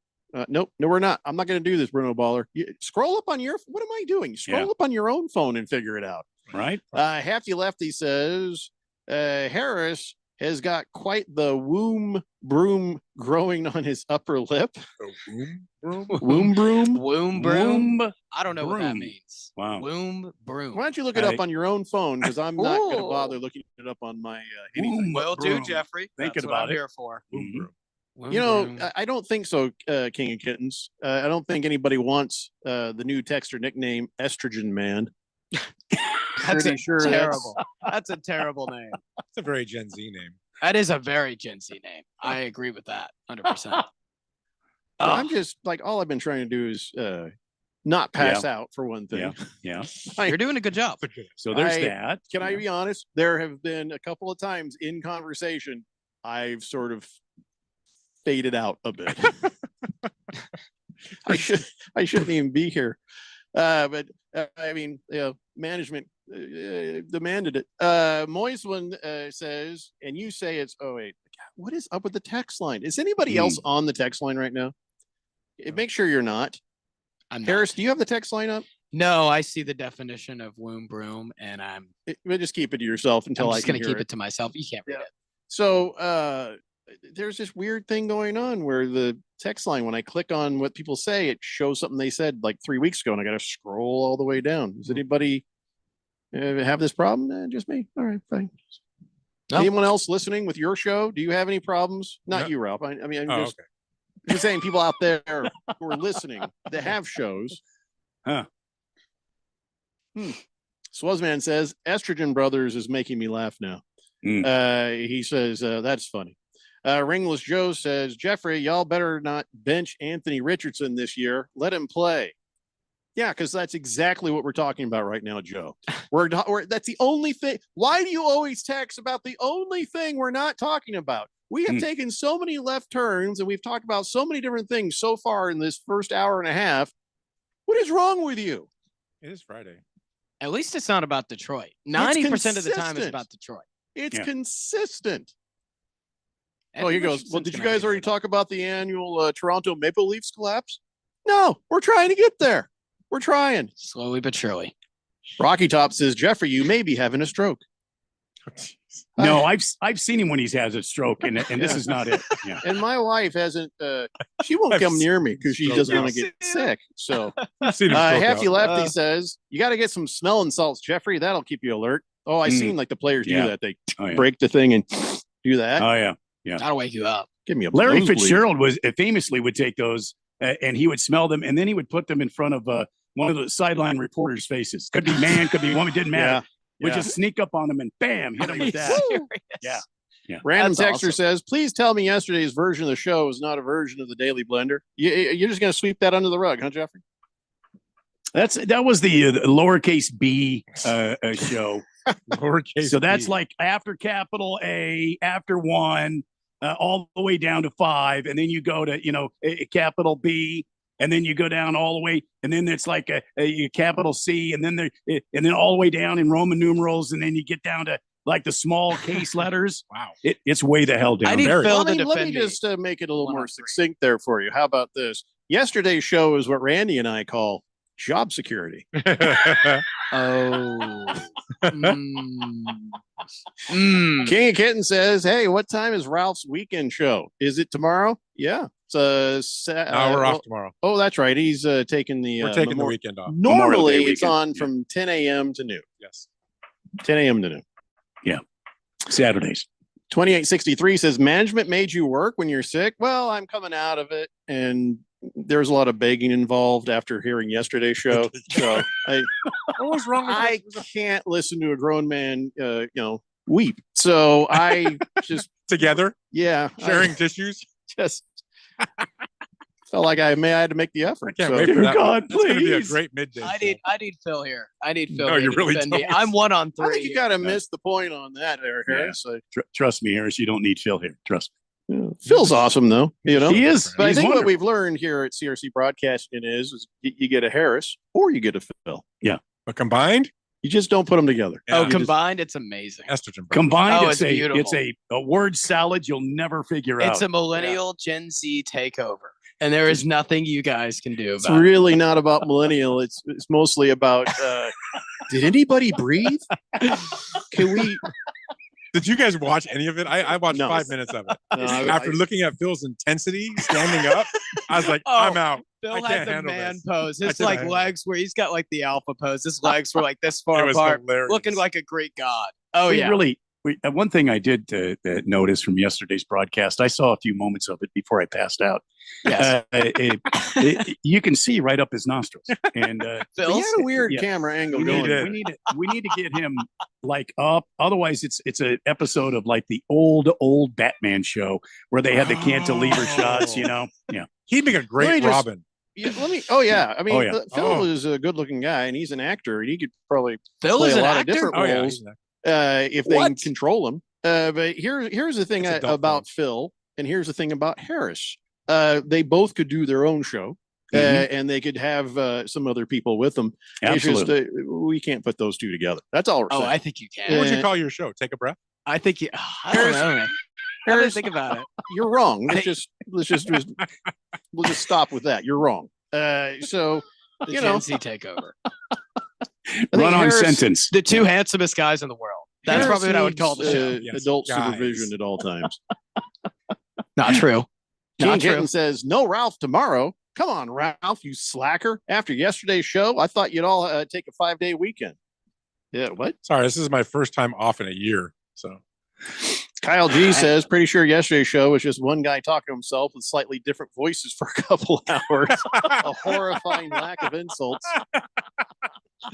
Nope, no, we're not. I'm not going to do this, Bruno Baller. Scroll up on your, what am I doing? Scroll up on your own phone and figure it out. Right. Hefty Lefty says, Harris has got quite the womb broom growing on his upper lip. Womb broom? Womb broom? I don't know what that broom. means. Wow. Womb broom. Why don't you look it up on your own phone? Because I'm not going to bother looking it up on my anything. Will do, Jeffrey. Thinking That's what about I'm it. here for. Mhm. Womb You know, broom. I don't think so, King of Kittens. I don't think anybody wants the new texter nickname Estrogen Man. That's Pretty sure terrible. That's a terrible name. It's a very Gen Z name. That is a very Gen Z name. I agree with that 100%. I'm just like, all I've been trying to do is not pass out for one thing. Yeah. You're doing a good job. So there's I- that. Can I be honest? There have been a couple of times in conversation I've sort of faded out a bit. I shouldn't even be here. But I mean, management demanded it. Moist one says, and you say it's, oh wait, what is up with the text line? Is anybody else on the text line right now? Make sure you're not. Harris, do you have the text line up? No, I see the definition of womb broom, and But just keep it to yourself until I'm I just can going to hear keep it to myself. You can't read it. So there's this weird thing going on where the text line, when I click on what people say, it shows something they said like 3 weeks ago, and I got to scroll all the way down. Does anybody have this problem? Just me. All right, fine. No. Anyone else listening with your show? Do you have any problems? Not No. you, Ralph. I mean, I'm Oh, just, just saying people out there who are listening that have shows. Huh. Swazman says Estrogen Brothers is making me laugh now. He says that's funny. Ringless Joe says, Jeffrey, y'all better not bench Anthony Richardson this year. Let him play. Yeah, because that's exactly what we're talking about right now, Joe. That's the only thing. Why do you always text about the only thing we're not talking about? We have taken so many left turns and we've talked about so many different things so far in this first hour and a half. What is wrong with you? It is Friday. At least it's not about Detroit. 90% of the time it's consistent. about Detroit. It's consistent. Anthony Oh, here goes. Richardson's Well, did you gonna guys already talk about the annual Toronto Maple Leafs collapse? No, we're trying to get there. We're trying. Slowly but surely. Rocky Top says, Jeffrey, you may be having a stroke. No, I've seen him when he's has a stroke, and this is not it. Yeah. And my wife hasn't. She won't come near me because she doesn't want to get sick. So, Hefty Lefty says, you got to get some smelling salts, Jeffrey. That'll keep you alert. Oh, I seen like the players do that. They break the thing and do that. Oh yeah, yeah. That'll wake you up. Give me a Larry nosebleed. Fitzgerald was famously would take those and he would smell them, and then he would put them in front of one of the sideline reporters' faces. Could be man, could be woman, didn't matter. Would just sneak up on them and bam, hit them with that. Yeah. Yeah. Random That's Texter says, please tell me yesterday's version of the show is not a version of the Daily Blender. You're just going to sweep that under the rug, huh, Jeffrey? That was the lowercase b show. Lowercase So that's b. like after capital A, after 1, all the way down to 5, and then you go to a capital B, and then you go down all the way, and then it's like a capital C, and then all the way down in Roman numerals, and then you get down to like the small case letters. Wow, it's way the hell down. I need there. Phil to Let defend me me. just make it a little more succinct there for you. How about this? Yesterday's show is what Randy and I call job security. Oh. King of Kitten says, hey, what time is Ralph's weekend show? Is it tomorrow? Yeah. It's No, we're off tomorrow. Oh, that's right. He's taking the We're taking the weekend off. Normally Memorial Day it's weekend. on from 10 a.m. to noon. Yes. 10 a.m. to noon. Yeah. Saturdays. 2863 says, management made you work when you're sick? Well, I'm coming out of it, and there's a lot of begging involved after hearing yesterday's show. So What was wrong with I can't listen to a grown man, weep. So I just together? Yeah, Sharing tissues? Just felt like I had to make the effort. I can't So- wait for that. God, It's going to be a please. great midday. I need Phil here. I need Phil. No, here you to really defend me. don't. I'm 1 on 3. I think you got to miss the point on that, there, Harris. Trust me, Harris. You don't need Phil here. Trust me. Phil's awesome, though. He is. But I He's think what wonderful. we've learned here at CRC Broadcasting is you get a Harris or you get a Phil. Yeah. But combined? You just don't put them together. Oh, You just- combined, it's amazing. Estrogen. Combined, Oh, it's it's beautiful. a word salad you'll never figure out. It's a millennial Gen Z takeover, and there is nothing you guys can do It's about it. really not about millennial. It's mostly about did anybody breathe? Can we? Did you guys watch any of it? I watched No. 5 minutes of it. No, After looking at Phil's intensity standing up, I was like, Oh, I'm out. Phil I had can't the handle man this. pose. I His cannot like handle legs where he's got like the alpha pose. His legs were like this far It was apart, hilarious. looking like a Greek god. Oh We yeah, really. One thing I did notice from yesterday's broadcast, I saw a few moments of it before I passed out. Yes. You can see right up his nostrils, and He Phil's. had a weird Yeah. camera angle we going. need to get him like up. Otherwise, it's an episode of like the old Batman show where they had the cantilever shots. Yeah. He'd make a Let me great just- Robin. Yeah, Oh yeah, I mean, Oh, yeah. Phil is a good-looking guy, and he's an actor, and he could probably Phil play is a an lot actor? of different Oh, yeah, roles he's an actor. if they can What? control him. But here's the thing It's adult about Phil, and here's the thing about Harris. They both could do their own show, and they could have some other people with them. Absolutely. It's just we can't put those two together. That's all we're Oh, saying. I think you What can. would you call your show? Take a breath? I think you. I don't know. Man. I didn't think about it. You're wrong. We'll just stop with that. You're wrong. So The You Gen know. Z takeover. Run on Harris- sentence. The two handsomest guys in the world. That's Harris probably what I would call the needs, show. Yes, adult guys. supervision at all times. Not true. King Not true. Kitten says, no Ralph tomorrow. Come on, Ralph, you slacker. After yesterday's show, I thought you'd all take a 5-day weekend. Yeah, what? Sorry, this is my first time off in a year. So Kyle G says, pretty sure yesterday's show was just one guy talking to himself with slightly different voices for a couple hours. A horrifying lack of insults.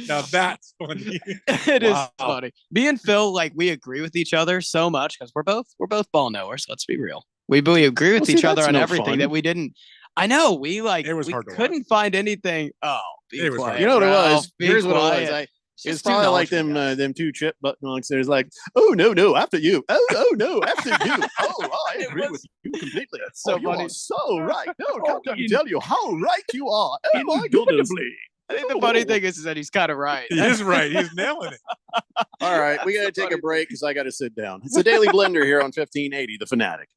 now that's funny. It is funny. Me and Phil, like, we agree with each other so much because we're both ball knowers. Let's be real. We agree with Well, see, each other that's on no everything fun. that we didn't. I know we It was we hard to watch. couldn't find anything. Oh, be It was hard quiet, to You know what it Ralph, was? be Here's what it quiet. was. It's It's too probably like knowledgeable, them guys. them two chipmunks. There's like, oh no, after you. Oh no, after you. Oh, I agree with you completely. so You funny. are so right. No, can't I tell you how right you are. Oh my goodness. Indubitably. I think the funny thing is that he's kind of right. He is right. He's nailing it. All right, we got to take a break because I got to sit down. It's a Daily Blender here on 1580, The Fanatic.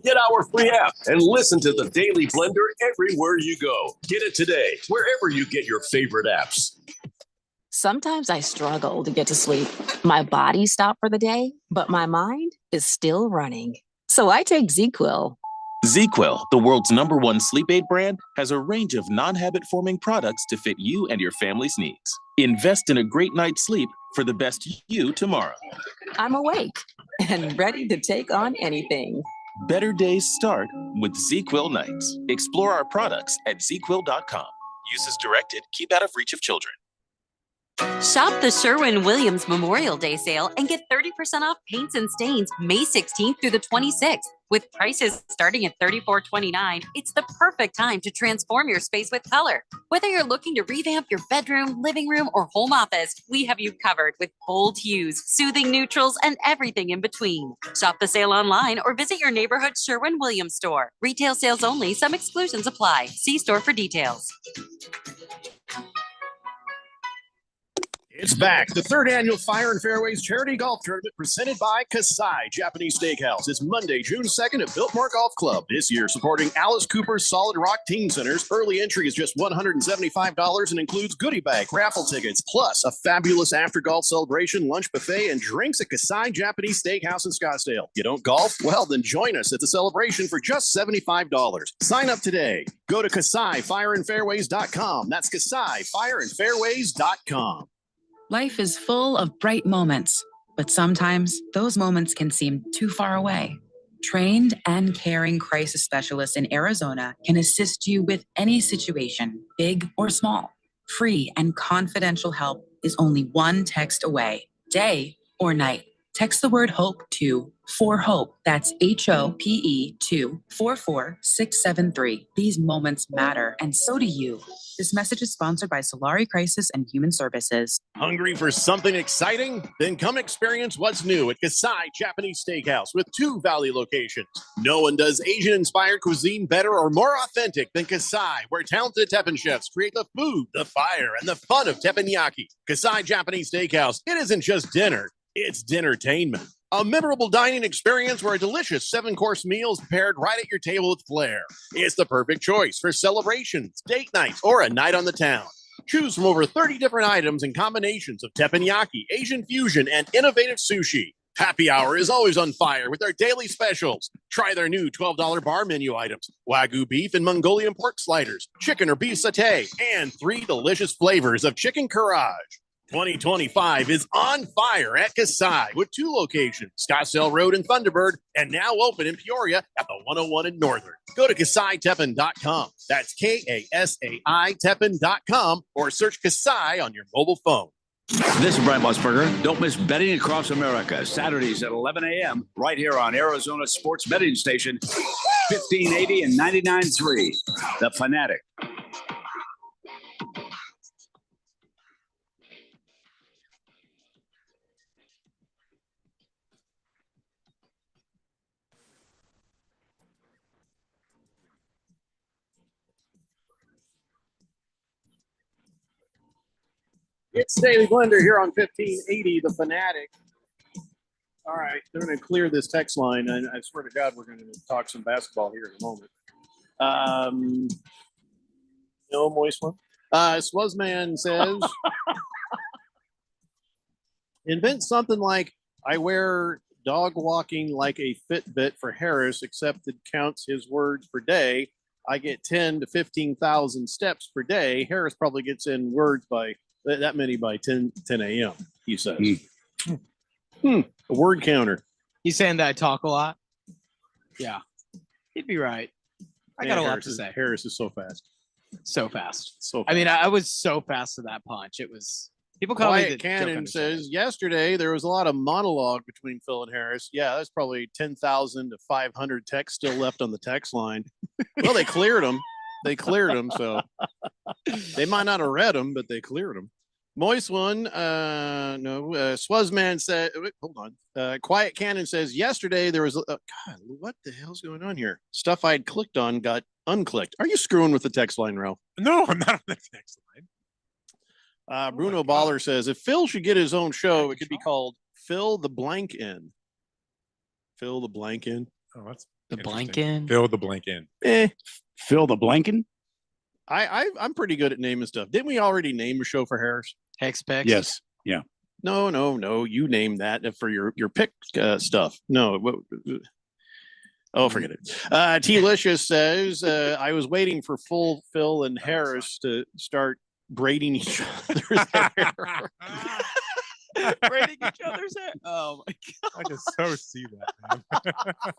Get our free app and listen to the Daily Blender everywhere you go. Get it today, wherever you get your favorite apps. Sometimes I struggle to get to sleep. My body stopped for the day, but my mind is still running. So I take ZQuil. ZQuil, the world's #1 sleep aid brand, has a range of non-habit forming products to fit you and your family's needs. Invest in a great night's sleep for the best you tomorrow. I'm awake and ready to take on anything. Better days start with ZQuil nights. Explore our products at ZQuil.com. Use as directed. Keep out of reach of children. Shop the Sherwin-Williams Memorial Day sale and get 30% off paints and stains May 16th through the 26th. With prices starting at $34.29, it's the perfect time to transform your space with color. Whether you're looking to revamp your bedroom, living room, or home office, we have you covered with bold hues, soothing neutrals, and everything in between. Shop the sale online or visit your neighborhood Sherwin-Williams store. Retail sales only. Some exclusions apply. See store for details. It's back. The third annual Fire and Fairways Charity Golf Tournament presented by Kasai Japanese Steakhouse. It's Monday, June 2nd at Biltmore Golf Club. This year, supporting Alice Cooper's Solid Rock Teen Centers. Early entry is just $175 and includes goodie bag, raffle tickets, plus a fabulous after golf celebration, lunch buffet, and drinks at Kasai Japanese Steakhouse in Scottsdale. You don't golf? Well, then join us at the celebration for just $75. Sign up today. Go to KasaiFireandFairways.com. That's KasaiFireandFairways.com. Life is full of bright moments, but sometimes those moments can seem too far away. Trained and caring crisis specialists in Arizona can assist you with any situation, big or small. Free and confidential help is only one text away, day or night. Text the word HOPE to 4HOPE. That's HOPE to 44673. These moments matter, and so do you. This message is sponsored by Solari Crisis and Human Services. Hungry for something exciting? Then come experience what's new at Kasai Japanese Steakhouse with 2 Valley locations. No one does Asian-inspired cuisine better or more authentic than Kasai, where talented Teppanyaki chefs create the food, the fire, and the fun of teppanyaki. Kasai Japanese Steakhouse, it isn't just dinner, it's dinnertainment. A memorable dining experience where a delicious 7-course meal is prepared right at your table with flair. It's the perfect choice for celebrations, date nights, or a night on the town. Choose from over 30 different items and combinations of teppanyaki, Asian fusion, and innovative sushi. Happy hour is always on fire with their daily specials. Try their new $12 bar menu items, Wagyu beef and Mongolian pork sliders, chicken or beef satay, and 3 delicious flavors of chicken karaage. 2025 is on fire at Kasai with 2 locations, Scottsdale Road and Thunderbird, and now open in Peoria at the 101 in Northern. Go to KasaiTeppen.com. That's KASAI Teppen.com or search Kasai on your mobile phone. This is Brent Musburger. Don't miss Betting Across America, Saturdays at 11 a.m. right here on Arizona Sports Betting Station, 1580 and 99.3, The Fanatic. It's Daily Blender here on 1580, The Fanatic. All right, they're going to clear this text line, and I swear to God, we're going to talk some basketball here in a moment. No moist one. Swazman says, invent something like I wear dog walking like a Fitbit for Harris, except it counts his words per day. I get 10 to 15,000 steps per day. Harris probably gets in words by that many by 10 a.m., he says. A word counter. He's saying that I talk a lot. Yeah, he'd be right. I got a lot to say. Harris is so fast. So fast. So fast. I mean, I was so fast to that punch. It was. People call me the Quiet joke Cannon understatement. says, yesterday there was a lot of monologue between Phil and Harris. Yeah, that's probably 10,000 to 500 texts still left on the text line. Well, they cleared them. So they might not have read them, but they cleared them. Moist one, Swazman said, wait, hold on. Quiet Cannon says, yesterday there was, God, what the hell's going on here? Stuff I'd clicked on got unclicked. Are you screwing with the text line, Ralph? No, I'm not on the text line. Bruno Baller says, if Phil should get his own show, it could be called Fill the Blank In. Fill the Blank In. Oh, that's the blank in. Fill the blank in. Fill the blanking. I'm pretty good at naming stuff. Didn't we already name a show for Harris? Hex picks. Yes. Yeah. No. You named that for your pick stuff. No. Oh, forget it. T-Licious says, I was waiting for full Phil and Harris to start braiding each other's hair. Braiding each other's hair. Oh my god! I can so see that, man.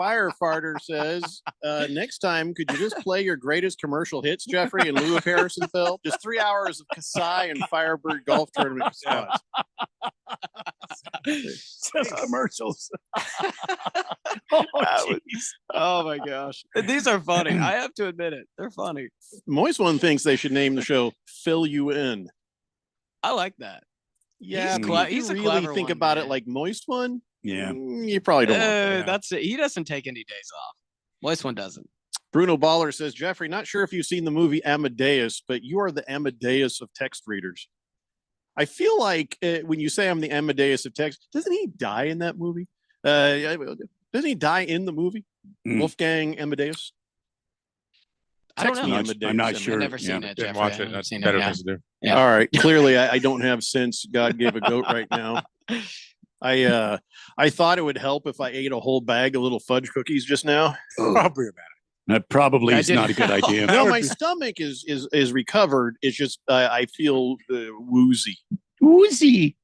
Firefarter says, next time, could you just play your greatest commercial hits, Jeffrey, in lieu of Harris and Phil? Just 3 hours of Kasai and Firebird golf tournament spots. Just commercials. Oh my gosh. These are funny. I have to admit it. They're funny. Moist one thinks they should name the show Fill You In. I like that. Yeah, he's a really clever think one, about man. it like Moist one. Yeah, you probably don't. That's it. He doesn't take any days off. Moist one doesn't. Bruno Baller says, Jeffrey, not sure if you've seen the movie Amadeus, but you are the Amadeus of text readers. I feel like when you say I'm the Amadeus of text, doesn't he die in that movie? Doesn't he die in the movie? Wolfgang Amadeus? I don't Text know. me Amadeus. I'm not sure. I've never seen it. Didn't Jeffrey. watch I it. haven't That's seen better it. things to do. Yeah. All right. Clearly, I don't have sense. God gave a goat right now. I thought it would help if I ate a whole bag of little fudge cookies just now. Probably about That probably is not a good idea. No, my stomach is recovered. It's just I feel woozy.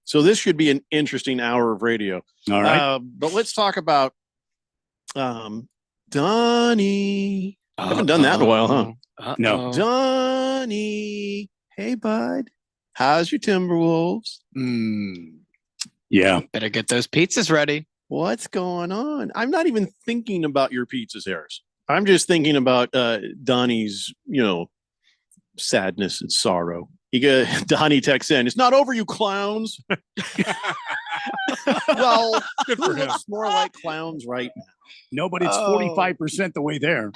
So this should be an interesting hour of radio. All right. But let's talk about Donnie. I haven't done that in a while, huh? No. Donnie. Hey, bud. How's your Timberwolves? Yeah. Better get those pizzas ready. What's going on? I'm not even thinking about your pizzas, Harris. I'm just thinking about Donnie's, sadness and sorrow. Donnie texts in, it's not over, you clowns. Well, Good for him. looks more like clowns right now. No, but it's 45% the way there.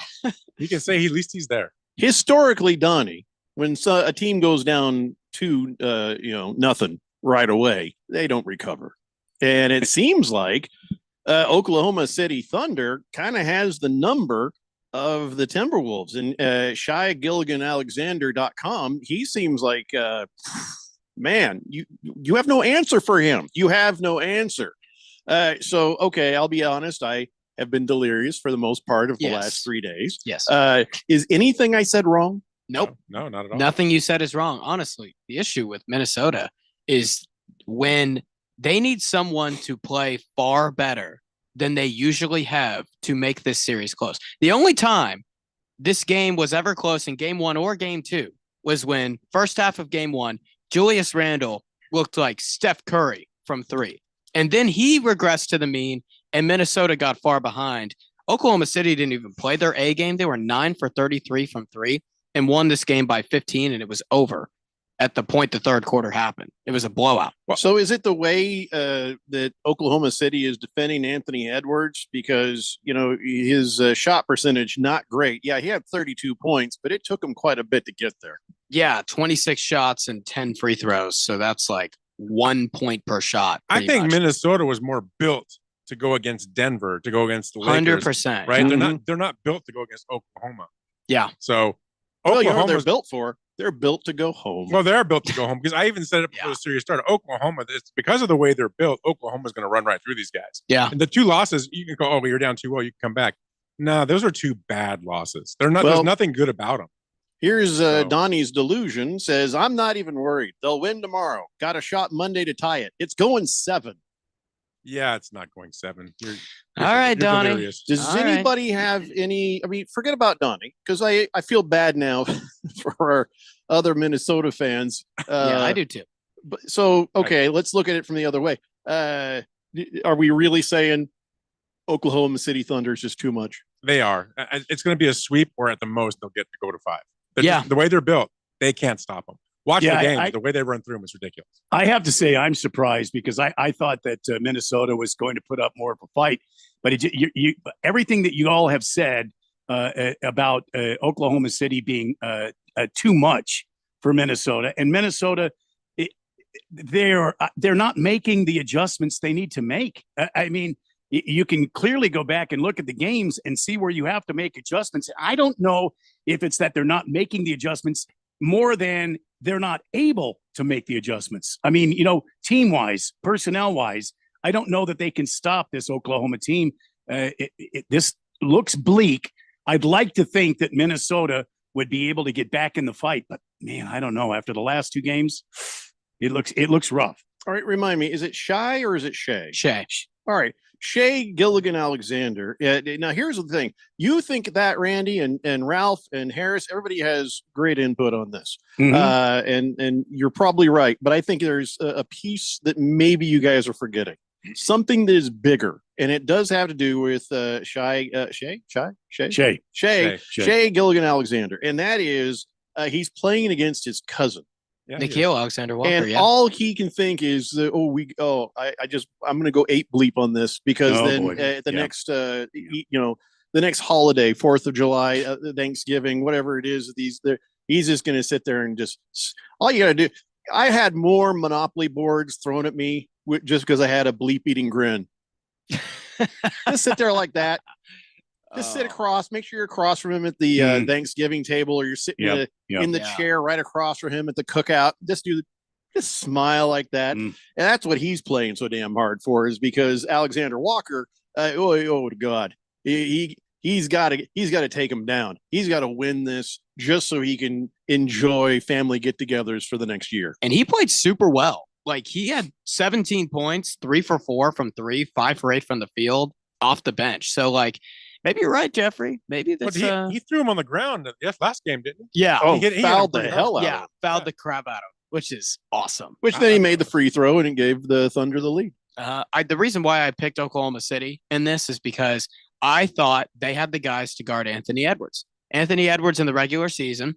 He can say at least he's there. Historically, Donnie, when a team goes down 2-0 right away, they don't recover. And it seems like Oklahoma City Thunder kind of has the number of the Timberwolves. And ShaiGilliganAlexander.com, he seems like, man, you have no answer for him. You have no answer. So, okay, I'll be honest. I have been delirious for the most part of the last 3 days. Yes. Is anything I said wrong? Nope. No, not at all. Nothing you said is wrong. Honestly, the issue with Minnesota is when they need someone to play far better than they usually have to make this series close. The only time this game was ever close in game 1 or game 2 was when first half of game 1, Julius Randle looked like Steph Curry from 3. And then he regressed to the mean and Minnesota got far behind. Oklahoma City didn't even play their A game. They were 9 for 33 from 3 and won this game by 15, and it was over at the point the third quarter happened. It was a blowout. So is it the way that Oklahoma City is defending Anthony Edwards? Because, his shot percentage, not great. Yeah, he had 32 points, but it took him quite a bit to get there. Yeah, 26 shots and 10 free throws. So that's like 1 point per shot. I think much. Minnesota was more built to go against Denver, to go against the Lakers. 100%. Right? Mm-hmm. They're not built to go against Oklahoma. Yeah. So Well, Oklahoma's they're built for. They're built to go home. Well, they're built to go home because I even said it before the series started. Oklahoma, it's because of the way they're built. Oklahoma's going to run right through these guys. Yeah. And the 2 losses, you can go, oh, you're down 2-0, you can come back. No, those are 2 bad losses. They're not. There's nothing good about them. Here's Donnie's delusion. Says, I'm not even worried. They'll win tomorrow. Got a shot Monday to tie it. It's going 7. Yeah, it's not going 7. All right, Donnie. Delirious. Does anybody have any? I mean, forget about Donnie because I feel bad now for our other Minnesota fans. Yeah, I do too. But so okay, let's look at it from the other way. Are we really saying Oklahoma City Thunder is just too much? They are. It's going to be a sweep, or at the most, they'll get to go to 5. Yeah. The way they're built, they can't stop them. Watch Yeah, the games. The way they run through them is ridiculous. I have to say I'm surprised because I thought that Minnesota was going to put up more of a fight, but everything that you all have said about Oklahoma City being too much for Minnesota, and Minnesota, they're not making the adjustments they need to make. I mean, you can clearly go back and look at the games and see where you have to make adjustments. I don't know if it's that they're not making the adjustments more than they're not able to make the adjustments. I mean, team-wise, personnel-wise, I don't know that they can stop this Oklahoma team. This looks bleak. I'd like to think that Minnesota would be able to get back in the fight, but man, I don't know. After the last 2 games, it looks rough. All right, remind me, is it Shy or is it Shea? Shea. All right. Shea Gilligan-Alexander. Now, here's the thing. You think that, Randy, and Ralph and Harris, everybody has great input on this. And you're probably right. But I think there's a piece that maybe you guys are forgetting. Something that is bigger. And it does have to do with Shea Gilligan-Alexander. And that is he's playing against his cousin. Yeah, Nikhil Alexander Walker. And all he can think is, I'm going to go 8 bleep on this because the next holiday, 4th of July, Thanksgiving, whatever it is, he's just going to sit there and just, all you got to do. I had more Monopoly boards thrown at me just because I had a bleep eating grin. Just sit there like that. Just sit across. Make sure you're across from him at the Thanksgiving table, or you're sitting in the chair right across from him at the cookout. Just smile like that, and that's what he's playing so damn hard for. Is because Alexander Walker. Oh God, he's got to take him down. He's got to win this just so he can enjoy family get-togethers for the next year. And he played super well. Like he had 17 points, 3 for 4 from 3, 5 for 8 from the field off the bench. So like. Maybe you're right, Jeffrey. Maybe that's he threw him on the ground last game, didn't he? Yeah. He fouled the hell out of him. Fouled the crap out of him, which is awesome. Which then he made the free throw and it gave the Thunder the lead. The reason why I picked Oklahoma City in this is because I thought they had the guys to guard Anthony Edwards. Anthony Edwards in the regular season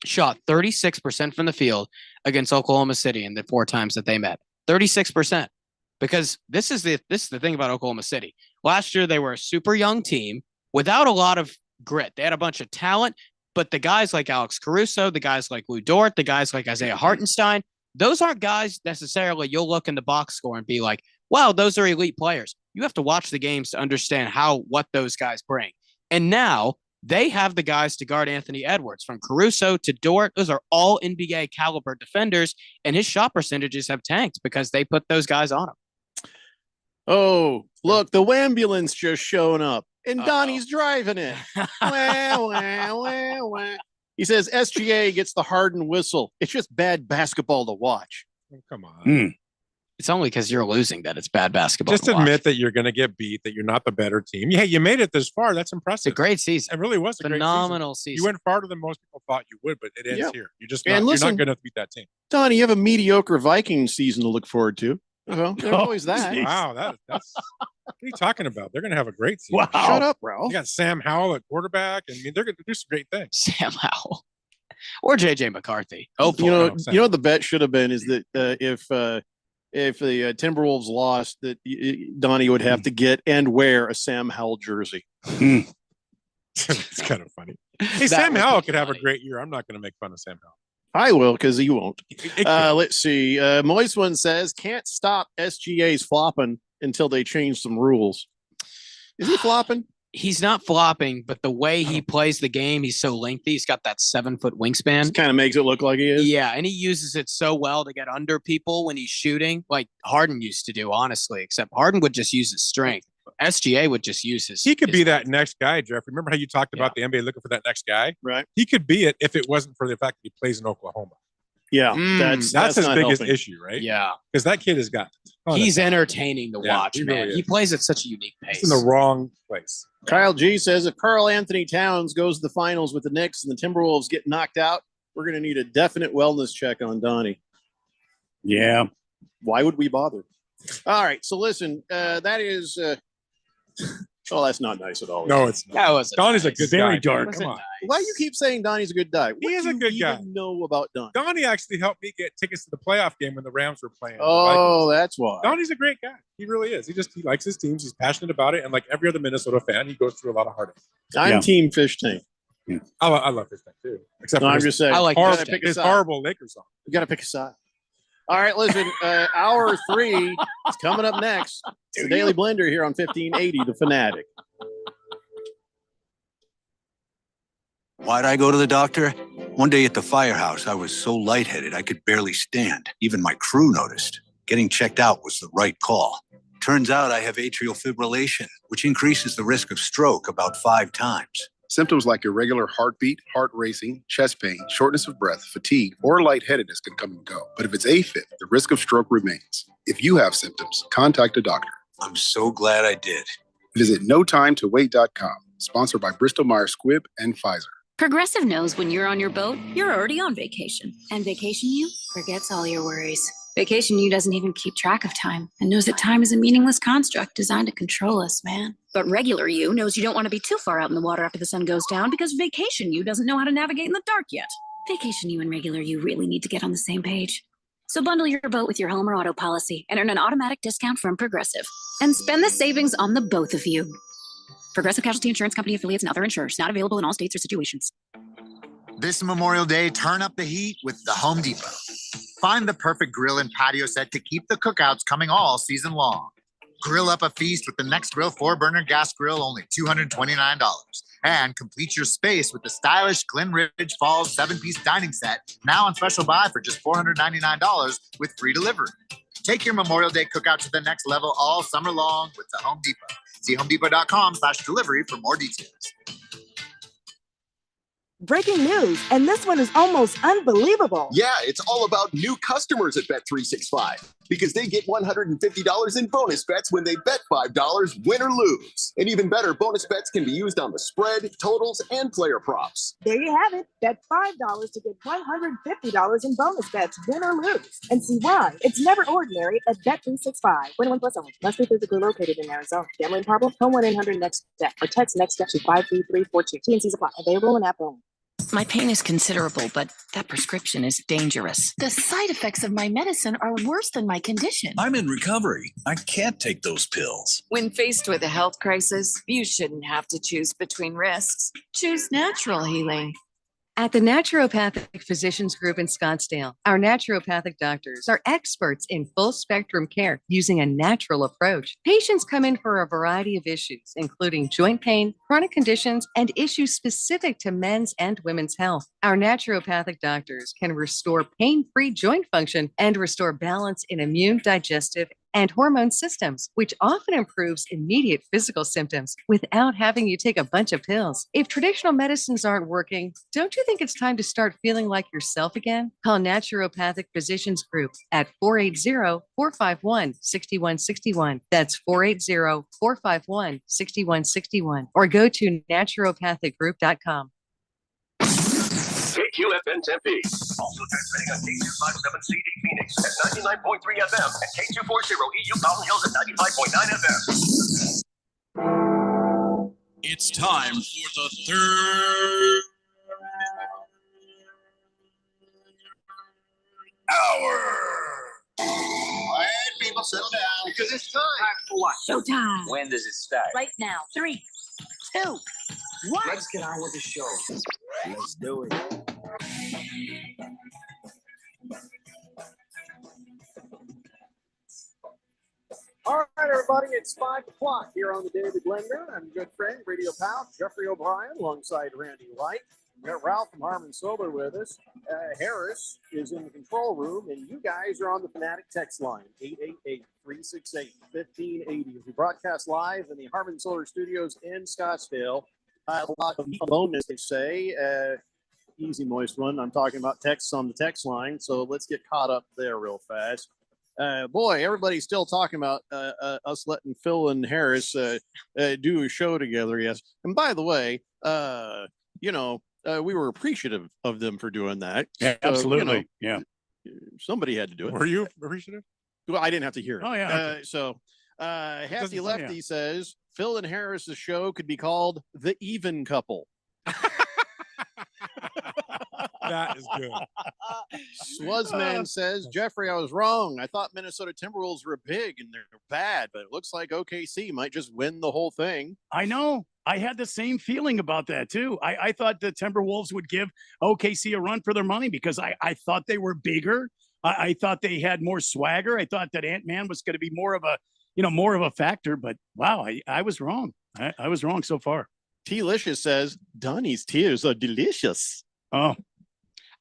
shot 36% from the field against Oklahoma City in the 4 times that they met. 36%. Because this is the thing about Oklahoma City. Last year, they were a super young team without a lot of grit. They had a bunch of talent, but the guys like Alex Caruso, the guys like Lou Dort, the guys like Isaiah Hartenstein, those aren't guys necessarily you'll look in the box score and be like, wow, those are elite players. You have to watch the games to understand what those guys bring. And now they have the guys to guard Anthony Edwards, from Caruso to Dort. Those are all NBA caliber defenders, and his shot percentages have tanked because they put those guys on him. Oh, look, the ambulance just shown up, and Donnie's driving it. Wah, wah, wah, wah. He says SGA gets the Harden whistle. It's just bad basketball to watch. Oh, come on. It's only because you're losing that it's bad basketball. Just admit that you're going to get beat, that you're not the better team. Yeah, you made it this far. That's impressive. It's a great season. It really was a phenomenal season. You went farther than most people thought you would, but it ends here. You're not good enough to beat that team. Donnie, you have a mediocre Viking season to look forward to. There's always that. Wow, that's what are you talking about? They're going to have a great season. Wow. Shut up, Ralph. You got Sam Howell at quarterback. I mean, they're going to do some great things. Sam Howell or JJ McCarthy. Oh, you know what the bet should have been is that if the Timberwolves lost, that Donnie would have to get and wear a Sam Howell jersey. It's kind of funny. Hey, Sam Howell could have a great year. I'm not going to make fun of Sam Howell. I will, because you won't. Let's see. Moist One says, can't stop SGA's flopping until they change some rules. Is he flopping? he's not flopping, but the way he plays the game, he's so lengthy. He's got that 7-foot wingspan. Kind of makes it look like he is. Yeah, and he uses it so well to get under people when he's shooting, like Harden used to do, honestly, except Harden would just use his strength. SGA would just use his. He could be that next guy, Jeff. Remember how you talked about the NBA looking for that next guy? Right. He could be it if it wasn't for the fact that he plays in Oklahoma. Yeah, that's his not biggest helping. issue, right? Yeah, because that kid has got. He's entertaining to watch, he man. really is. He plays at such a unique pace. He's in the wrong place. Kyle G says if Karl Anthony Towns goes to the finals with the Knicks and the Timberwolves get knocked out, we're going to need a definite wellness check on Donnie. Yeah. Why would we bother? All right. So listen, that is. Oh, that's not nice at all. No, it's not. That was Donnie's a good Very guy. dark. Come on. Why do you keep saying Donnie's a good guy? What He is do a you good guy. even know about Donnie? Donnie actually helped me get tickets to the playoff game when the Rams were playing. the Oh, Vikings. that's why. Donnie's a great guy. He really is. He likes his teams. He's passionate about it. And like every other Minnesota fan, he goes through a lot of heartache. I'm Team Fish Tank. I love his thing too. Except No, for I'm his just saying. I like horrible, Gotta pick a his side. horrible Lakers song. You got to pick a side. All right, listen. Hour 3 is coming up next. It's the Daily Blender here on 1580, The Fanatic. Why'd I go to the doctor? One day at the firehouse, I was so lightheaded I could barely stand. Even my crew noticed. Getting checked out was the right call. Turns out I have atrial fibrillation, which increases the risk of stroke about 5 times. Symptoms like irregular heartbeat, heart racing, chest pain, shortness of breath, fatigue, or lightheadedness can come and go. But if it's AFib, the risk of stroke remains. If you have symptoms, contact a doctor. I'm so glad I did. Visit notimetowait.com, sponsored by Bristol Myers Squibb and Pfizer. Progressive knows when you're on your boat, you're already on vacation. And Vacation You forgets all your worries. Vacation You doesn't even keep track of time and knows that time is a meaningless construct designed to control us, man. But regular you knows you don't want to be too far out in the water after the sun goes down because Vacation You doesn't know how to navigate in the dark yet. Vacation You and regular you really need to get on the same page. So bundle your boat with your home or auto policy and earn an automatic discount from Progressive. And spend the savings on the both of you. Progressive Casualty Insurance Company affiliates and other insurers. Not available in all states or situations. This Memorial Day, turn up the heat with the Home Depot. Find the perfect grill and patio set to keep the cookouts coming all season long. Grill up a feast with the Next Grill 4-burner gas grill, only $229. And complete your space with the stylish Glen Ridge Falls 7-piece dining set, now on special buy for just $499 with free delivery. Take your Memorial Day cookout to the next level all summer long with the Home Depot. See homedepot.com/delivery for more details. Breaking news, and this one is almost unbelievable. Yeah, it's all about new customers at Bet365 because they get $150 in bonus bets when they bet $5, win or lose. And even better, bonus bets can be used on the spread, totals, and player props. There you have it. Bet $5 to get $150 in bonus bets, win or lose. And see why? It's never ordinary at Bet365. 21 plus only. Must be physically located in Arizona. Gambling problem? Call 1-800-NEXT-STEP or text NEXT-STEP to 53342. T&Cs apply. Available in app only. My pain is considerable, but that prescription is dangerous. The side effects of my medicine are worse than my condition. I'm in recovery. I can't take those pills. When faced with a health crisis, you shouldn't have to choose between risks. Choose natural healing. At the Naturopathic Physicians Group in Scottsdale, our naturopathic doctors are experts in full spectrum care using a natural approach. Patients come in for a variety of issues, including joint pain, chronic conditions, and issues specific to men's and women's health. Our naturopathic doctors can restore pain-free joint function and restore balance in immune, digestive, and hormone systems, which often improves immediate physical symptoms without having you take a bunch of pills. If traditional medicines aren't working, don't you think it's time to start feeling like yourself again? Call Naturopathic Physicians Group at 480-451-6161. That's 480-451-6161. Or go to naturopathicgroup.com. KQFN Tempe. Also transmitting on K257CD Phoenix at 99.3 FM and K240 EU Mountain Hills at 95.9 FM. It's time for the third hour. Quiet, people, settle down. Because it's time. Time for what? Showtime. When does it start? Right now. 3, 2, 1. Let's get on with the show. Let's do it. All All right, everybody, it's 5 o'clock here on the Daily Blender. I'm good friend, radio pal, Jeffrey O'Brien, alongside Randy White. We got Ralph from Harmon Solar with us. Harris is in the control room, and you guys are on the Fanatic text line, 888-368-1580. As we broadcast live in the Harmon Solar Studios in Scottsdale. A lot of bonus, they say. Easy, moist one. I'm talking about texts on the text line, so let's get caught up there real fast. Boy, everybody's still talking about us letting Phil and Harris do a show together. Yes, and by the way, we were appreciative of them for doing that. Yeah, absolutely. Somebody had to do it. Were you appreciative? Well, I didn't have to hear it. Oh, yeah. Hefty Lefty says Phil and Harris's show could be called The Even Couple. That is good. Swazman says, Jeffrey, I was wrong. I thought Minnesota Timberwolves were big and they're bad, but it looks like OKC might just win the whole thing. I know. I had the same feeling about that, too. I thought the Timberwolves would give OKC a run for their money because I thought they were bigger. I thought they had more swagger. I thought that Ant-Man was going to be more of a factor, but wow, I was wrong. I was wrong so far. T-Licious says, Donnie's tears are delicious. Oh,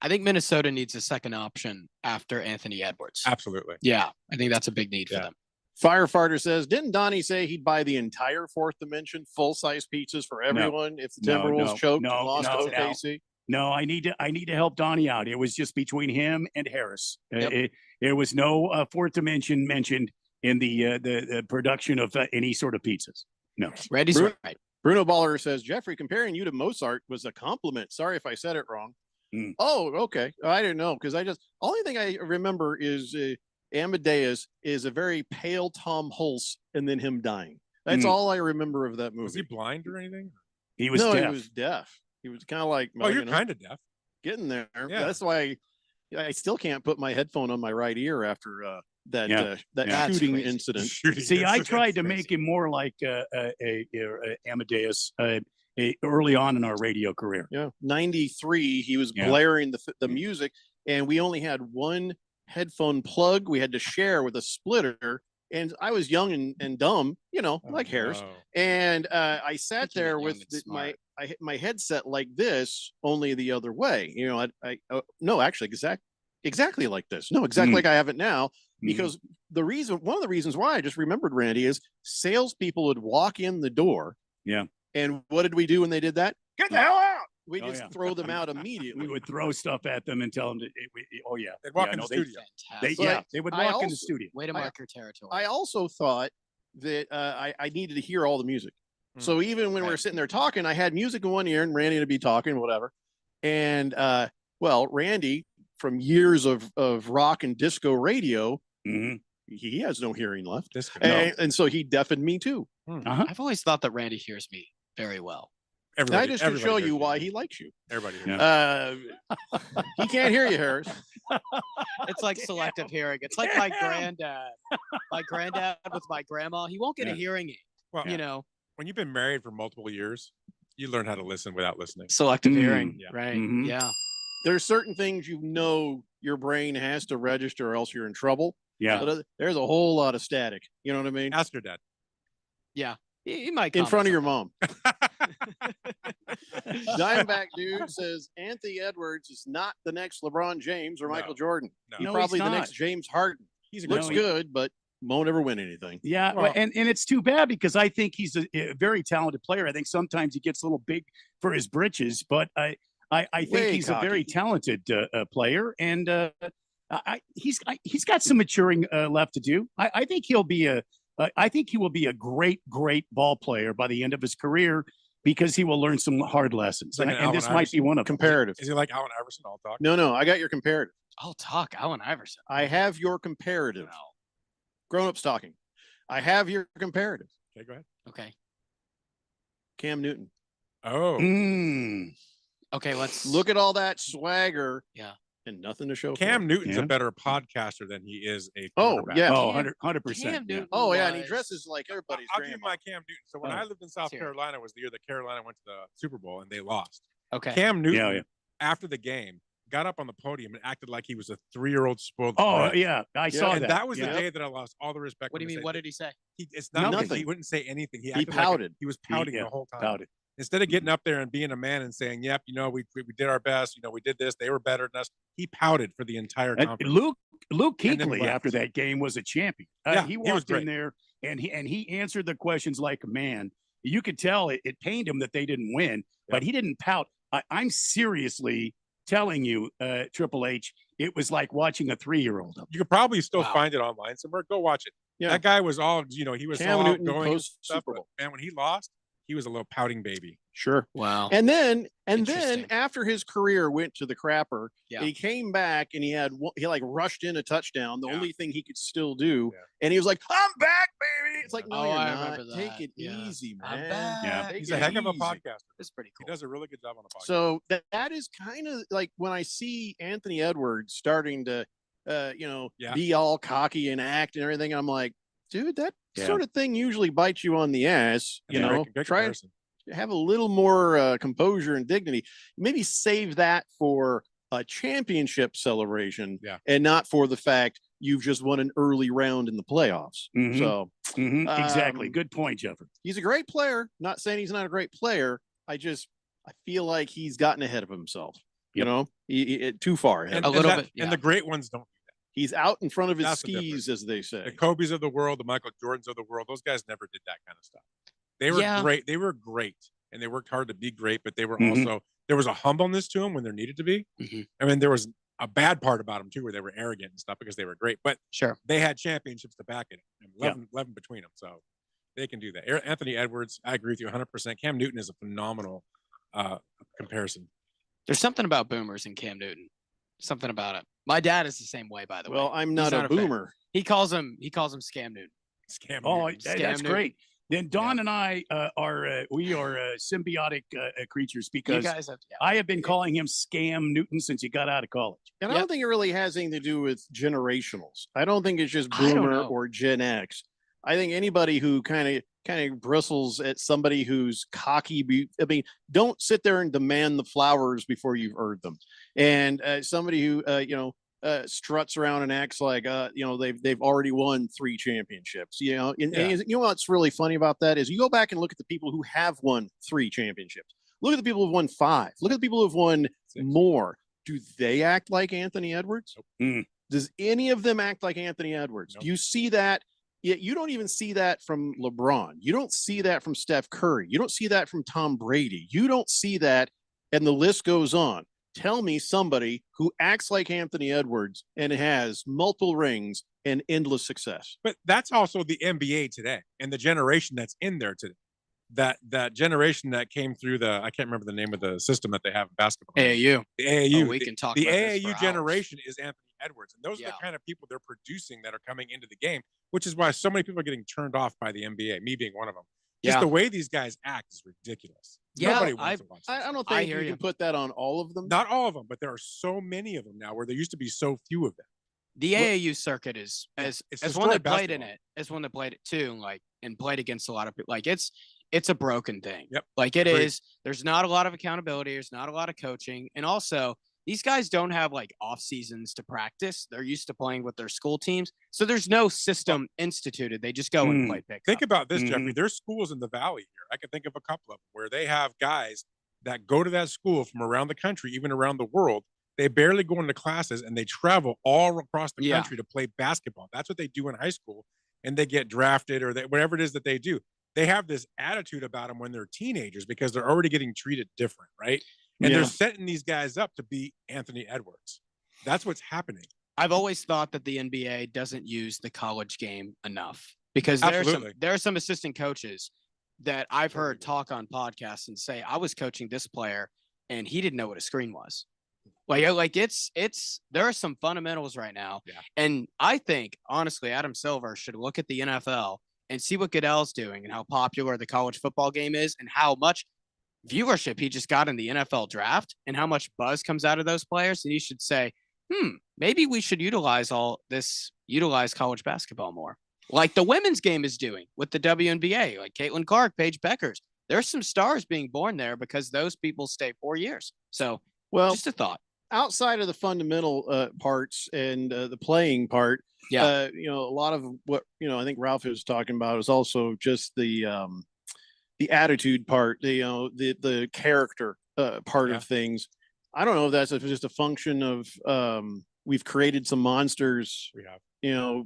I think Minnesota needs a second option after Anthony Edwards. Absolutely. Yeah, I think that's a big need for them. Firefighter says, didn't Donnie say he'd buy the entire Fourth Dimension full-size pizzas for everyone if the Timberwolves choked and lost to OKC? No, I need to help Donnie out. It was just between him and Harris. There was no Fourth Dimension mentioned in the production of any sort of pizzas. No. Randy's right. Bruno Baller says, Jeffrey, comparing you to Mozart was a compliment. Sorry if I said it wrong. Oh, okay. I didn't know because only thing I remember is Amadeus is a very pale Tom Hulse and then him dying. That's all I remember of that movie. Was he blind or anything? He was deaf. He was deaf. He was kind of like, you're kind of deaf. Getting there. Yeah. That's why I still can't put my headphone on my right ear after that shooting incident. See, I tried to make him more like Amadeus early on in our radio career. Yeah, 93, he was blaring the music, and we only had one headphone plug we had to share with a splitter. And I was young and dumb, like Harris. And I sat there with my headset like this, only the other way. No, actually, exactly like this. No, exactly like I have it now. Because one of the reasons why I just remembered, Randy, is salespeople would walk in the door. Yeah. And what did we do when they did that? Get the hell out! We just throw them out immediately. We would throw stuff at them and tell them, they'd walk in the studio. They would walk in the studio. Way to mark your territory. I also thought that I needed to hear all the music. So even when we were sitting there talking, I had music in one ear and Randy would be talking, whatever. And Randy, from years of rock and disco radio, he has no hearing left. And so he deafened me too. I've always thought that Randy hears me very well. That just to show you why he likes you. Everybody. He can't hear you, Harris. It's like selective hearing. It's like my granddad with my grandma. He won't get a hearing aid. Well, when you've been married for multiple years, you learn how to listen without listening. Selective hearing. Right. Yeah. There's certain things your brain has to register or else you're in trouble. Yeah. So there's a whole lot of static. You know what I mean? Ask your dad. Yeah. He might in front of your mom. Diamondback dude says Anthony Edwards is not the next LeBron James or Michael Jordan. He's probably the next James Harden. He looks good, but won't ever win anything. Yeah, and it's too bad because I think he's a very talented player. I think sometimes he gets a little big for his britches, but I think he's a very talented player, and he's got some maturing left to do. I think he will be a great ball player by the end of his career because he will learn some hard lessons, and this might be one of them. Comparative. Is he like Allen Iverson? All talk. No, I got your comparative. I'll talk Allen Iverson. I have your comparative. Wow. Grown-up stalking. I have your comparative. Okay, go ahead. Okay. Cam Newton. Oh. Okay, let's look at all that swagger. Yeah. And nothing to show. Cam Newton's a better podcaster than he is a quarterback. 100%. Oh, yeah, and he dresses like everybody's I'll give you my Cam Newton. So when I lived in South Carolina was the year that Carolina went to the Super Bowl and they lost. Okay. Cam Newton, after the game, got up on the podium and acted like he was a 3-year-old spoiled. Oh, brat. yeah. I saw And that. that was the Yeah. day that I lost all the respect. What do for you him mean? to What say did he say? It's not Nothing. that he wouldn't say anything. He He acted pouted. Like he was pouting yeah, the whole time. pouted. Instead of getting up there and being a man and saying, "Yep, we did our best. We did this. They were better than us." He pouted for the entire And conference. Luke And then Kuechly, left. after that game, was a champion. Yeah, He he was walked in great. there and he answered the questions like a man. You could tell it pained him that they didn't win, but he didn't pout. I'm seriously telling you, Triple H, it was like watching a 3-year-old. You could probably still find it online somewhere. Go watch it. Yeah. That guy was all, he was Cam all Newton outgoing and post stuff. Super But Bowl. man, when he lost, he was a little pouting baby. Sure. Wow. And then Interesting. after his career went to the crapper, Yeah. he came back and he like rushed in a touchdown, the Yeah. only thing he could still do. Yeah. And he was like, "I'm back, baby." It's like, no, Oh, you're I not. remember Take that. it Yeah. easy, I'm man. back. Yeah. Take He's it a heck of a easy. podcaster. It's pretty He cool. does a really good job on the podcast. So that is kind of like when I see Anthony Edwards starting to, Yeah. be all cocky and act and everything. I'm like, dude, that Yeah. sort of thing usually bites you on the ass. Yeah, great Try comparison. have a little more composure and dignity. Maybe save that for a championship celebration, Yeah. and not for the fact you've just won an early round in the playoffs. Mhm. So Exactly. Um, Good point, Jeffrey. he's a great player. Not saying he's not a great player. I feel like he's gotten ahead of himself. You know, too far ahead. And, A and little that- bit, yeah. And the great ones don't. He's out in front of his That's the skis, as they say. The Kobe's of the world, the Michael Jordans of the world, those guys never did that kind of stuff. They were Yeah. great. They were great, and they worked hard to be great. But they were Mhm. also there was a humbleness to them when there needed to be. Mhm. I mean, there was a bad part about them too, where they were arrogant and stuff because they were great. But Sure. they had championships to back it, and Yeah. 11 between them, so they can do that. Anthony Edwards, I agree with you 100%. Cam Newton is a phenomenal comparison. There's something about boomers and Cam Newton. Something about it. My dad is the same way, by the way. Well, I'm He's not a fan. boomer. He calls him Scam Newton. Scam. Oh, Newton. that's Scam great. Then Don and I are symbiotic creatures You because guys have I have been calling him Scam Newton since he got out of college. And I don't think it really has anything to do with generationals. I don't think it's just I don't boomer know. or Gen X. I think anybody who kind of bristles at somebody who's cocky. I mean, don't sit there and demand the flowers before you've earned them. And somebody who struts around and acts like they've already won 3 championships. And you know what's really funny about that is you go back and look at the people who have won 3 championships. Look at the people who've won 5. Look at the people who've won 6. more. Do they act like Anthony Edwards? Nope. Does any of them act like Anthony Edwards? Nope. Do you see that? You don't even see that from LeBron. You don't see that from Steph Curry. You don't see that from Tom Brady. You don't see that, and the list goes on. Tell me somebody who acts like Anthony Edwards and has multiple rings and endless success. But that's also the NBA today and the generation that's in there today. That generation that came through I can't remember the name of the system that they have in basketball. AAU. The AAU. Oh, we can talk The about this for AAU hours. generation is Anthony Edwards, and those are Yeah. the kind of people they're producing that are coming into the game, which is why so many people are getting turned off by the NBA. Me being one of them. Just Yeah. the way these guys act is ridiculous. Yeah, Nobody wants to watch. I this. don't I think hear you you. can put that on all of them. Not all of them, but there are so many of them now where there used to be so few of them. The AAU circuit is as it's as one that destroyed played in basketball. it, as one that played it too, and played against a lot of people. Like it's a broken thing. Yep. Like it Agreed. is. There's not a lot of accountability. There's not a lot of coaching, and also these guys don't have like off seasons to practice. They're used to playing with their school teams, so there's no system instituted. They just go and play pickup. Think about this, Jeffrey. There's schools in the valley here. I can think of a couple of them where they have guys that go to that school from around the country, even around the world. They barely go into classes and they travel all across the Yeah. country to play basketball. That's what they do in high school, and they get drafted or whatever it is that they do. They have this attitude about them when they're teenagers because they're already getting treated different, right? And Yeah. they're setting these guys up to be Anthony Edwards. That's what's happening. I've always thought that the NBA doesn't use the college game enough because Absolutely. there are some assistant coaches that I've heard talk on podcasts and say, I was coaching this player and he didn't know what a screen was. Like it's there are some fundamentals right now. Yeah. And I think honestly, Adam Silver should look at the NFL and see what Goodell's doing and how popular the college football game is and how much viewership he just got in the NFL draft and how much buzz comes out of those players. And he should say, maybe we should utilize college basketball more. Like the women's game is doing with the WNBA, like Caitlin Clark, Paige Beckers. There's some stars being born there because those people stay 4 years. So, Well, just a thought. outside of the fundamental parts and the playing part, a lot of what I think Ralph was talking about is also just the attitude part, the character part of things. I don't know if that's just a function of we've created some monsters. We have.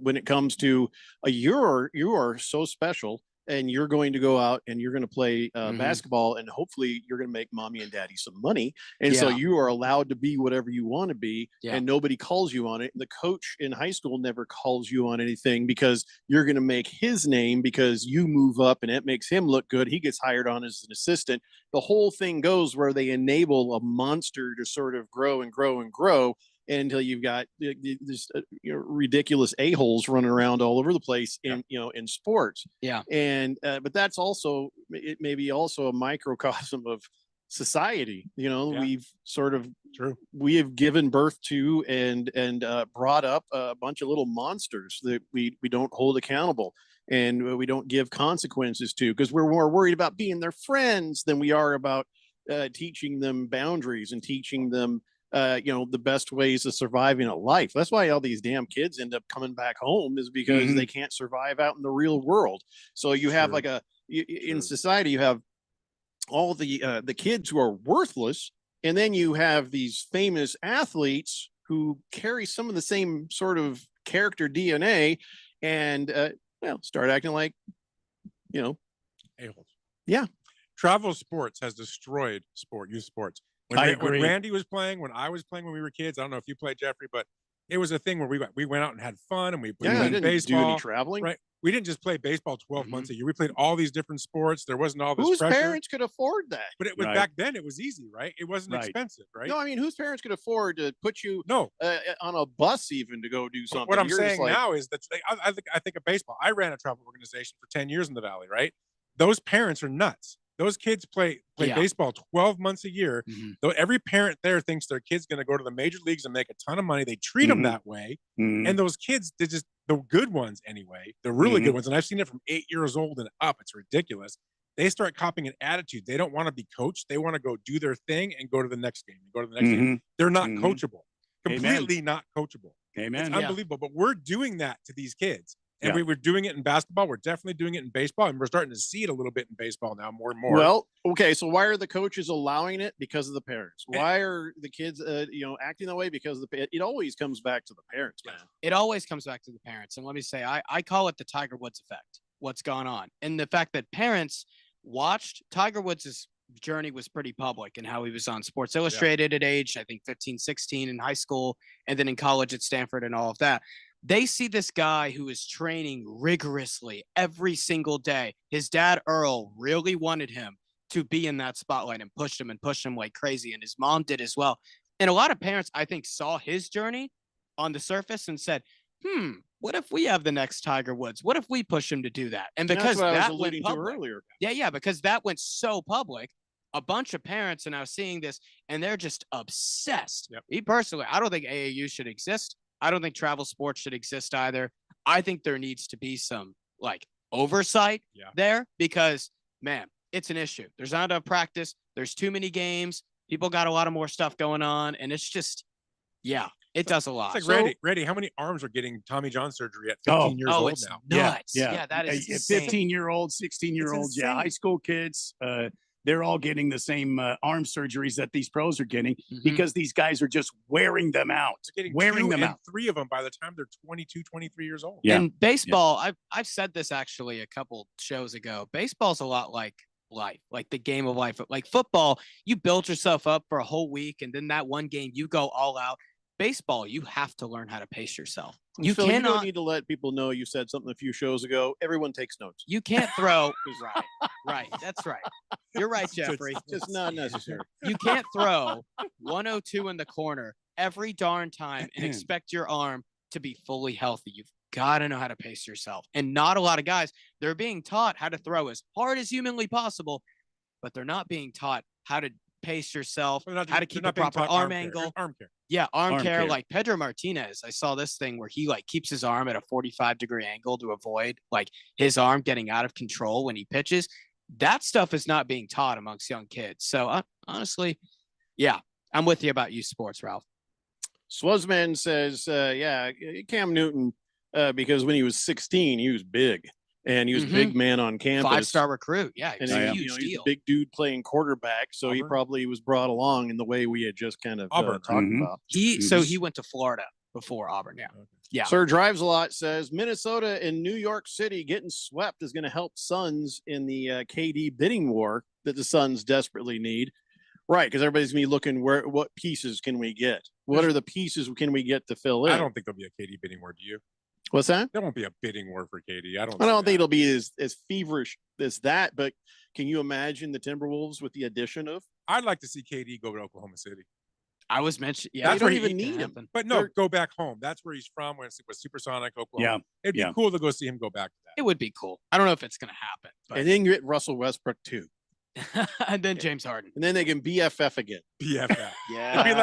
When it comes to you are so special, and you're going to go out and you're going to play basketball, and hopefully you're going to make mommy and daddy some money. And so you are allowed to be whatever you want to be, and nobody calls you on it. The coach in high school never calls you on anything because you're going to make his name because you move up and it makes him look good. He gets hired on as an assistant. The whole thing goes where they enable a monster to sort of grow and grow and grow until you've got this ridiculous a-holes running around all over the place in sports. And but that's also, it may be also a microcosm of society. We've sort of we have given birth to and brought up a bunch of little monsters that we don't hold accountable and we don't give consequences to, because we're more worried about being their friends than we are about teaching them boundaries and teaching them the best ways of surviving a life. That's why all these damn kids end up coming back home, is because they can't survive out in the real world. So you have in society, you have all the kids who are worthless, and then you have these famous athletes who carry some of the same sort of character DNA and start acting like a-holes. Yeah. Travel sports has destroyed youth sports. When Randy was playing, when I was playing, when we were kids, I don't know if you played, Jeffrey, but it was a thing where we went out and had fun, and we played baseball. Do any traveling, right? We didn't just play baseball 12 months a year. We played all these different sports. There wasn't all this whose pressure. parents could afford that? But it was back then. It was easy, right? It wasn't expensive, right? No, I mean, whose parents could afford to put you on a bus even to go do something? What I'm saying now is that I think of baseball. I ran a travel organization for 10 years in the Valley, right? Those parents are nuts. Those kids play baseball 12 months a year. Though every parent there thinks their kid's going to go to the major leagues and make a ton of money. They treat them that way. And those kids, they're just the good ones anyway. The really good ones. And I've seen it from 8 years old and up. It's ridiculous. They start copying an attitude. They don't want to be coached. They want to go do their thing and go to the next game. Go to the next game. They're not coachable. Completely not coachable. Amen. It's unbelievable. But we're doing that to these kids. And we were doing it in basketball. We're definitely doing it in baseball. And we're starting to see it a little bit in baseball now, more and more. Well, okay. So why are the coaches allowing it? Because of the parents. Why are the kids, acting that way? Because it always comes back to the parents, man. It always comes back to the parents. And let me say, I call it the Tiger Woods effect, what's gone on. And the fact that parents watched Tiger Woods' journey was pretty public, and how he was on Sports Illustrated at age, I think 15, 16 in high school, and then in college at Stanford and all of that. They see this guy who is training rigorously every single day. His dad, Earl, really wanted him to be in that spotlight and pushed him like crazy. And his mom did as well. And a lot of parents, I think, saw his journey on the surface and said, what if we have the next Tiger Woods? What if we push him to do that? And because that went public, earlier. Because that went so public, a bunch of parents are now seeing this and they're just obsessed. Me personally, I don't think AAU should exist. I don't think travel sports should exist either. I think there needs to be some oversight there, because man, it's an issue. There's not enough practice. There's too many games. People got a lot of more stuff going on, and it's just, it does a lot. It's like Randy, how many arms are getting Tommy John surgery at 15 years old now? Nuts. Yeah, that is 15-year-old, 16-year-olds, high school kids. They're all getting the same arm surgeries that these pros are getting because these guys are just wearing them out. They're getting 3 of them by the time they're 22, 23 years old. And baseball, I've said this actually a couple shows ago. Baseball's a lot like life, like the game of life. Like football, you build yourself up for a whole week, and then that one game you go all out. Baseball, you have to learn how to pace yourself. You don't need to let people know you said something a few shows ago. Everyone takes notes. You can't throw. Right. That's right. You're right, Jeffrey. Just not necessary. You can't throw 102 in the corner every darn time and expect your arm to be fully healthy. You've got to know how to pace yourself. And not a lot of guys, they're being taught how to throw as hard as humanly possible, but they're not being taught how to pace yourself, how to keep a proper arm angle. Arm care. Yeah, arm care. Like Pedro Martinez, I saw this thing where he keeps his arm at a 45-degree angle to avoid his arm getting out of control when he pitches. That stuff is not being taught amongst young kids. So honestly, I'm with you about youth sports, Ralph. Swazman says, Cam Newton, because when he was 16, he was big. And he was a big man on campus. 5-star recruit. Yeah. And It's a he, huge he's deal. a big dude playing quarterback. So he probably was brought along in the way we had just kind of talked about. He went to Florida before Auburn. Yeah. Yeah. Sir Drives a Lot says Minnesota and New York City getting swept is going to help Suns in the KD bidding war that the Suns desperately need. Right. Because everybody's going to be looking what pieces can we get? What are the pieces can we get to fill in? I don't think there'll be a KD bidding war. Do you? What's that? There won't be a bidding war for KD. I don't think it'll be as feverish as that, but can you imagine the Timberwolves with the addition of? I'd like to see KD go to Oklahoma City. I was mentioned. Yeah, you don't even need him. But no, go back home. That's where he's from. When it was Supersonic, Oklahoma. Yeah, it'd be cool to go see him go back to that. It would be cool. I don't know if it's going to happen. But... And then you get Russell Westbrook too. And then James Harden. And then they can BFF again. BFF. Yeah. It'd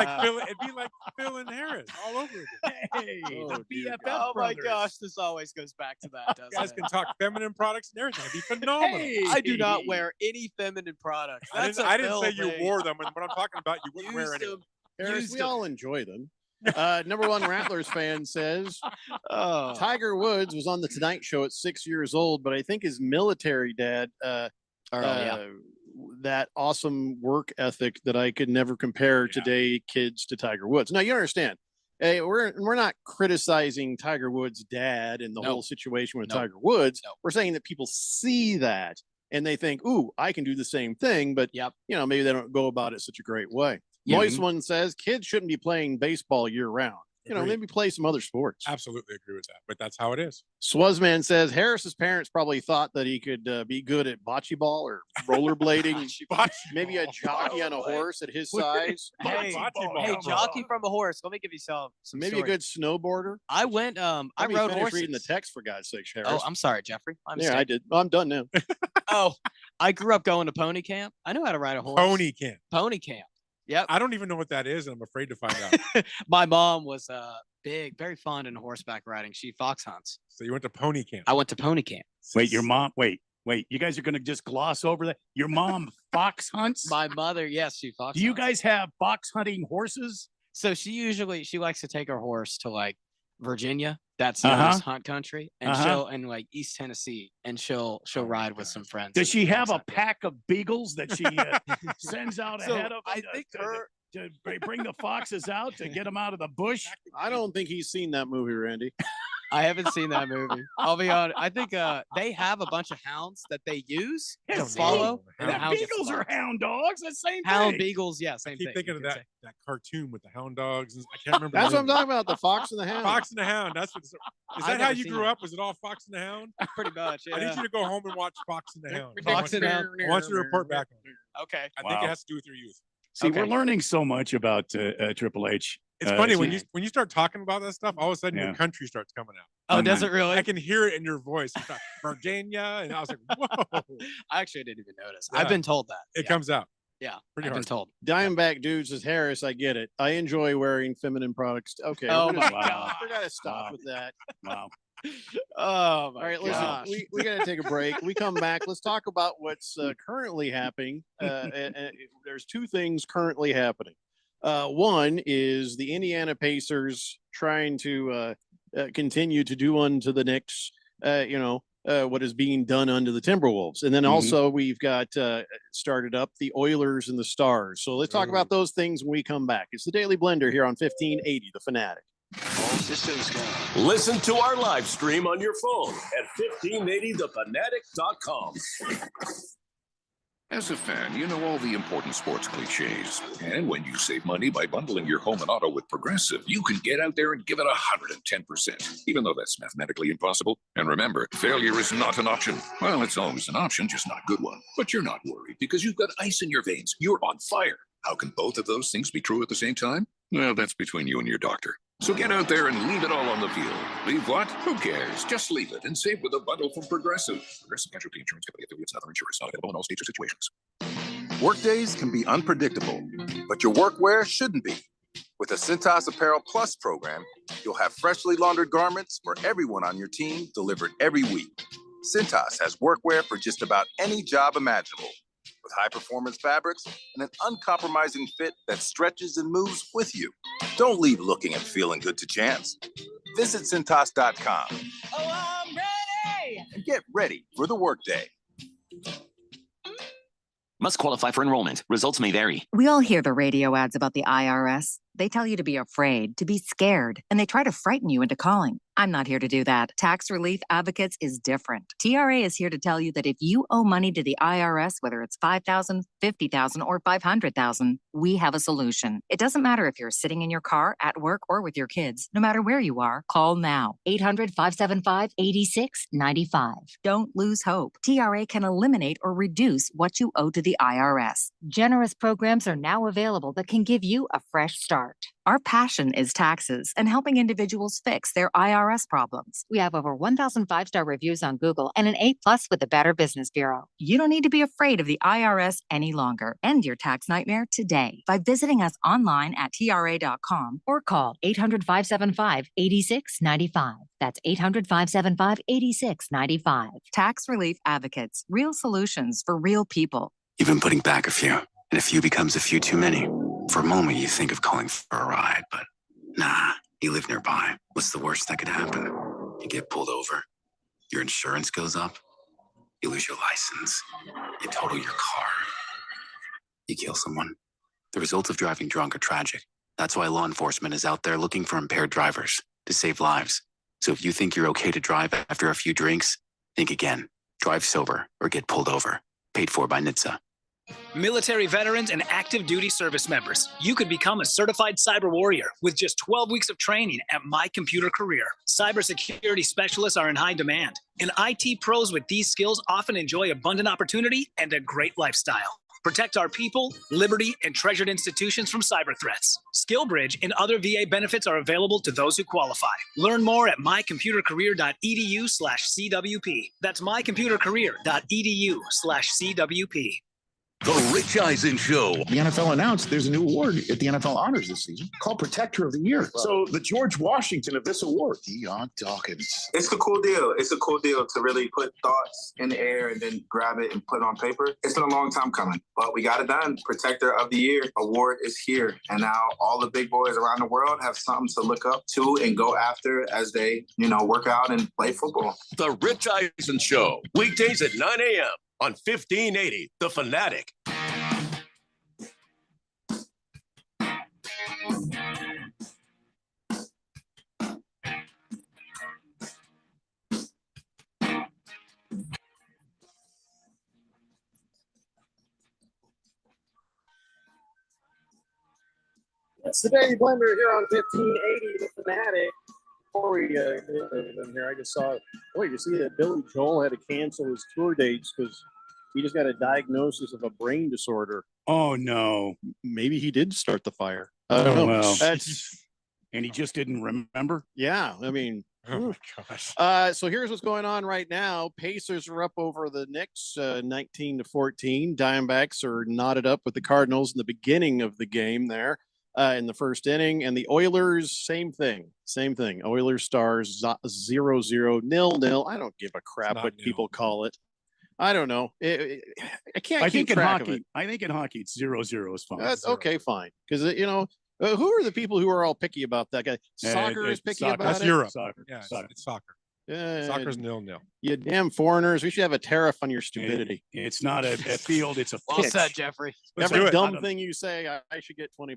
be like Phil and Harris all over again. Hey, the BFF. Oh my gosh, this always goes back to that, doesn't You guys it? can talk feminine products and everything. It'd be phenomenal. Hey, I do not wear any feminine products. I didn't say you thing. wore them, and when I'm talking about, you wouldn't wear any. Harris, we all enjoy them. Number one Rattlers fan says Tiger Woods was on the Tonight Show at 6 years old, but I think his military dad that awesome work ethic that I could never compare today kids to Tiger Woods. Now you understand, hey, we're not criticizing Tiger Woods' dad and the whole situation with Tiger Woods. We're saying that people see that and they think, "Ooh, I can do the same thing," but maybe they don't go about it such a great way. Moist one says kids shouldn't be playing baseball year round. Maybe play some other sports. Absolutely agree with that, but that's how it is. Swazman says Harris's parents probably thought that he could be good at bocce ball or rollerblading. Maybe a jockey on a horse at his size. Hey, jockey from a horse. Let me give you some maybe a good snowboarder. I went. I rode horses. Reading the text for God's sake, Harris. Oh, I'm sorry, Jeffrey. I did. I'm done now. I grew up going to pony camp. I know how to ride a horse. Pony camp. Pony camp. Yep. I don't even know what that is, and I'm afraid to find out. My mom was very fond in horseback riding. She fox hunts. So you went to pony camp. I went to pony camp. Wait, your mom? Wait. You guys are going to just gloss over that? Your mom fox hunts? My mother, yes, she fox. Do you guys have fox hunting horses? So she likes to take her horse to like Virginia. That's hunt country, and she'll and like East Tennessee, and she'll ride with some friends. Does she have a pack of beagles that she sends out ahead of? I think to bring the foxes out to get them out of the bush. I don't think he's seen that movie, Randy. I haven't seen that movie. I'll be honest. I think they have a bunch of hounds that they use to follow. And the beagles are hound dogs. That's the same thing. Hound beagles, yeah, same I keep thing. thinking of that cartoon with the hound dogs. I can't remember. That's what I'm talking about. The Fox and the Hound. Fox and the Hound. That's what. Is that how you grew up? Was it all Fox and the Hound? Pretty much. Yeah. I need you to go home and watch Fox and the Hound. Fox and Hound. I want you to report back on it. Okay. I think it has to do with your youth. See, we're learning so much about Triple H. It's funny when you start talking about that stuff, all of a sudden your country starts coming out. Oh, does it really? I can hear it in your voice. It's like, Virginia, and I was like, whoa. I actually didn't even notice. Yeah. I've been told that. It comes out. Yeah, pretty hard. Been told. Diamondback Dude says, Harris, I get it. I enjoy wearing feminine products. Okay. Oh my God. We got to stop with that. Wow. Oh my All right, gosh. listen, we got to take a break. We come back. Let's talk about what's currently happening. There's two things currently happening. One is the Indiana Pacers trying to continue to do unto the Knicks, what is being done unto the Timberwolves. And then also we've got started up the Oilers and the Stars. So let's talk about those things when we come back. It's the Daily Blender here on 1580, The Fanatic. All systems go. Listen to our live stream on your phone at 1580thefanatic.com. As a fan, you know all the important sports cliches. And when you save money by bundling your home and auto with Progressive, you can get out there and give it 110%, even though that's mathematically impossible. And remember, failure is not an option. Well, it's always an option, just not a good one. But you're not worried because you've got ice in your veins. You're on fire. How can both of those things be true at the same time? Well, that's between you and your doctor. So get out there and leave it all on the field. Leave what? Who cares? Just leave it and save with a bundle from Progressive. Progressive Casualty Insurance Company affiliates and other insurers not available in all states or situations. Workdays can be unpredictable, but your workwear shouldn't be. With a Cintas Apparel Plus program, you'll have freshly laundered garments for everyone on your team delivered every week. Cintas has workwear for just about any job imaginable. with high-performance fabrics and an uncompromising fit that stretches and moves with you. Don't leave looking and feeling good to chance. Visit Cintas.com. Oh, I'm ready! And get ready for the workday. Must qualify for enrollment. Results may vary. We all hear the radio ads about the IRS. They tell you to be afraid, to be scared, and they try to frighten you into calling. I'm not here to do that. Tax Relief Advocates is different. TRA is here to tell you that if you owe money to the IRS, whether it's $5,000, $50,000, or $500,000, we have a solution. It doesn't matter if you're sitting in your car, at work, or with your kids. No matter where you are, call now. 800-575-8695. Don't lose hope. TRA can eliminate or reduce what you owe to the IRS. Generous programs are now available that can give you a fresh start. Our passion is taxes and helping individuals fix their IRS problems. We have over 1,000 5-star reviews on Google and an A+ with the Better Business Bureau. You don't need to be afraid of the IRS any longer. End your tax nightmare today by visiting us online at TRA.com or call 800-575-8695. That's 800-575-8695. Tax Relief Advocates. Real solutions for real people. You've been putting back a few, and a few becomes a few too many. For a moment, you think of calling for a ride, but nah, you live nearby. What's the worst that could happen? You get pulled over, your insurance goes up, you lose your license, you total your car, you kill someone. The results of driving drunk are tragic. That's why law enforcement is out there looking for impaired drivers to save lives. So if you think you're okay to drive after a few drinks, think again. Drive sober or get pulled over. Paid for by NHTSA. Military veterans and active duty service members, you could become a certified cyber warrior with just 12 weeks of training at My Computer Career. Cybersecurity specialists are in high demand, and IT pros with these skills often enjoy abundant opportunity and a great lifestyle. Protect our people, liberty, and treasured institutions from cyber threats. SkillBridge and other VA benefits are available to those who qualify. Learn more at mycomputercareer.edu/CWP. That's mycomputercareer.edu/CWP. The Rich Eisen Show. The NFL announced there's a new award at the NFL Honors this season called Protector of the Year. So the George Washington of this award, Deion Dawkins. It's a cool deal. It's a cool deal to really put thoughts in the air and then grab it and put it on paper. It's been a long time coming, but we got it done. Protector of the Year award is here. And now all the big boys around the world have something to look up to and go after as they, work out and play football. The Rich Eisen Show, weekdays at 9 a.m. on 1580, The Fanatic. It's the Daily Blender here on 1580, The Fanatic. Before we get in here, I just saw, you see that Billy Joel had to cancel his tour dates because he just got a diagnosis of a brain disorder. Oh, no. Maybe he did start the fire. I don't know. Well, and he just didn't remember? Yeah, I mean. Oh my gosh. So here's what's going on right now. Pacers are up over the Knicks 19-14. Diamondbacks are knotted up with the Cardinals in the beginning of the game there. In the first inning, and the Oilers, same thing. Oilers Stars 0-0, 0-0. I don't give a crap what people call it. I don't know. I can't keep track of it. I think in hockey, it's 0-0 is fine. That's okay, fine. Because who are the people who are all picky about that guy? Soccer is picky about it. That's Europe. Soccer. Yeah, soccer. it's soccer. Yeah, Soccer's 0-0. You damn foreigners! We should have a tariff on your stupidity. It's not a field; it's a well pitch. said, Jeffrey. Every dumb thing you say, I should get $20.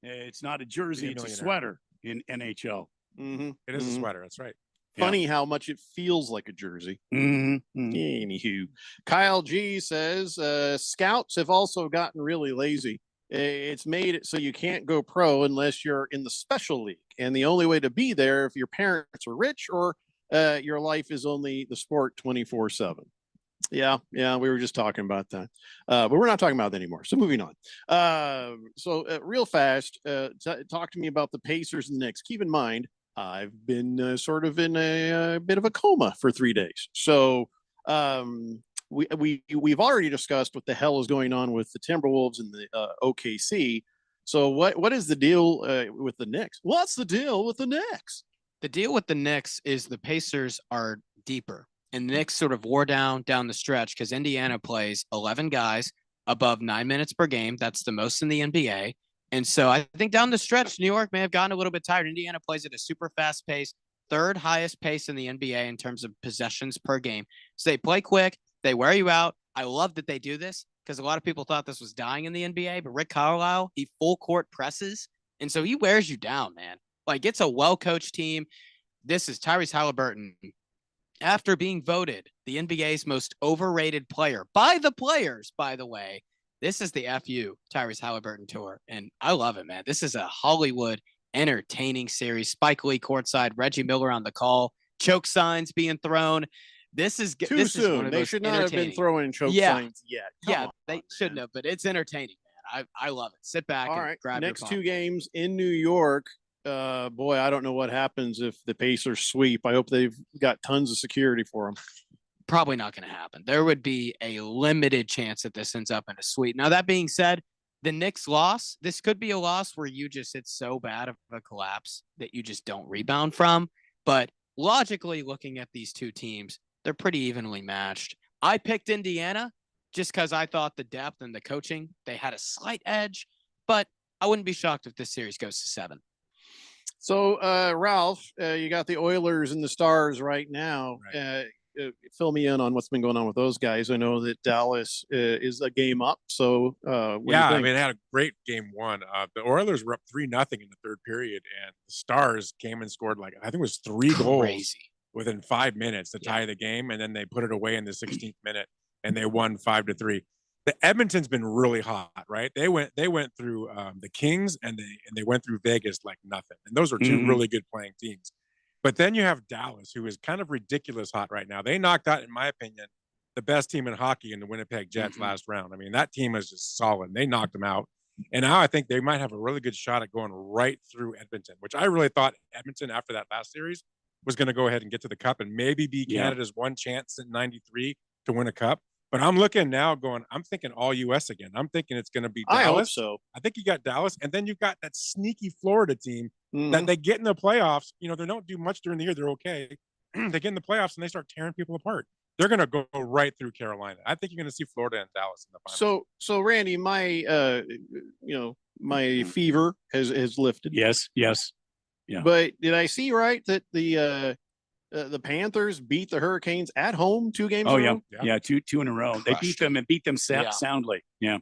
It's not a jersey; it's a sweater in NHL. Mm-hmm. It is a sweater. That's right. Funny how much it feels like a jersey. Mm-hmm. Anywho, Kyle G says scouts have also gotten really lazy. It's made it so you can't go pro unless you're in the special league, and the only way to be there if your parents are rich or your life is only the sport 24/7. Yeah, we were just talking about that, but we're not talking about that anymore. So moving on. Real fast, talk to me about the Pacers and Knicks. Keep in mind, I've been sort of in a bit of a coma for 3 days. So we've already discussed what the hell is going on with the Timberwolves and the OKC. So what is the deal with the Knicks? What's the deal with the Knicks? The deal with the Knicks is the Pacers are deeper, and the Knicks sort of wore down the stretch because Indiana plays 11 guys above 9 minutes per game. That's the most in the NBA. And so I think down the stretch, New York may have gotten a little bit tired. Indiana plays at a super fast pace, third highest pace in the NBA in terms of possessions per game. So they play quick. They wear you out. I love that they do this because a lot of people thought this was dying in the NBA, but Rick Carlisle, he full court presses. And so he wears you down, man. Like, it's a well-coached team. This is Tyrese Halliburton. After being voted the NBA's most overrated player by the players, by the way, this is the FU Tyrese Halliburton tour. And I love it, man. This is a Hollywood entertaining series. Spike Lee courtside, Reggie Miller on the call, choke signs being thrown. This is too soon. They should not have been throwing choke signs yet. Come on, they shouldn't have, but it's entertaining, man. I love it. Sit back and grab your next phone. 2 games in New York. Boy, I don't know what happens if the Pacers sweep. I hope they've got tons of security for them. Probably not going to happen. There would be a limited chance that this ends up in a sweep. Now, that being said, the Knicks loss, this could be a loss where it's so bad of a collapse that you just don't rebound from. But logically looking at these two teams, they're pretty evenly matched. I picked Indiana just because I thought the depth and the coaching, they had a slight edge, but I wouldn't be shocked if this series goes to 7. So, Ralph, you got the Oilers and the Stars right now. Right. Fill me in on what's been going on with those guys. I know that Dallas is a game up. So, I mean, they had a great game 1. The Oilers were up 3-0 in the third period, and the Stars came and scored I think it was 3 goals within 5 minutes to tie the game, and then they put it away in the 16th minute, and they won 5-3. The Edmonton's been really hot, right? They went through the Kings and they went through Vegas like nothing, and those are 2 really good playing teams. But then you have Dallas, who is kind of ridiculous hot right now. They knocked out, in my opinion, the best team in hockey in the Winnipeg Jets last round. I mean, that team is just solid. They knocked them out, and now I think they might have a really good shot at going right through Edmonton, which I really thought Edmonton after that last series was going to go ahead and get to the cup and maybe be Canada's one chance in '93 to win a cup. But I'm looking now I'm thinking all U.S. again. I'm thinking it's going to be Dallas. I hope so. I think you got Dallas, and then you've got that sneaky Florida team that they get in the playoffs. You know, they don't do much during the year. They're okay. They get in the playoffs, and they start tearing people apart. They're going to go right through Carolina. I think you're going to see Florida and Dallas in the finals. So Randy, my my fever has lifted. Yes. Yeah. But did I see right that the Panthers beat the Hurricanes at home 2 games in a row? Yeah, two in a row. They beat them and beat them soundly. Yeah.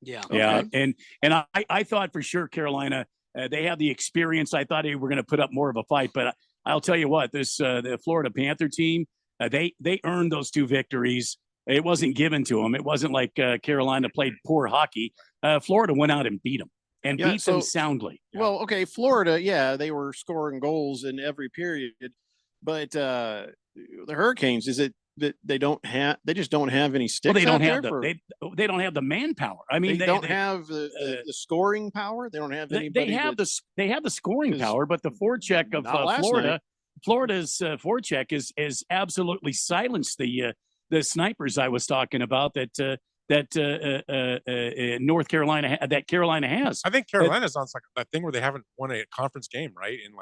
Okay. And I thought for sure Carolina, they have the experience. I thought they were going to put up more of a fight, but I'll tell you what, the Florida Panther team, they earned those 2 victories. It wasn't given to them. It wasn't like Carolina played poor hockey. Florida went out and beat them and beat them soundly. Well, okay, Florida, they were scoring goals in every period. But the Hurricanes, is it that they just don't have any sticks? Well, they don't have the manpower. I mean, they don't have the scoring power. They don't have anybody. They have the scoring power, but the forecheck of Florida's forecheck is absolutely silenced the snipers I was talking about that North Carolina that Carolina has. I think Carolina's on that thing where they haven't won a conference game, right? In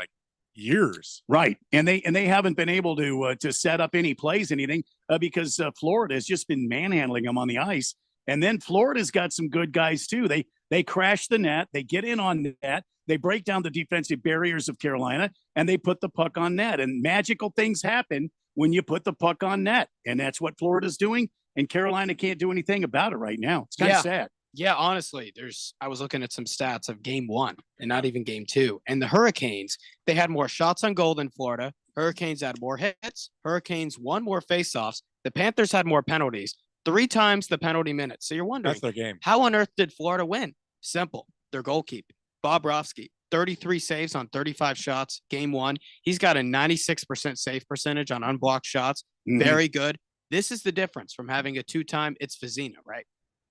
years, right? And they haven't been able to set up any plays, anything, because Florida has just been manhandling them on the ice. And then Florida's got some good guys too. They crash the net, they get in on net, they break down the defensive barriers of Carolina, and they put the puck on net. And magical things happen when you put the puck on net, and that's what Florida's doing. And Carolina can't do anything about it right now. It's kind of sad. Yeah, honestly, I was looking at some stats of game 1 and not even game 2. And the Hurricanes, they had more shots on goal than Florida. Hurricanes had more hits. Hurricanes won more faceoffs. The Panthers had more penalties, 3 times the penalty minutes. So you're wondering, that's their game. How on earth did Florida win? Simple. Their goalkeeper, Bobrovsky, 33 saves on 35 shots, game 1. He's got a 96% save percentage on unblocked shots. Very good. This is the difference from having a 2-time. It's Vezina, right?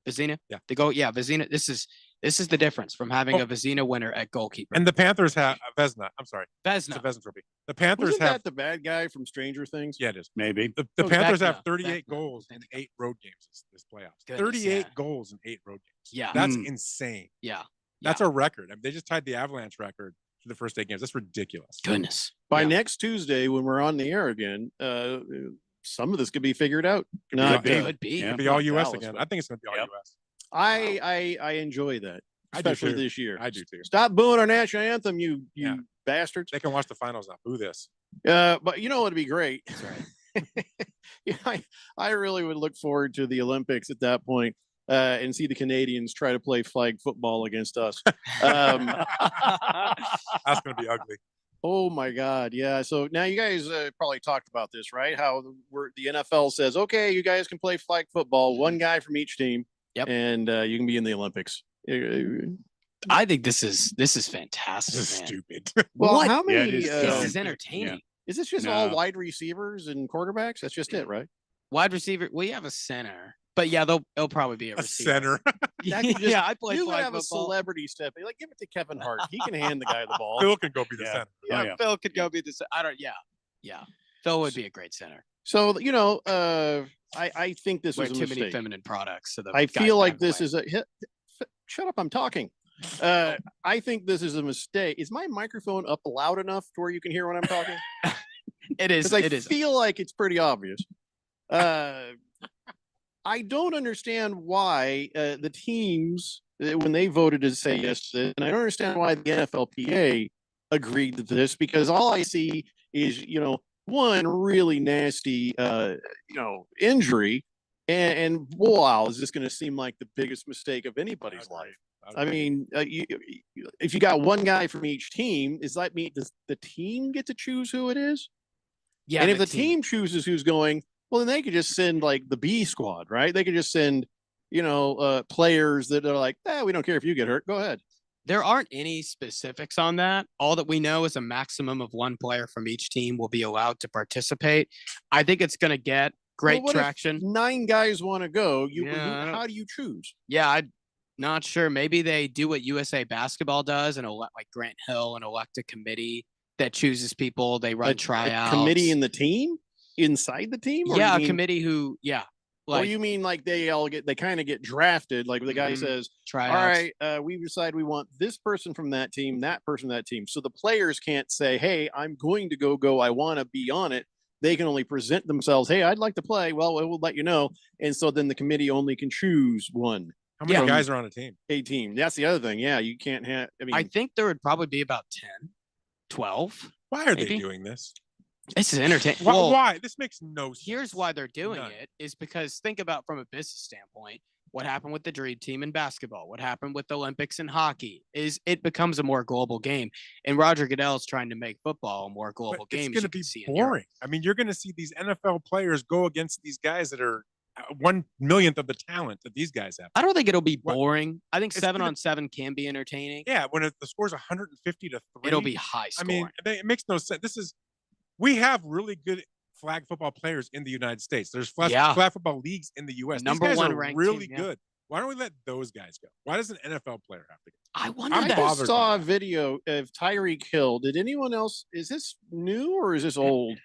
Vezina? Yeah. Vezina. This is the difference from having a Vezina winner at goalkeeper. And the Panthers have Vezina. I'm sorry. Vezina. It's a Vezina trophy. The Panthers Wasn't have that the bad guy from Stranger Things? Yeah, it is. Maybe. The Panthers have 38 goals in 8 road games this playoffs. Goodness, 38 goals in 8 road games. Yeah. That's insane. Yeah. That's a record. I mean, they just tied the Avalanche record for the first 8 games. That's ridiculous. Goodness. By next Tuesday, when we're on the air again, some of this could be figured out. Could be all U.S. again. I think it's going to be all U.S. I enjoy that, I do especially too. this year. I do too. Stop booing our national anthem, you bastards. They can watch the finals now. Boo this. But you know what'd be great? I really would look forward to the Olympics at that point, and see the Canadians try to play flag football against us. That's going to be ugly. Oh my God. Yeah. So now you guys probably talked about this, right? How the NFL says, okay, you guys can play flag football, one guy from each team. Yep. And you can be in the Olympics. I think this is fantastic. This is man. stupid. Well, What? how many? This is entertaining. Is this just all wide receivers and quarterbacks? That's just it, right? Wide receiver. We have a center, but yeah, they'll probably be a receiver. Center. Yeah, I play You flag could have a football. celebrity step. Like, give it to Kevin Hart. He can hand the guy the ball. Phil can go be the center. Yeah, Phil could go be the. I don't. Yeah. Phil would be a great center. So I think this Wear was a too many mistake. feminine products. So the I guys feel like back this away. is a hit. Shut up! I'm talking. I think this is a mistake. Is my microphone up loud enough to where you can hear when I'm talking? It is. Because I It is. feel like it's pretty obvious. I don't understand why the teams, when they voted to say yes to this, and I don't understand why the NFLPA agreed to this, because all I see is, one really nasty, injury. And wow, is this going to seem like the biggest mistake of anybody's life? I mean, if you got one guy from each team, does the team get to choose who it is? Yeah, And if the team chooses who's going, well, then they could just send like the B squad, right? They could just send, players that are like, we don't care if you get hurt. Go ahead. There aren't any specifics on that. All that we know is a maximum of one player from each team will be allowed to participate. I think it's going to get great Well, what if traction. 9 guys want to go. Yeah, how do you choose? Yeah, I'm not sure. Maybe they do what USA Basketball does and elect like Grant Hill and elect a committee that chooses people. They run tryouts. A committee in the team, inside the team. Or Yeah, you a mean- committee who, Or you mean like they kind of get drafted? Like the guy says, tryouts. all right, we decide we want this person from that team, that person, that team. So the players can't say, hey, I'm going to go. I want to be on it. They can only present themselves. Hey, I'd like to play. Well, we'll let you know. And so then the committee only can choose one. How many guys are on a team? A team. That's the other thing. Yeah, you can't have. I think there would probably be about 10, 12. Why are they maybe. doing this? This is entertaining. Why? This makes no sense. Here's why they're doing None. it is because think about from a business standpoint, what happened with the Dream Team in basketball, what happened with the Olympics in hockey is it becomes a more global game. And Roger Goodell's trying to make football a more global But game. it's going to be boring. I mean, you're going to see these NFL players go against these guys that are 1/1,000,000th of the talent that these guys have. I don't think it'll be boring. I think It's 7-on-7 can be entertaining. Yeah, when the score's 150 to 3, It'll be high I mean, scoring. it makes no sense. We have really good flag football players in the United States. There's flag football leagues in the U.S. Number These guys one are ranked really team, yeah. good. Why don't we let those guys go? Why does an NFL player have to go? I wonder. I just bothered saw by a video of Tyreek Hill. Did anyone else? Is this new or is this old?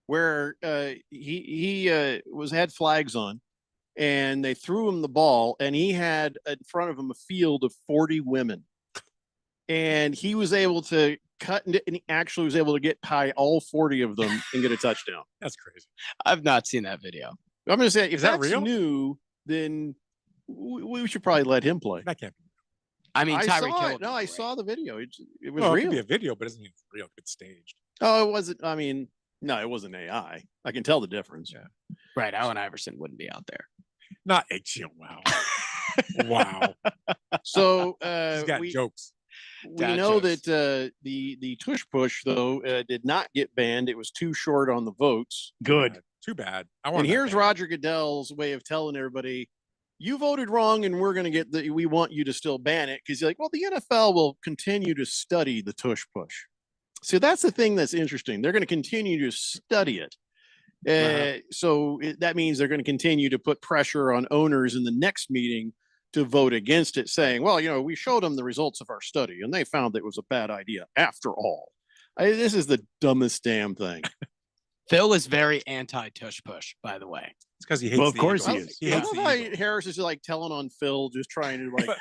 Where he had flags on, and they threw him the ball, and he had in front of him a field of 40 women, and he was able to cut and he actually was able to get by all 40 of them and get a touchdown. That's crazy. I've not seen that video. I'm going to say, if Is that that's real? new, then we should probably let him play. That can't be. I mean, I Tyreek saw Hill. it. No, I saw the video. It was Well, it real. could be a video, but it doesn't mean it's real. It's staged. Oh, it wasn't. I mean, no, it wasn't AI. I can tell the difference. Yeah. Right. Allen Iverson wouldn't be out there. Not wow. Wow. So He's got jokes. We Dad know jokes. that the tush push though did not get banned. It was too short on the votes. Good. Too bad. I want And that here's banned. Roger Goodell's way of telling everybody, you voted wrong, and we're going to we want you to still ban it, because you're like, well, the NFL will continue to study the tush push. So that's the thing that's interesting. They're going to continue to study it. That means they're going to continue to put pressure on owners in the next meeting to vote against it, saying, well, we showed them the results of our study and they found that it was a bad idea after all. This is the dumbest damn thing. Phil is very anti-tush push, by the way. It's because he hates Well, of the course he Eagles. is. He I hates love the how Eagles. Harris is like telling on Phil, just trying to like,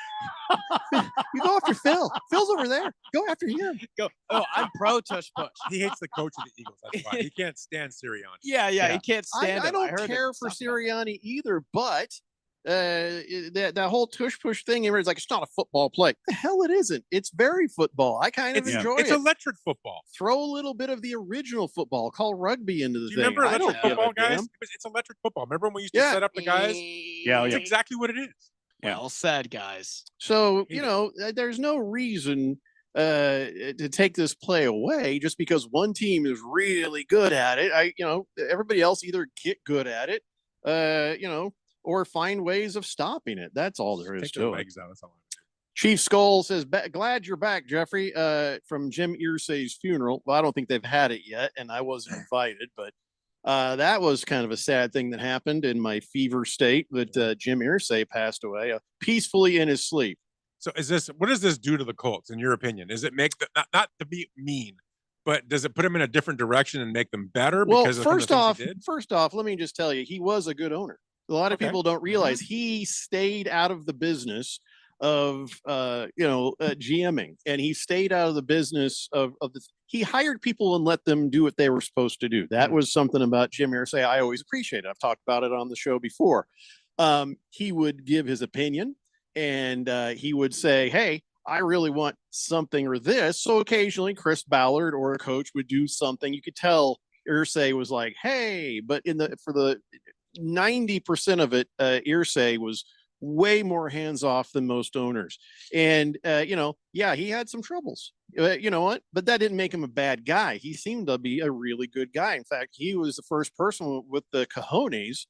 you go after Phil. Phil's over there. Go after him. Go. Oh, I'm pro tush push. He hates the coach of the Eagles. That's why he can't stand Sirianni. Yeah, he can't stand I him. don't heard care him for talk about it. Sirianni either, but that whole tush push thing, everyone's like, it's not a football play. The hell it isn't. It's very football. I kind of enjoy it. It's electric football. Throw a little bit of the original football. Call rugby into the Do you thing. remember I electric don't give football, a guys? damn. It's electric football. Remember when we used to set up the guys? Yeah, It's yeah. exactly what it is. Well said, guys. So, there's no reason to take this play away just because one team is really good at it. Everybody else either get good at it, or find ways of stopping it. That's all there is Take to their it. legs out. That's all. Chief Skull says, glad you're back, Jeffrey, from Jim Irsay's funeral. Well, I don't think they've had it yet, and I wasn't invited, but that was kind of a sad thing that happened in my fever state that Jim Irsay passed away peacefully in his sleep. So what does this do to the Colts, in your opinion? Does it make them, not to be mean, but does it put them in a different direction and make them better? Well, because of some of the things he did? first off, let me just tell you, he was a good owner. A lot of people don't realize he stayed out of the business of GMing, and he stayed out of the business of the. He hired people and let them do what they were supposed to do. That was something about Jim Irsay I always appreciate. I've talked about it on the show before. He would give his opinion, and he would say, "Hey, I really want something or this." So occasionally, Chris Ballard or a coach would do something. You could tell Irsay was like, "Hey," but for the 90% of it, Irsay was way more hands off than most owners. And, he had some troubles, you know what, but that didn't make him a bad guy. He seemed to be a really good guy. In fact, he was the first person with the cojones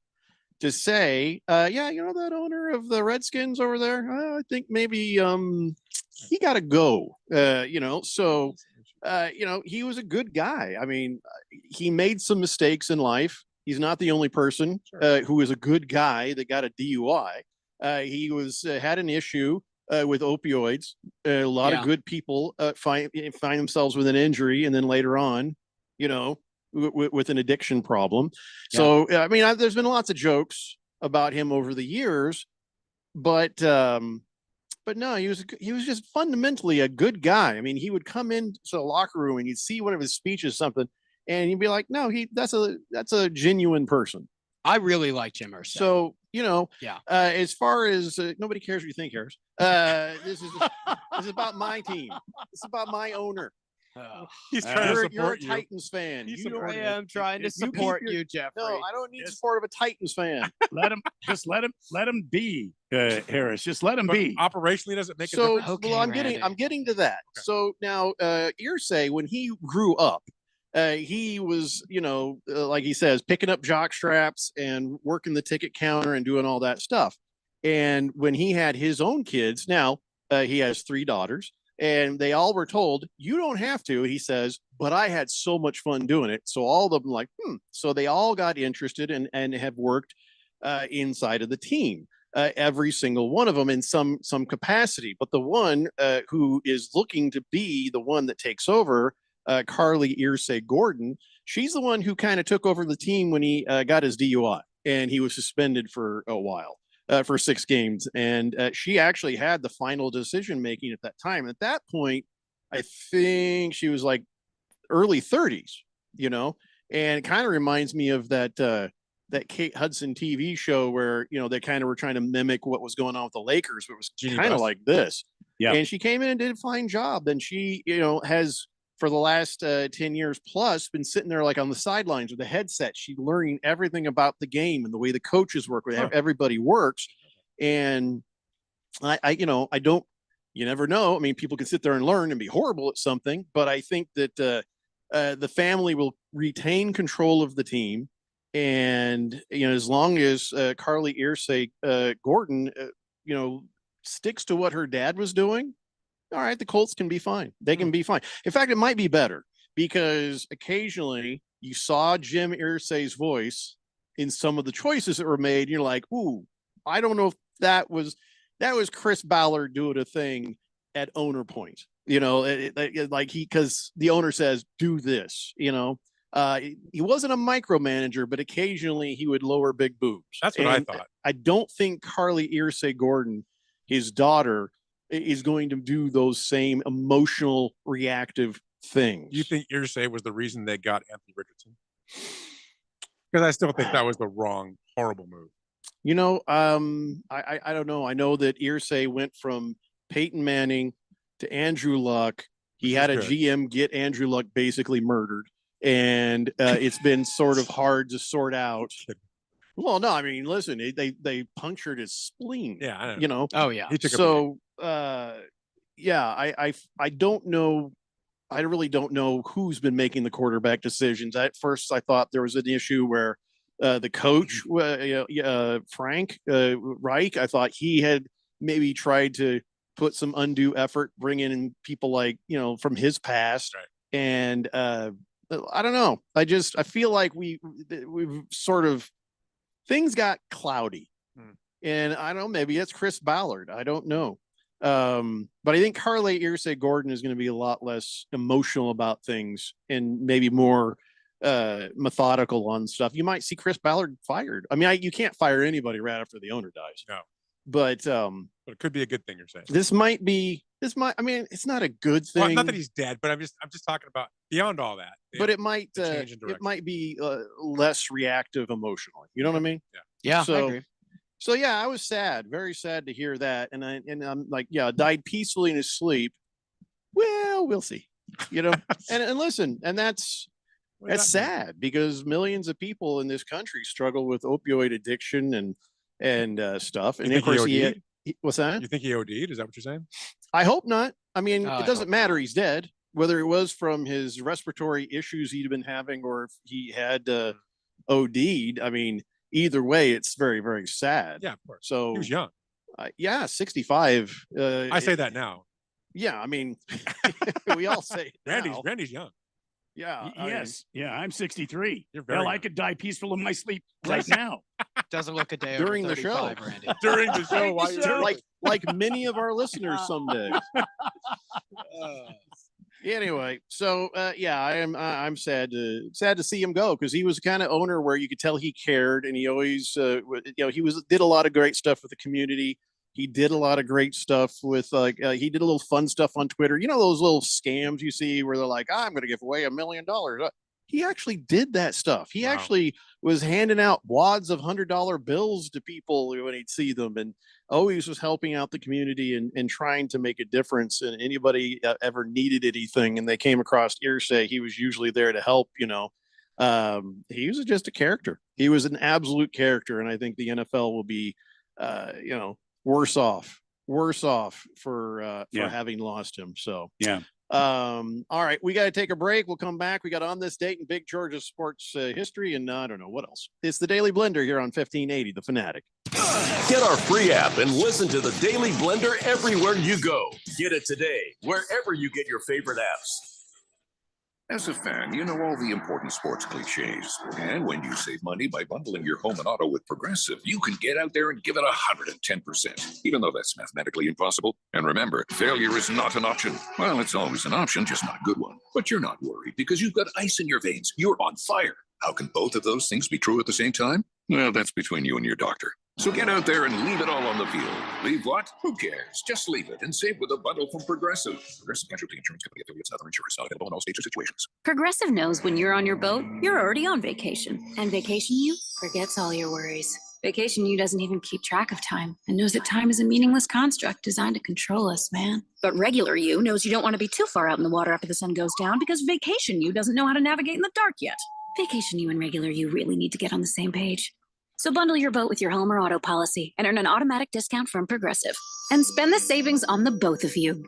to say, that owner of the Redskins over there, I think maybe, he got to go, he was a good guy. I mean, he made some mistakes in life. He's not the only person who is a good guy that got a DUI. He had an issue with opioids. A lot of good people find themselves with an injury, and then later on, with an addiction problem. Yeah. So, there's been lots of jokes about him over the years, but no, he was just fundamentally a good guy. I mean, he would come into the locker room and you'd see one of his speeches, something, and you'd be like, no, that's a genuine person. I really like Jim Irsay. So, as far as nobody cares what you think, Harris. This is about my team. It's about my owner. He's trying to support you're a you. Titans fan. I am trying to support you, Jeffrey. No, I don't need support of a Titans fan. Let him be, Harris. Just let him be. Operationally, does it make a difference? Okay, well, I'm getting to that. Okay. So now, Irsay, when he grew up, he was, like he says, picking up jock straps and working the ticket counter and doing all that stuff. And when he had his own kids, now he has 3 daughters, and they all were told, you don't have to, he says, but I had so much fun doing it. So all of them like, So they all got interested and have worked inside of the team. Every single one of them in some capacity. But the one who is looking to be the one that takes over, Carly Irsay Gordon, she's the one who kind of took over the team when he got his DUI, and he was suspended for a while, for 6 games. And she actually had the final decision making at that time. At that point, I think she was like early 30s, and it kind of reminds me of that Kate Hudson TV show where, they kind of were trying to mimic what was going on with the Lakers, but it was kind of like this. Yeah. And she came in and did a fine job. Then she, has for the last 10 years plus been sitting there like on the sidelines with a headset. She's learning everything about the game and the way the coaches work, with everybody works. And you never know. I mean, people can sit there and learn and be horrible at something, but I think that the family will retain control of the team. And, as long as Carly Irsay Gordon, sticks to what her dad was doing, all right, the Colts can be fine. They can be fine. In fact, it might be better because occasionally you saw Jim Irsay's voice in some of the choices that were made. And you're like, ooh, I don't know if that was Chris Ballard doing a thing at owner point, because the owner says, do this, he wasn't a micromanager, but occasionally he would lower big boobs. That's what I thought. I don't think Carly Irsay Gordon, his daughter, is going to do those same emotional, reactive things. You think Irsay was the reason they got Anthony Richardson? Because I still think that was the wrong, horrible move. I don't know. I know that Irsay went from Peyton Manning to Andrew Luck. He had a GM get Andrew Luck basically murdered, and it's been sort of hard to sort out. Well, no, I mean, listen, they punctured his spleen. Yeah, I know. Oh yeah. So, I don't know. I really don't know who's been making the quarterback decisions. At first, I thought there was an issue where the coach, Frank Reich, I thought he had maybe tried to put some undue effort, bring in people like, from his past. Right. And I don't know. I feel like we've sort of, things got cloudy. And I don't know, maybe it's Chris Ballard. I don't know. But I think Carly Irsay Gordon is going to be a lot less emotional about things and maybe more methodical on stuff. You might see Chris Ballard fired. I mean, you can't fire anybody right after the owner dies. No. But it could be a good thing, you're saying. I mean, it's not a good thing. Well, not that he's dead, but I'm just talking about beyond all that. But it might be less reactive emotionally. You know what I mean? Yeah. So, I agree. So yeah, I was sad, very sad to hear that, and I'm like, yeah, died peacefully in his sleep. Well, we'll see, and listen, and that's sad because millions of people in this country struggle with opioid addiction and stuff. And of course, what's that? You think he OD'd? Is that what you're saying? I hope not. I mean, I it doesn't hope matter. He's dead. Whether it was from his respiratory issues he'd been having or if he had OD'd, I mean, either way, it's very, very sad. Yeah, of course. So he was young. 65. I say that now. Yeah, I mean, we all say it Randy's young. Yeah. Yes. Yeah, I'm 63. You're very I young. could die peaceful in my sleep right now. Doesn't look a day During over the show. 35, Randy. During the show, while you're like many of our listeners someday. Anyway, so I'm sad to see him go because he was the kind of owner where you could tell he cared, and he always did a lot of great stuff with the community. He did a lot of great stuff with he did a little fun stuff on Twitter. You know those little scams you see where they're like, I'm going to give away $1 million. He actually did that stuff. He actually was handing out wads of $100 bills to people when he'd see them, and always was helping out the community and trying to make a difference. And anybody ever needed anything and they came across Irsay, he was usually there to help. He was just a character. He was an absolute character, and I think the NFL will be, worse off for having lost him. So yeah. All right, we got to take a break. We'll come back. We got On This Date in Big Georgia sports history, and I don't know what else. It's the Daily Blender here on 1580 The Fanatic. Get our free app and listen to the Daily Blender everywhere you go. Get it today, wherever you get your favorite apps. As a fan, you know all the important sports cliches. And when you save money by bundling your home and auto with Progressive, you can get out there and give it 110%, even though that's mathematically impossible. And remember, failure is not an option. Well, it's always an option, just not a good one. But you're not worried because you've got ice in your veins. You're on fire. How can both of those things be true at the same time? Well, that's between you and your doctor. So get out there and leave it all on the field. Leave what? Who cares? Just leave it and save with a bundle from Progressive. Progressive Casualty Insurance Company, affiliates, and other insurers. Not available in all states or situations. Progressive knows when you're on your boat, you're already on vacation. And Vacation You forgets all your worries. Vacation You doesn't even keep track of time and knows that time is a meaningless construct designed to control us, man. But Regular You knows you don't want to be too far out in the water after the sun goes down because Vacation You doesn't know how to navigate in the dark yet. Vacation You and Regular You really need to get on the same page. So bundle your boat with your home or auto policy and earn an automatic discount from Progressive. And spend the savings on the both of you.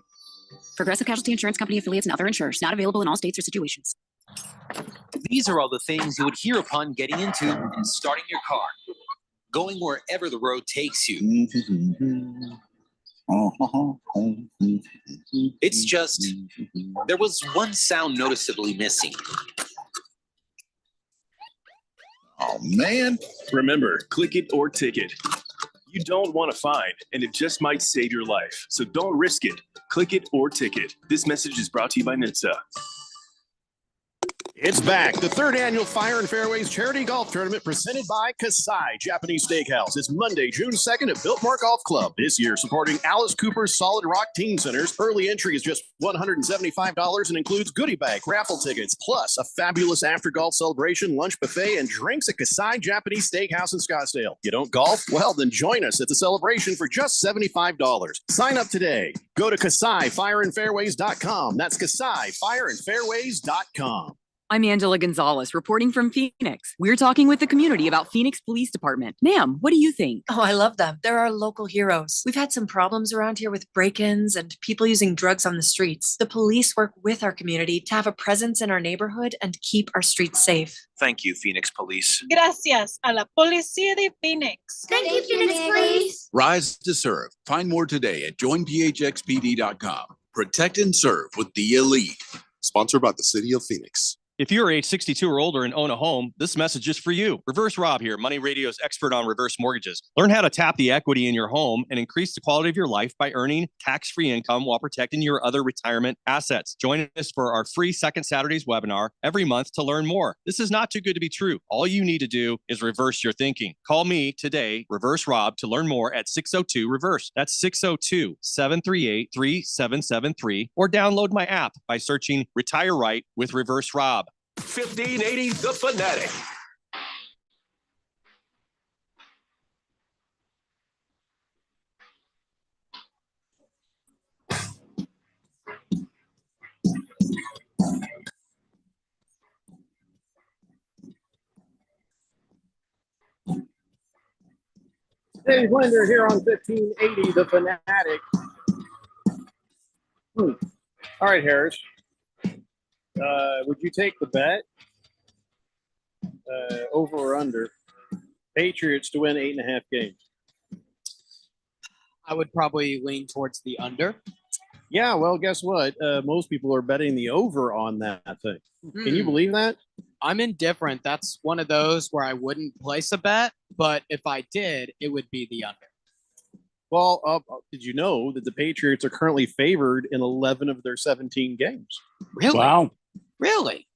Progressive Casualty Insurance Company, affiliates, and other insurers. Not available in all states or situations. These are all the things you would hear upon getting into and starting your car. Going wherever the road takes you. It's just, there was one sound noticeably missing. Oh, man. Remember, click it or ticket. You don't want a fine, and it just might save your life. So don't risk it. Click it or ticket. This message is brought to you by NHTSA. It's back. The third annual Fire and Fairways Charity Golf Tournament presented by Kasai Japanese Steakhouse. It's Monday, June 2nd at Biltmore Golf Club. This year, supporting Alice Cooper's Solid Rock Teen Centers. Early entry is just $175 and includes goodie bag, raffle tickets, plus a fabulous after-golf celebration, lunch buffet, and drinks at Kasai Japanese Steakhouse in Scottsdale. You don't golf? Well, then join us at the celebration for just $75. Sign up today. Go to KasaiFireandFairways.com. That's KasaiFireandFairways.com. I'm Angela Gonzalez, reporting from Phoenix. We're talking with the community about Phoenix Police Department. Ma'am, what do you think? Oh, I love them. They're our local heroes. We've had some problems around here with break-ins and people using drugs on the streets. The police work with our community to have a presence in our neighborhood and keep our streets safe. Thank you, Phoenix Police. Gracias a la Policía de Phoenix. Thank you, Phoenix Police. Rise to serve. Find more today at joinphxpd.com. Protect and serve with the elite. Sponsored by the City of Phoenix. If you're age 62 or older and own a home, this message is for you. Reverse Rob here, Money Radio's expert on reverse mortgages. Learn how to tap the equity in your home and increase the quality of your life by earning tax-free income while protecting your other retirement assets. Join us for our free Second Saturdays webinar every month to learn more. This is not too good to be true. All you need to do is reverse your thinking. Call me today, Reverse Rob, to learn more at 602-REVERSE. That's 602-738-3773, or download my app by searching Retire Right with Reverse Rob. 1580 The Fanatic. Dave Blender here on 1580 The Fanatic. All right, Harris. Would you take the bet over or under Patriots to win 8.5 games? I would probably lean towards the under. Yeah, well, guess what? Most people are betting the over on that thing. Can you believe that? I'm indifferent. That's one of those where I wouldn't place a bet, but if I did, it would be the under. Well, did you know that the Patriots are currently favored in 11 of their 17 games? Really? Wow. Really?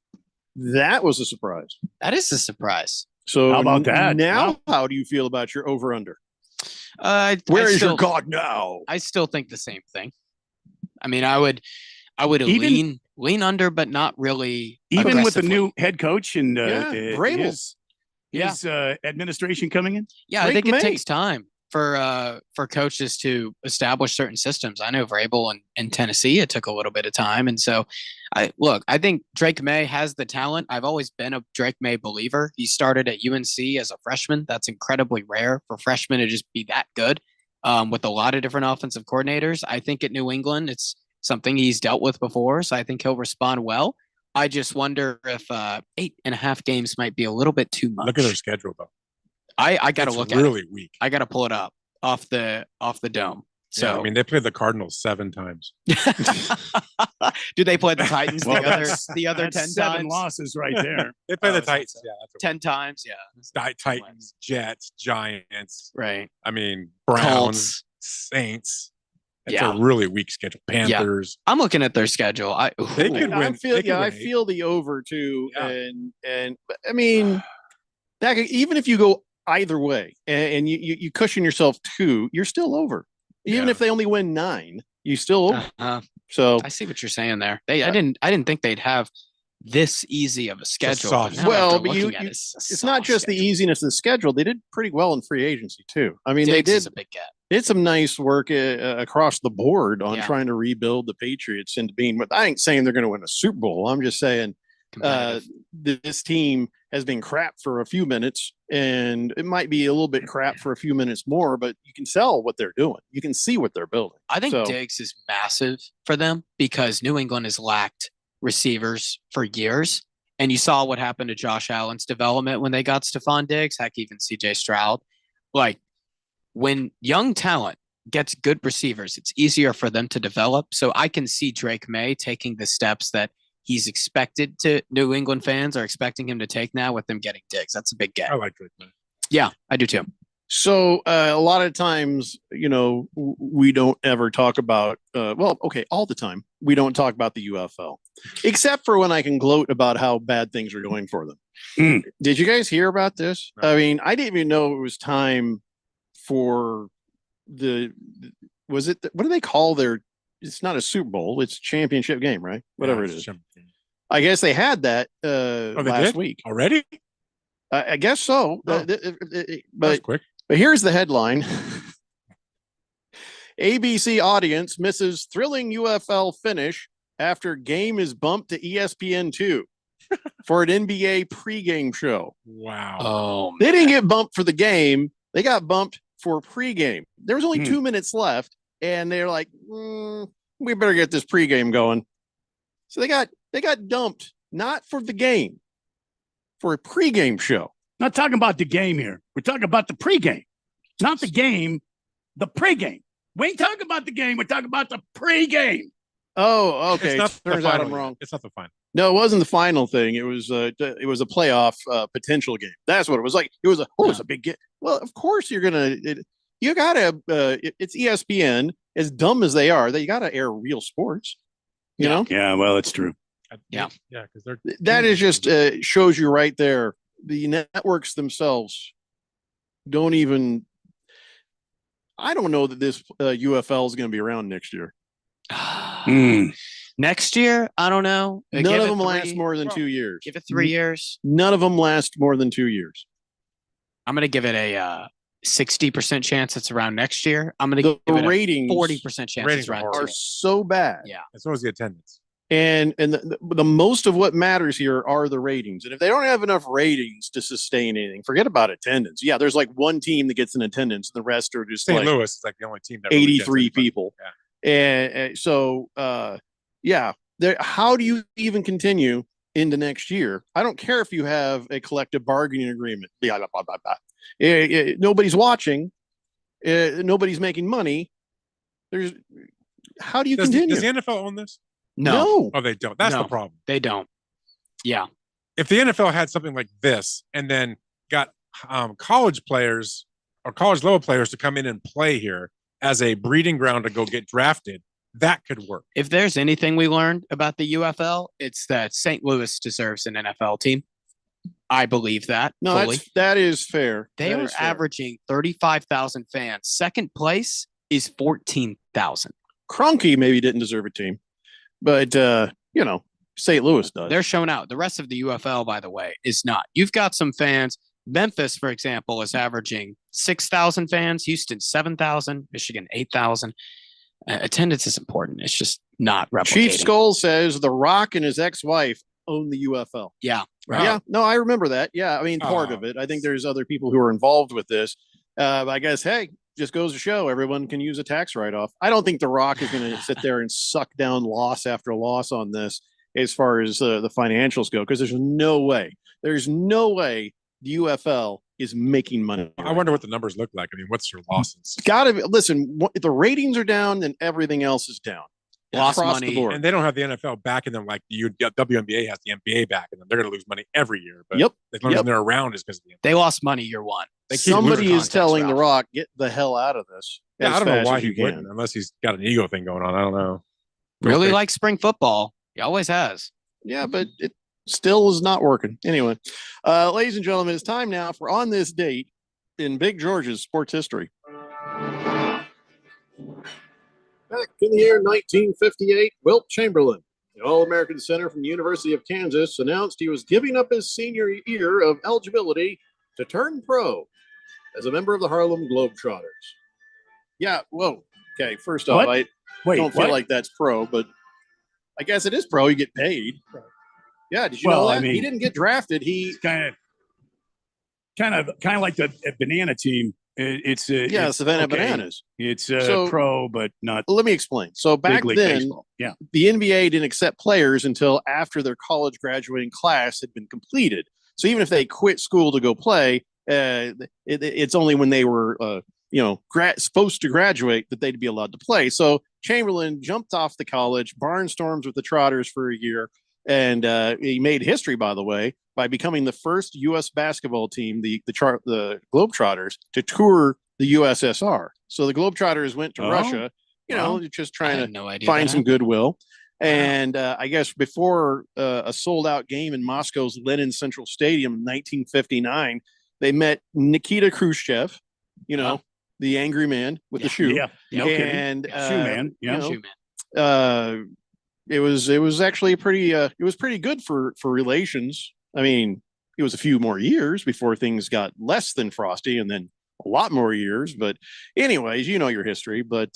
That was a surprise. That is a surprise. So How about that? Now, Wow. how do you feel about your over-under? Where is your God now? I still think the same thing. I mean, I would lean under, but not really. Even with the aggressively. new head coach and Vrabel. his administration coming in? Yeah, I Drake think it May. takes time for coaches to establish certain systems. I know Vrabel in Tennessee, it took a little bit of time. And so I think Drake May has the talent. I've always been a Drake May believer. He started at UNC as a freshman. That's incredibly rare for freshmen to just be that good with a lot of different offensive coordinators. I think at New England, it's something he's dealt with before. So I think he'll respond well. I just wonder if 8.5 games might be a little bit too much. Look at their schedule, though. I got to It's look at really it. weak. I got to pull it up off the dome. So Yeah, I mean, they played the Cardinals 7 times. do they play the Titans Well, the other that's 10 7 times? losses right there. They play the Titans. Yeah, that's 10 times, yeah. Titans, Jets, Giants. Right. I mean, Browns, Colts. Saints. It's Yeah. a really weak schedule. Panthers. I'm looking at their schedule. They could I win. feel, they could yeah, I win 8. feel the over too, Yeah. and I mean, that even if you go either way and you cushion yourself 2, you're still over. Even Yeah. if they only win 9, you still over. Uh-huh. So I see what you're saying there. I didn't think they'd have this easy of a schedule. soft but now well, after but looking at it, a it's not soft just the schedule. easiness of the schedule. They did pretty well in free agency too. I mean, Diggs they is did a big get. did some nice work across the board on Yeah. trying to rebuild the Patriots into being. But I ain't saying they're going to win a Super Bowl. I'm just saying Competitive. this team has been crap for a few minutes, and it might be a little bit crap for a few minutes more. But you can tell what they're doing. You can see what they're building. I think So, Diggs is massive for them because New England has lacked receivers for years. And you saw what happened to Josh Allen's development when they got Stephon Diggs, heck, even CJ Stroud. Like, when young talent gets good receivers, it's easier for them to develop. So I can see Drake May taking the steps that he's expected to. New England fans are expecting him to take now with them getting Diggs. That's a big get. I like Drake May. Yeah, I do too. So a lot of times, we don't ever talk about. All the time we don't talk about the UFL, except for when I can gloat about how bad things are going for them. Did you guys hear about this? No. I mean, I didn't even know it was time for what do they call their? It's not a Super Bowl; it's a championship game, right? Whatever it is. I guess they had that last week already. I guess so. Oh. But quick. But here's the headline. ABC audience misses thrilling UFL finish after game is bumped to ESPN2 for an NBA pregame show. Wow. Oh, They didn't get bumped for the game. They got bumped for pregame. There was only 2 minutes left, and they're like, we better get this pregame going. So they got dumped, not for the game, for a pregame show. Not talking about the game here. We're talking about the pregame, not the game, the pregame. We ain't talking about the game. We're talking about the pregame. Oh, okay. It's not the Turns out final I'm yet. wrong. It's not the final. No, it wasn't the final thing. It was a playoff potential game. That's what it was like. It was it's a big game. Well, of course you gotta. It's ESPN. As dumb as they are, they gotta air real sports. You know. Yeah. Well, it's true. Yeah, because they're That is just shows you right there. The networks themselves don't even. I don't know that this UFL is going to be around next year. Next year, I don't know. None of them last more than 2 years. Give it 3 years. None of them last more than 2 years. I'm going to give it a 60% chance it's around next year. I'm going to give it ratings, a 40% chance it's around are so bad. Yeah, as well as the attendance. And the most of what matters here are the ratings. And if they don't have enough ratings to sustain anything, forget about attendance. Yeah, there's like one team that gets an attendance, the rest are just St. like Louis is like the only team that really gets 83 anybody. people. And so, how do you even continue into next year? I don't care if you have a collective bargaining agreement. Blah, blah, blah, blah, blah. Nobody's watching. Nobody's making money. How do you continue? Does the NFL own this? No. Oh, they don't. That's the problem. They don't. Yeah. If the NFL had something like this and then got college players or college level players to come in and play here as a breeding ground to go get drafted, that could work. If there's anything we learned about the UFL, it's that St. Louis deserves an NFL team. I believe that. No, fully. that is fair. They That are is fair. averaging 35,000 fans. Second place is 14,000. Kroenke maybe didn't deserve a team, but St. Louis does. They're showing out. The rest of the UFL, by the way, is not. You've got some fans. Memphis, for example, is averaging 6,000 fans. Houston, 7,000. Michigan, 8,000. Attendance is important. It's just not replicating. Chief Skull says The Rock and his ex-wife own the UFL. Yeah. Right. Yeah. No, I remember that. Yeah. I mean, part of it. I think there's other people who are involved with this. I guess, hey, just goes to show everyone can use a tax write-off. I don't think The Rock is going to sit there and suck down loss after loss on this as far as the financials go, because there's no way the UFL is making money. I wonder what the numbers look like. I mean, what's your losses? Got to be. Listen, if the ratings are down, then everything else is down. Lost across money, the board. and they don't have the NFL backing them like the WNBA has the NBA backing them. They're going to lose money every year. But Yep. the only reason they're around is because of the NBA. They lost money year one. Somebody is telling The Rock, get the hell out of this. Yeah, as I don't know fast why as he you can. wouldn't, unless he's got an ego thing going on. I don't know. Really Okay. like spring football. He always has. Yeah, but it still is not working. Anyway, ladies and gentlemen, it's time now for On This Date in Big George's sports history. Back in the year 1958, Wilt Chamberlain, the All-American center from the University of Kansas, announced he was giving up his senior year of eligibility to turn pro as a member of the Harlem Globetrotters. Yeah, whoa. Okay, first off, What? I Wait, don't feel what? like that's pro, but I guess it is pro. You get paid. Yeah, did you know Well, that? I mean- He didn't get drafted. He kind of like the banana team. It's Savannah okay. Bananas. It's So- pro, but not. Let me explain. So back Big league then, baseball. Yeah. the NBA didn't accept players until after their college graduating class had been completed. So even if they quit school to go play, it's only when they were, supposed to graduate that they'd be allowed to play. So Chamberlain jumped off the college, barnstorms with the Trotters for a year, And he made history, by the way, by becoming the first U.S. basketball team, the Globetrotters, to tour the USSR. So the Globetrotters went to Russia, just trying to find some goodwill. And I guess before a sold-out game in Moscow's Lenin Central Stadium in 1959, they met Nikita Khrushchev, the angry man with the shoe. Yeah, no and kidding. Shoe man. Yeah, you know, shoe man. It was actually pretty good for relations. I mean, it was a few more years before things got less than frosty, and then a lot more years. But anyways, you know your history. But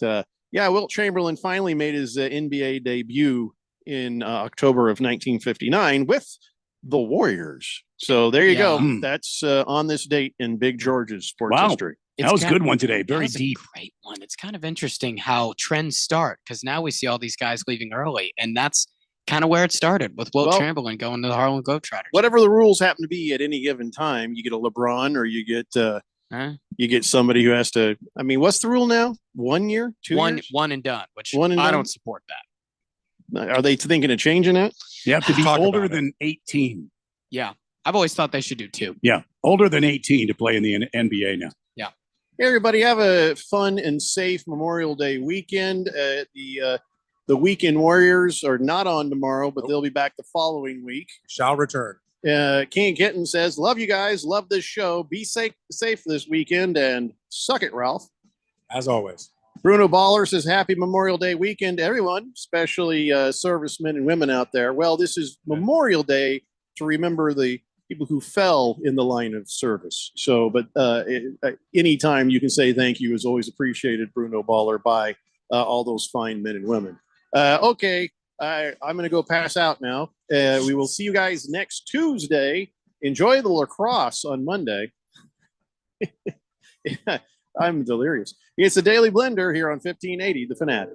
Wilt Chamberlain finally made his NBA debut in October of 1959 with the Warriors. So there you go. That's on this date in Big George's sports history. That was a good one today. Very deep. Great one. It's kind of interesting how trends start, because now we see all these guys leaving early, and that's kind of where it started with Wilt Chamberlain going to the Harlem Globetrotters. Whatever the rules happen to be at any given time, you get a LeBron or you get somebody who has to. I mean, what's the rule now? 1 year, 2 years? One and done, which One and I done? don't support that. Are they thinking of changing that? You have to be Talk older about it. than 18. Yeah, I've always thought they should do 2. Yeah, older than 18 to play in the NBA now. Yeah. Hey, everybody, have a fun and safe Memorial Day weekend. The Weekend Warriors are not on tomorrow, but they'll be back the following week. Shall return. King Kitten says, "Love you guys. Love this show. Be safe this weekend and suck it, Ralph." As always. Bruno Baller says, "Happy Memorial Day weekend to everyone, especially servicemen and women out there." Well, this is Memorial Day to remember the people who fell in the line of service. So, but anytime you can say thank you is always appreciated, Bruno Baller, by all those fine men and women. Okay, I'm going to go pass out now. We will see you guys next Tuesday. Enjoy the lacrosse on Monday. I'm delirious. It's the Daily Blender here on 1580, The Fanatic.